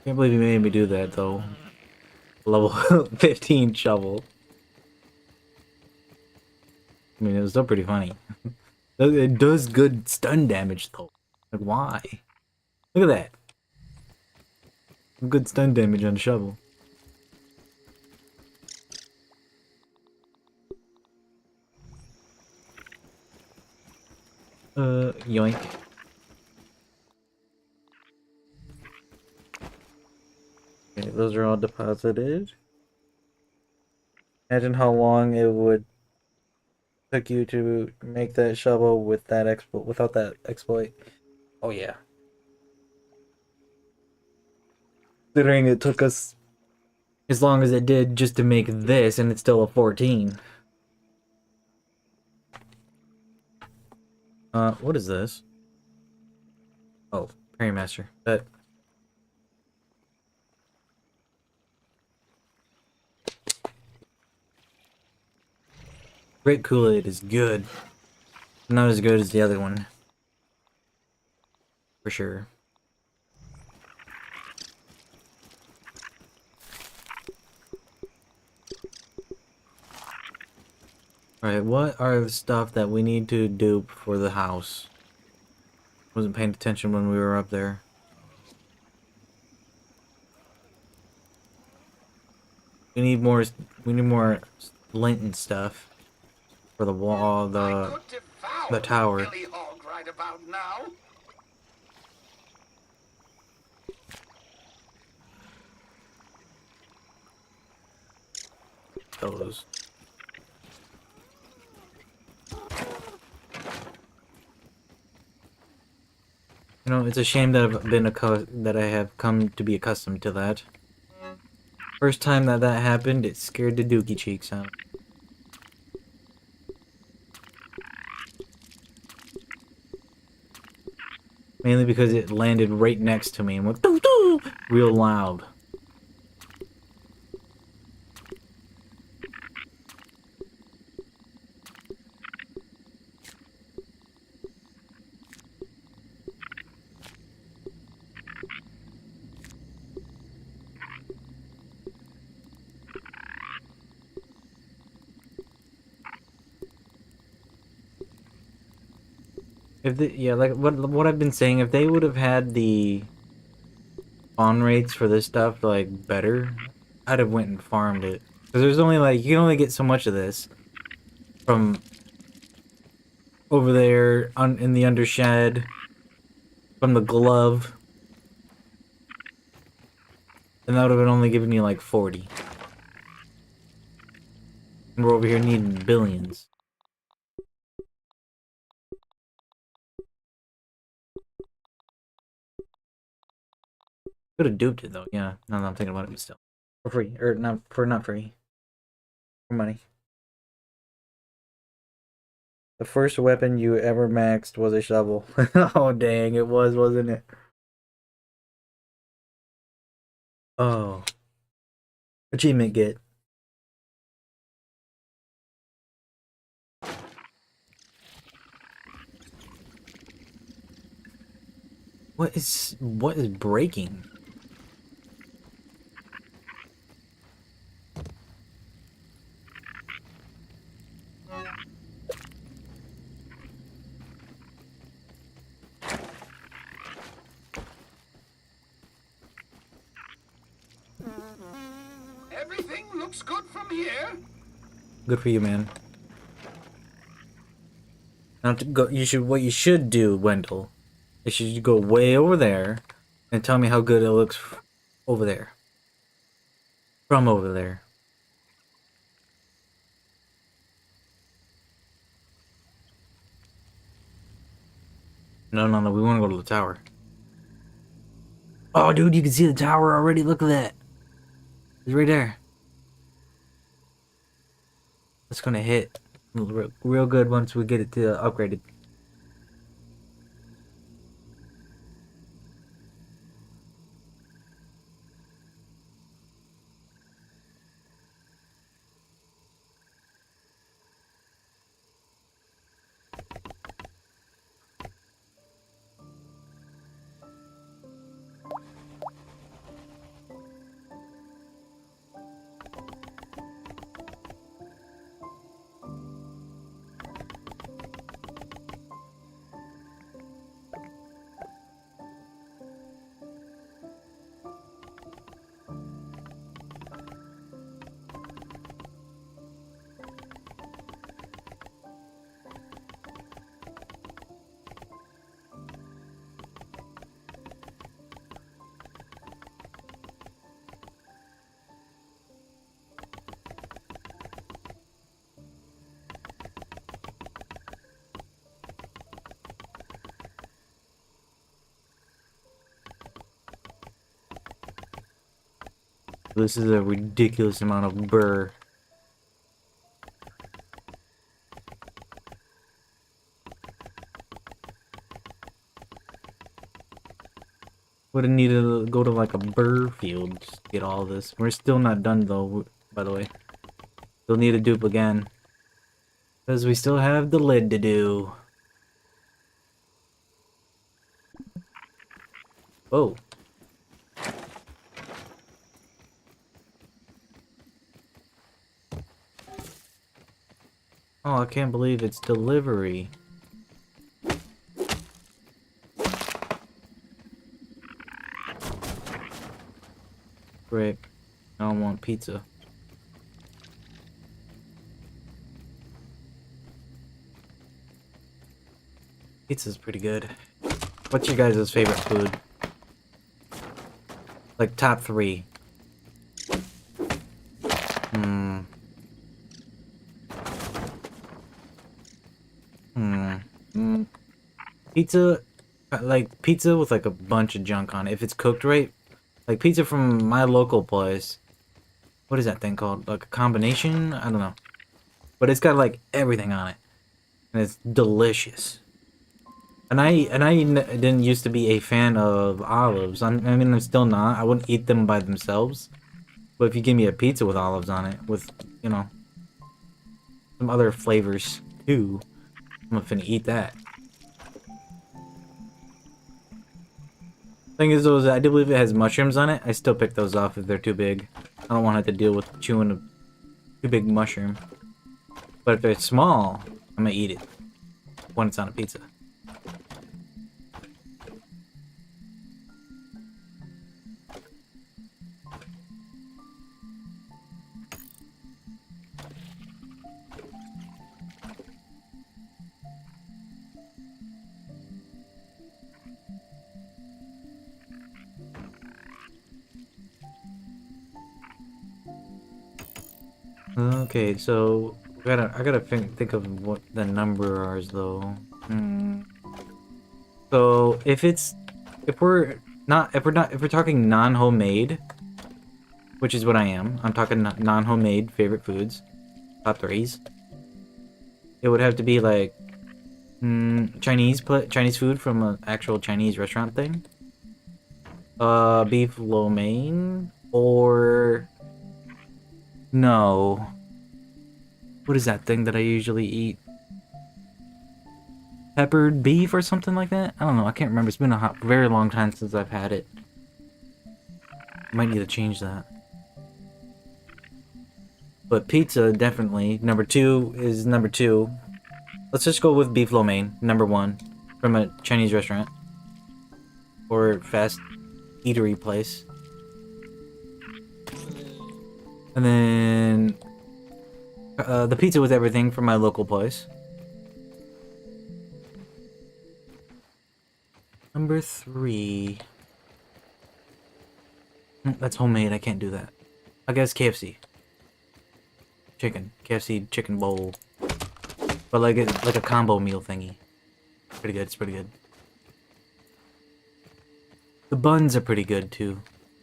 Can't believe he made me do that though. Level 15 shovel. I mean, it was still pretty funny. It does good stun damage though. Like, why? Look at that. Good stun damage on the shovel. Yoink. Okay, those are all deposited. Imagine how long it would took you to make that shovel with that exploit without that exploit. Oh yeah. Considering it took us as long as it did just to make this, and it's still a 14. What is this? Oh, Parry Master. That. Great Kool-Aid is good. Not as good as the other one. For sure. Alright, what are the stuff that we need to do for the house? Wasn't paying attention when we were up there. We need more lint and stuff for the wall, the tower. Billy Hog right about now. Those. You know, it's a shame that I have come to be accustomed to that. First time that happened, it scared the dookie cheeks out. Mainly because it landed right next to me and went doo doo real loud. If they, yeah, like what I've been saying, if they would have had the spawn rates for this stuff like better, I'd have went and farmed it. Because there's only like, you can only get so much of this from over there in the undershed, from the glove, and that would have only given you like 40. And we're over here needing billions. Could have duped it though, yeah. Now that I'm thinking about it, but still. For free. Or not free. For money. The first weapon you ever maxed was a shovel. Oh dang, it was, wasn't it? Oh. Achievement get. What is breaking? Everything looks good from here. Good for you, man. Now to go, what you should do, Wendell, is you should go way over there and tell me how good it looks over there. From over there. No, we want to go to the tower. Oh, dude, you can see the tower already. Look at that. It's right there. It's gonna hit real good once we get it to upgraded. This is a ridiculous amount of burr. Would have needed to go to like a burr field just to get all this. We're still not done though, by the way. Still need to dupe again. Because we still have the lid to do. Whoa. Oh, I can't believe it's delivery. Great. I don't want pizza. Pizza's pretty good. What's your guys' favorite food? Like top 3. Pizza, like pizza with like a bunch of junk on it. If it's cooked right, like pizza from my local place. What is that thing called? Like a combination? I don't know. But it's got like everything on it, and it's delicious. And didn't used to be a fan of olives. I mean, I'm still not. I wouldn't eat them by themselves. But if you give me a pizza with olives on it, with, you know, some other flavors too, I'm finna eat that. Thing is though, is I do believe it has mushrooms on it. I still pick those off if they're too big. I don't want to have to deal with chewing a too big mushroom. But if they're small, I'm gonna eat it when it's on a pizza. Okay, so I gotta think of what the number is though. So if we're talking non-homemade, which is what I am. I'm talking non-homemade favorite foods, top 3s. It would have to be like Chinese food from an actual Chinese restaurant thing. Beef lo mein or No. What is that thing that I usually eat? Peppered beef or something like that? I don't know. I can't remember. It's been a very long time since I've had it. Might need to change that. But pizza, definitely. Number 2 is number 2. Let's just go with beef lo mein, number 1, from a Chinese restaurant. Or fast eatery place. And then the pizza with everything from my local place. Number 3. That's homemade, I can't do that. I guess KFC. Chicken. KFC chicken bowl. But like a combo meal thingy. Pretty good, it's pretty good. The buns are pretty good too.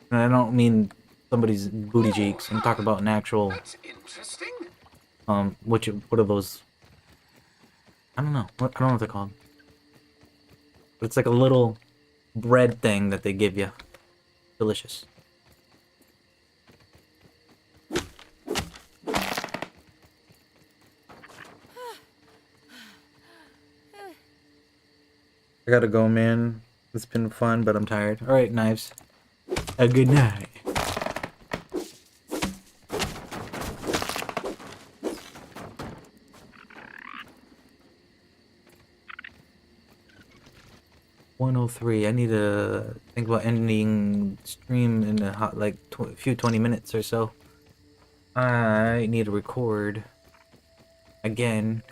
And I don't mean somebody's booty cheeks. I'm talking about an actual That's interesting. what are those? I don't know. I don't know what they're called. But it's like a little bread thing that they give you. Delicious. I gotta go, man. It's been fun, but I'm tired. Alright, Knives. A good night. I need to think about ending stream in a hot, like, few 20 minutes or so. I need to record again.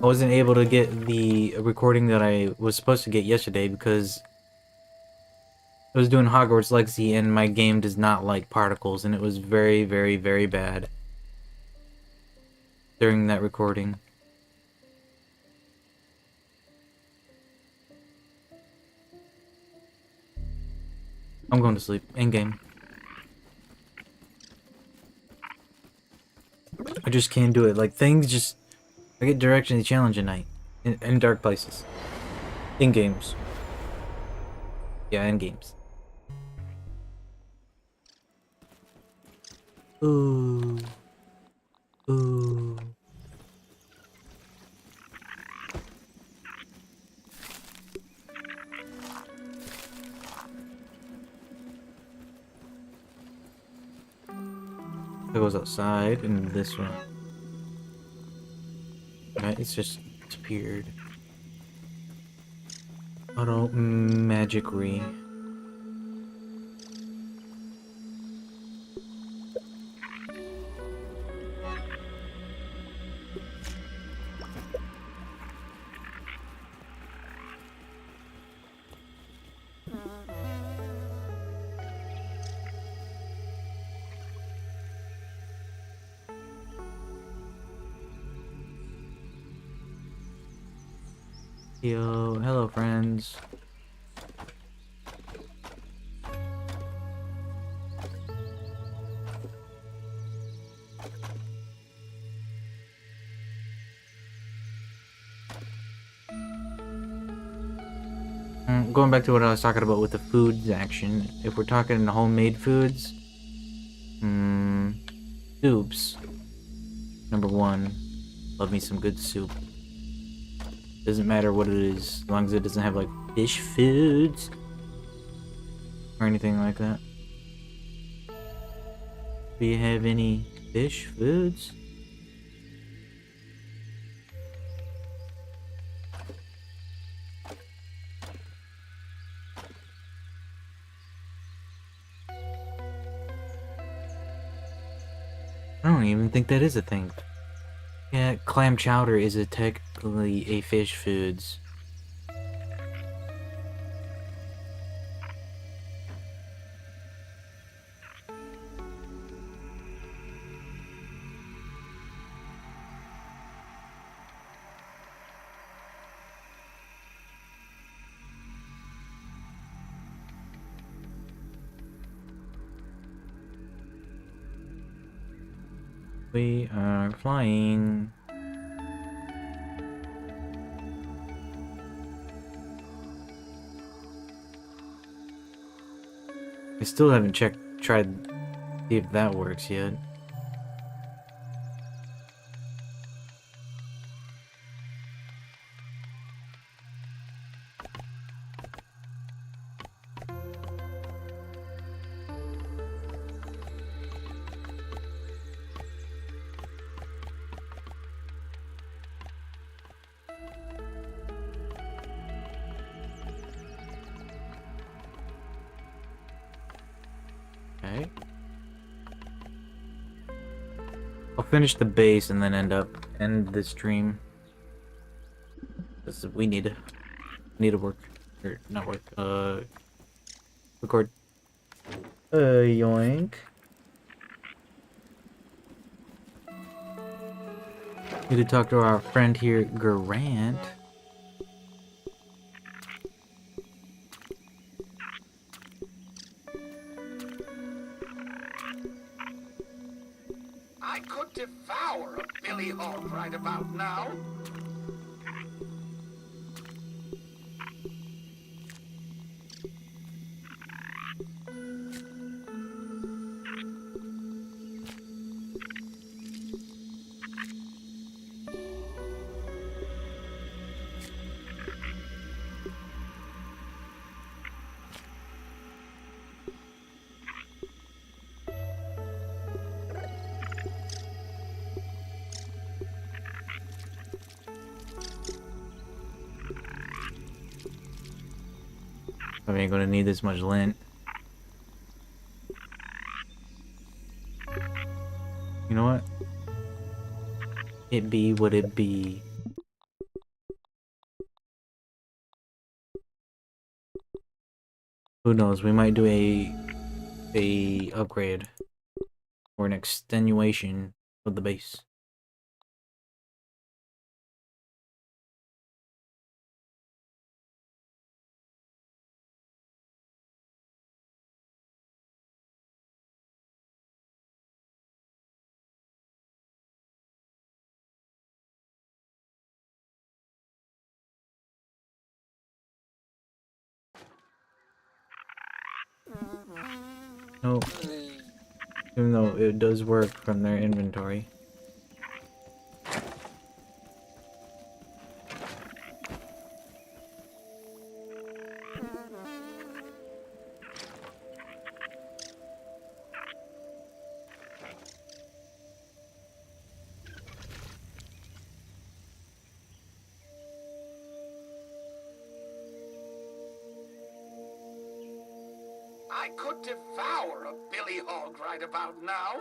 I wasn't able to get the recording that I was supposed to get yesterday because I was doing Hogwarts Legacy and my game does not like particles, and it was very, very, very bad during that recording. I'm going to sleep. In-game. I just can't do it. Like, things just... I get directionally challenged at night. In dark places. In games. Yeah, in games. Ooh. Ooh. It goes outside and this one. Right, it's just disappeared. Auto magicry. Yo, hello friends. Going back to what I was talking about with the foods action, if we're talking homemade foods, soups. Number 1, love me some good soup. Doesn't matter what it is, as long as it doesn't have like fish foods or anything like that. Do you have any fish foods? I don't even think that is a thing. Yeah, clam chowder is technically a fish foods. We are flying. I still haven't tried See if that works yet. Okay. I'll finish the base and then end the stream. Cause we need to work. Or not work, record. Yoink. Need to talk to our friend here, Grant. I could devour a billy hog right about now. I ain't gonna need this much lint. You know what? It be what it be. Who knows? We might do a upgrade or an extenuation of the base. No, even though it does work from their inventory. I could devour a billy hog right about now.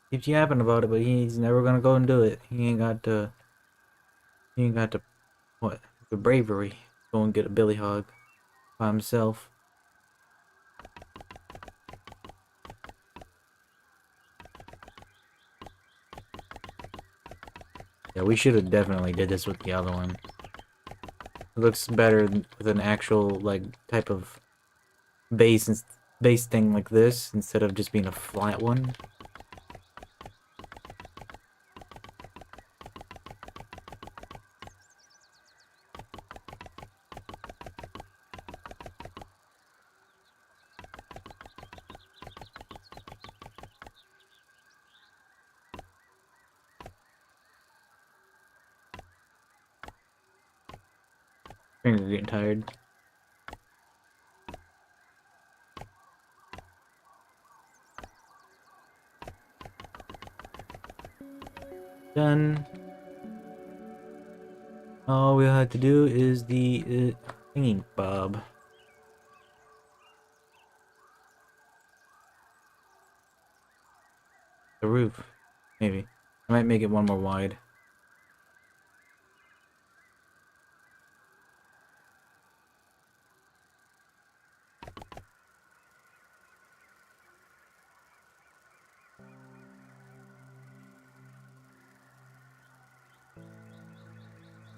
Keeps yapping about it, but he's never gonna go and do it. He ain't got the what? The bravery. Go and get a billy hog by himself. Yeah, we should have definitely did this with the other one. It looks better with an actual like type of base and base thing like this instead of just being a flat one. Fingers getting tired. Done. All we have to do is the thingy bob. The roof, maybe. I might make it one more wide.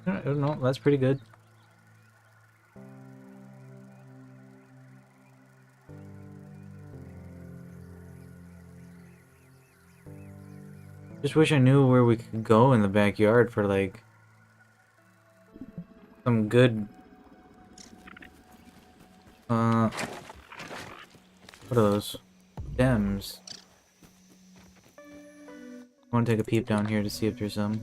I don't know, that's pretty good. Just wish I knew where we could go in the backyard for like some good what are those? Stems. I want to take a peep down here to see if there's some.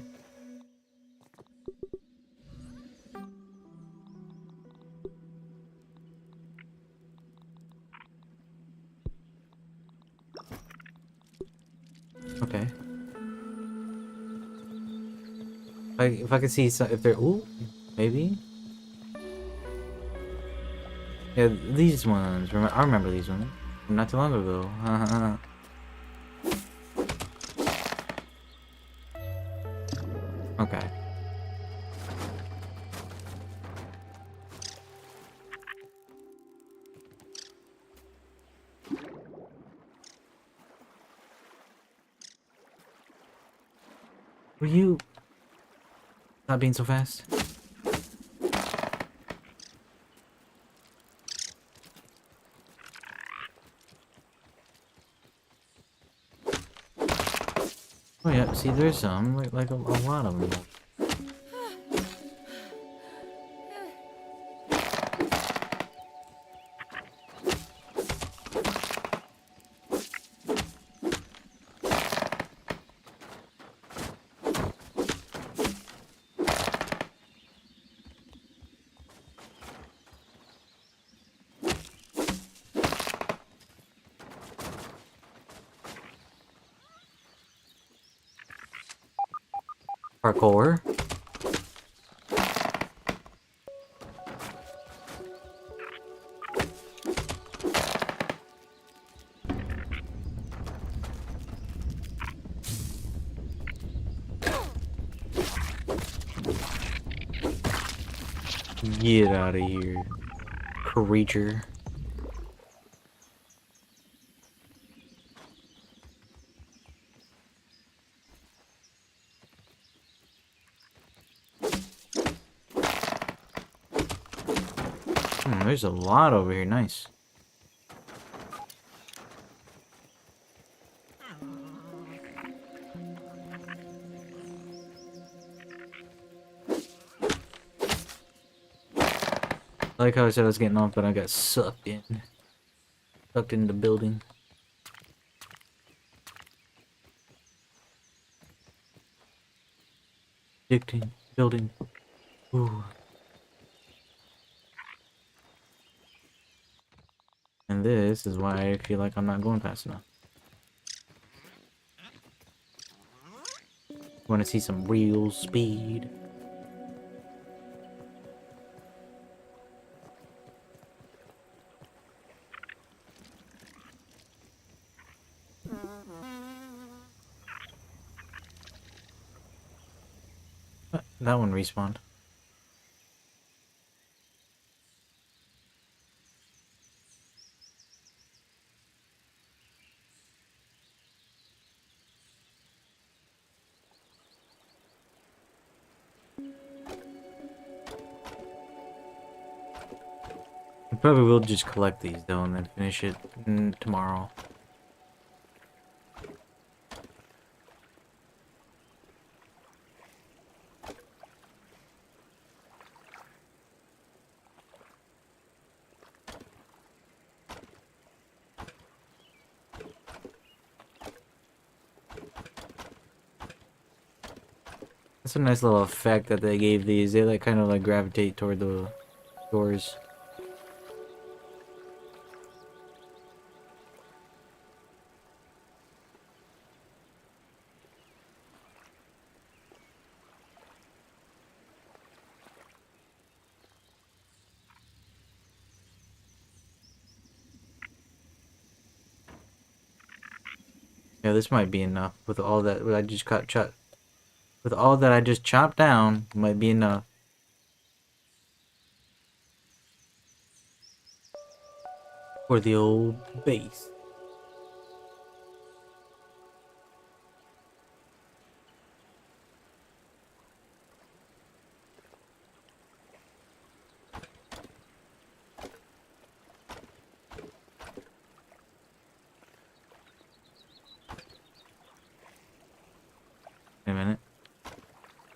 Okay. If I could see some, if there, ooh, maybe. Yeah, these ones. I remember these ones from not too long ago. Okay. Were you not being so fast? Oh yeah, see there's some, like a lot of them. Parkour. Get out of here, creature. There's a lot over here. Nice. I like how I said I was getting off, but I got sucked in. Sucked into the building. Addicting. Building. Ooh. And this is why I feel like I'm not going fast enough. Want to see some real speed. That one respawned. I probably will just collect these though and then finish it tomorrow. That's a nice little effect that they gave these. They like kind of like gravitate toward the doors. Yeah, this might be enough with all that what I just got chopped. With all that I just chopped down, might be enough. For the old base.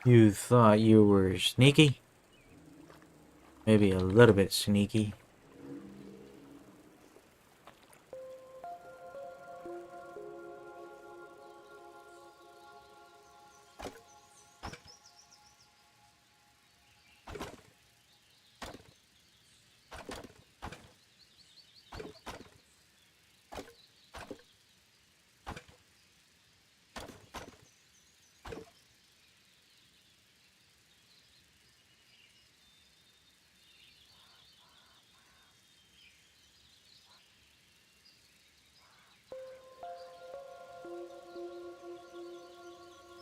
You thought you were sneaky? Maybe a little bit sneaky.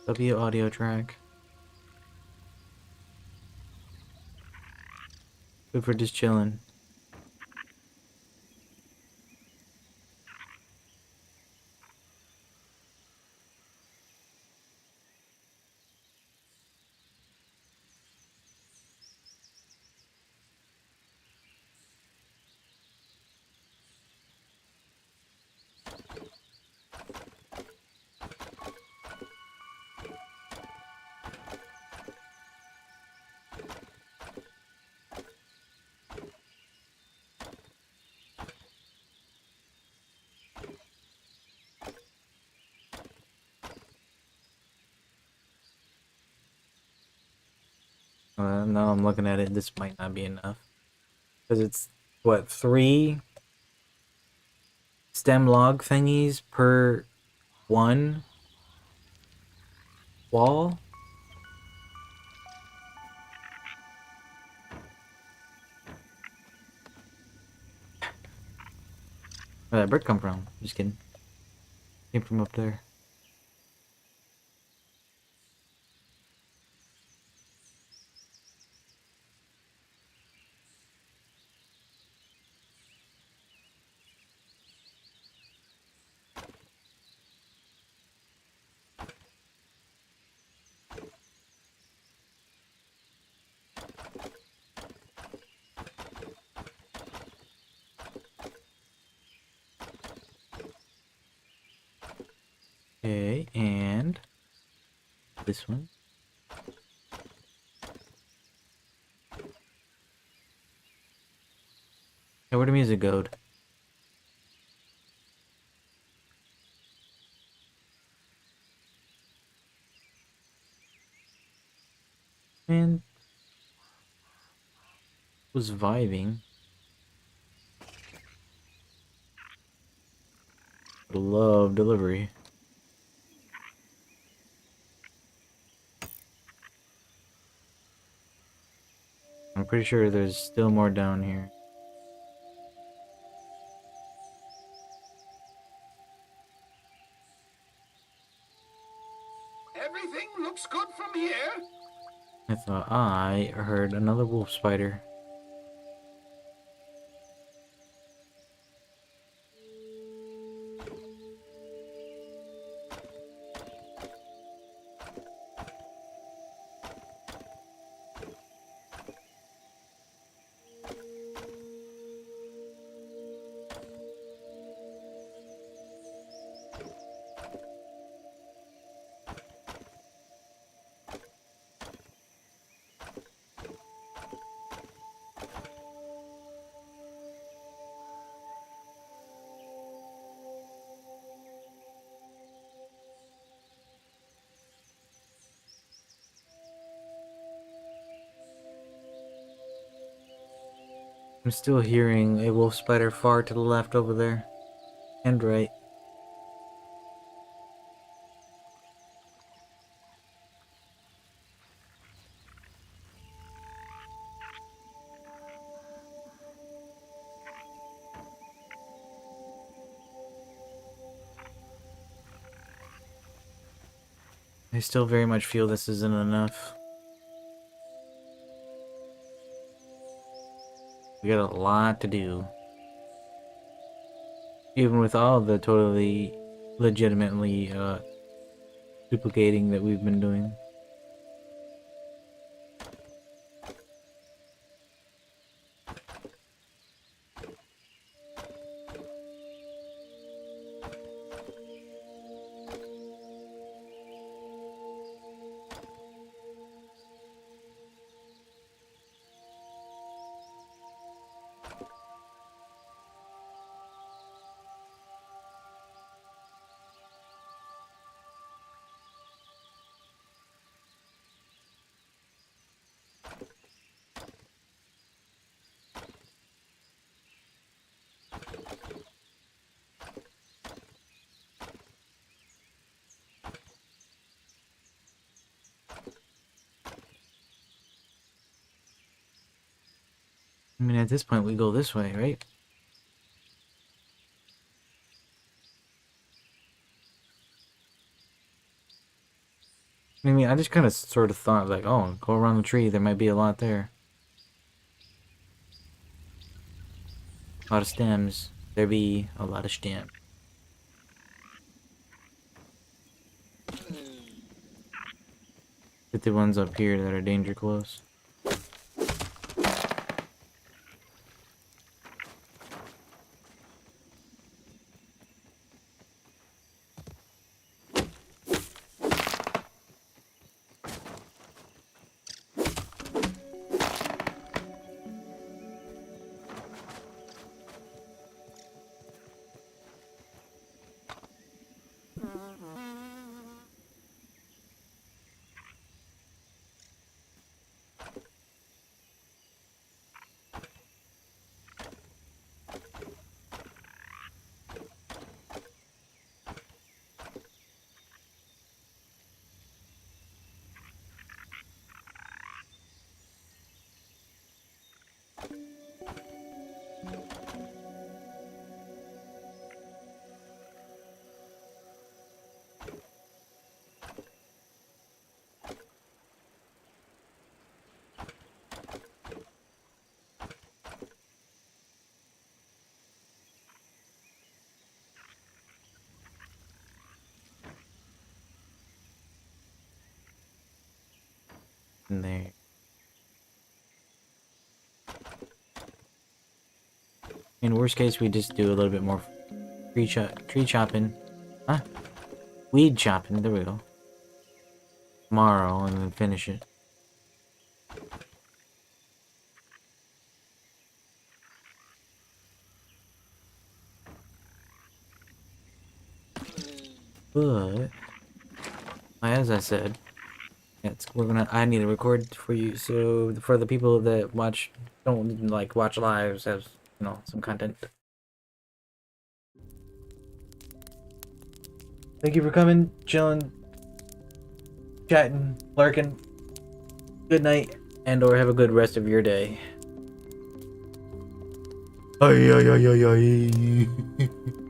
W audio track. Good for just chilling. Now I'm looking at it. This might not be enough. Because it's, what, 3 stem log thingies per 1 wall? Where'd that brick come from? Just kidding. Came from up there. Okay, and this one. Hey, where'd the music go? Man, was vibing. Love delivery. I'm pretty sure there's still more down here. Everything looks good from here. I thought I heard another wolf spider. I'm still hearing a wolf spider far to the left over there. And right. I still very much feel this isn't enough. We got a lot to do. Even with all the totally legitimately duplicating that we've been doing. I mean, at this point, we go this way, right? I mean, I just kind of sort of thought, like, oh, go around the tree. There might be a lot there. A lot of stems. There be a lot of stems. Get the ones up here that are danger close. In there. In worst case, we just do a little bit more tree chopping. Huh? Weed chopping. There we go. Tomorrow, and then finish it. But as I said, I need to record for you, so for the people that don't like watch lives, have, you know, some content. Thank you for coming, chilling, chatting, lurking. Good night, and/or have a good rest of your day. Ay, ay, ay, ay, ay.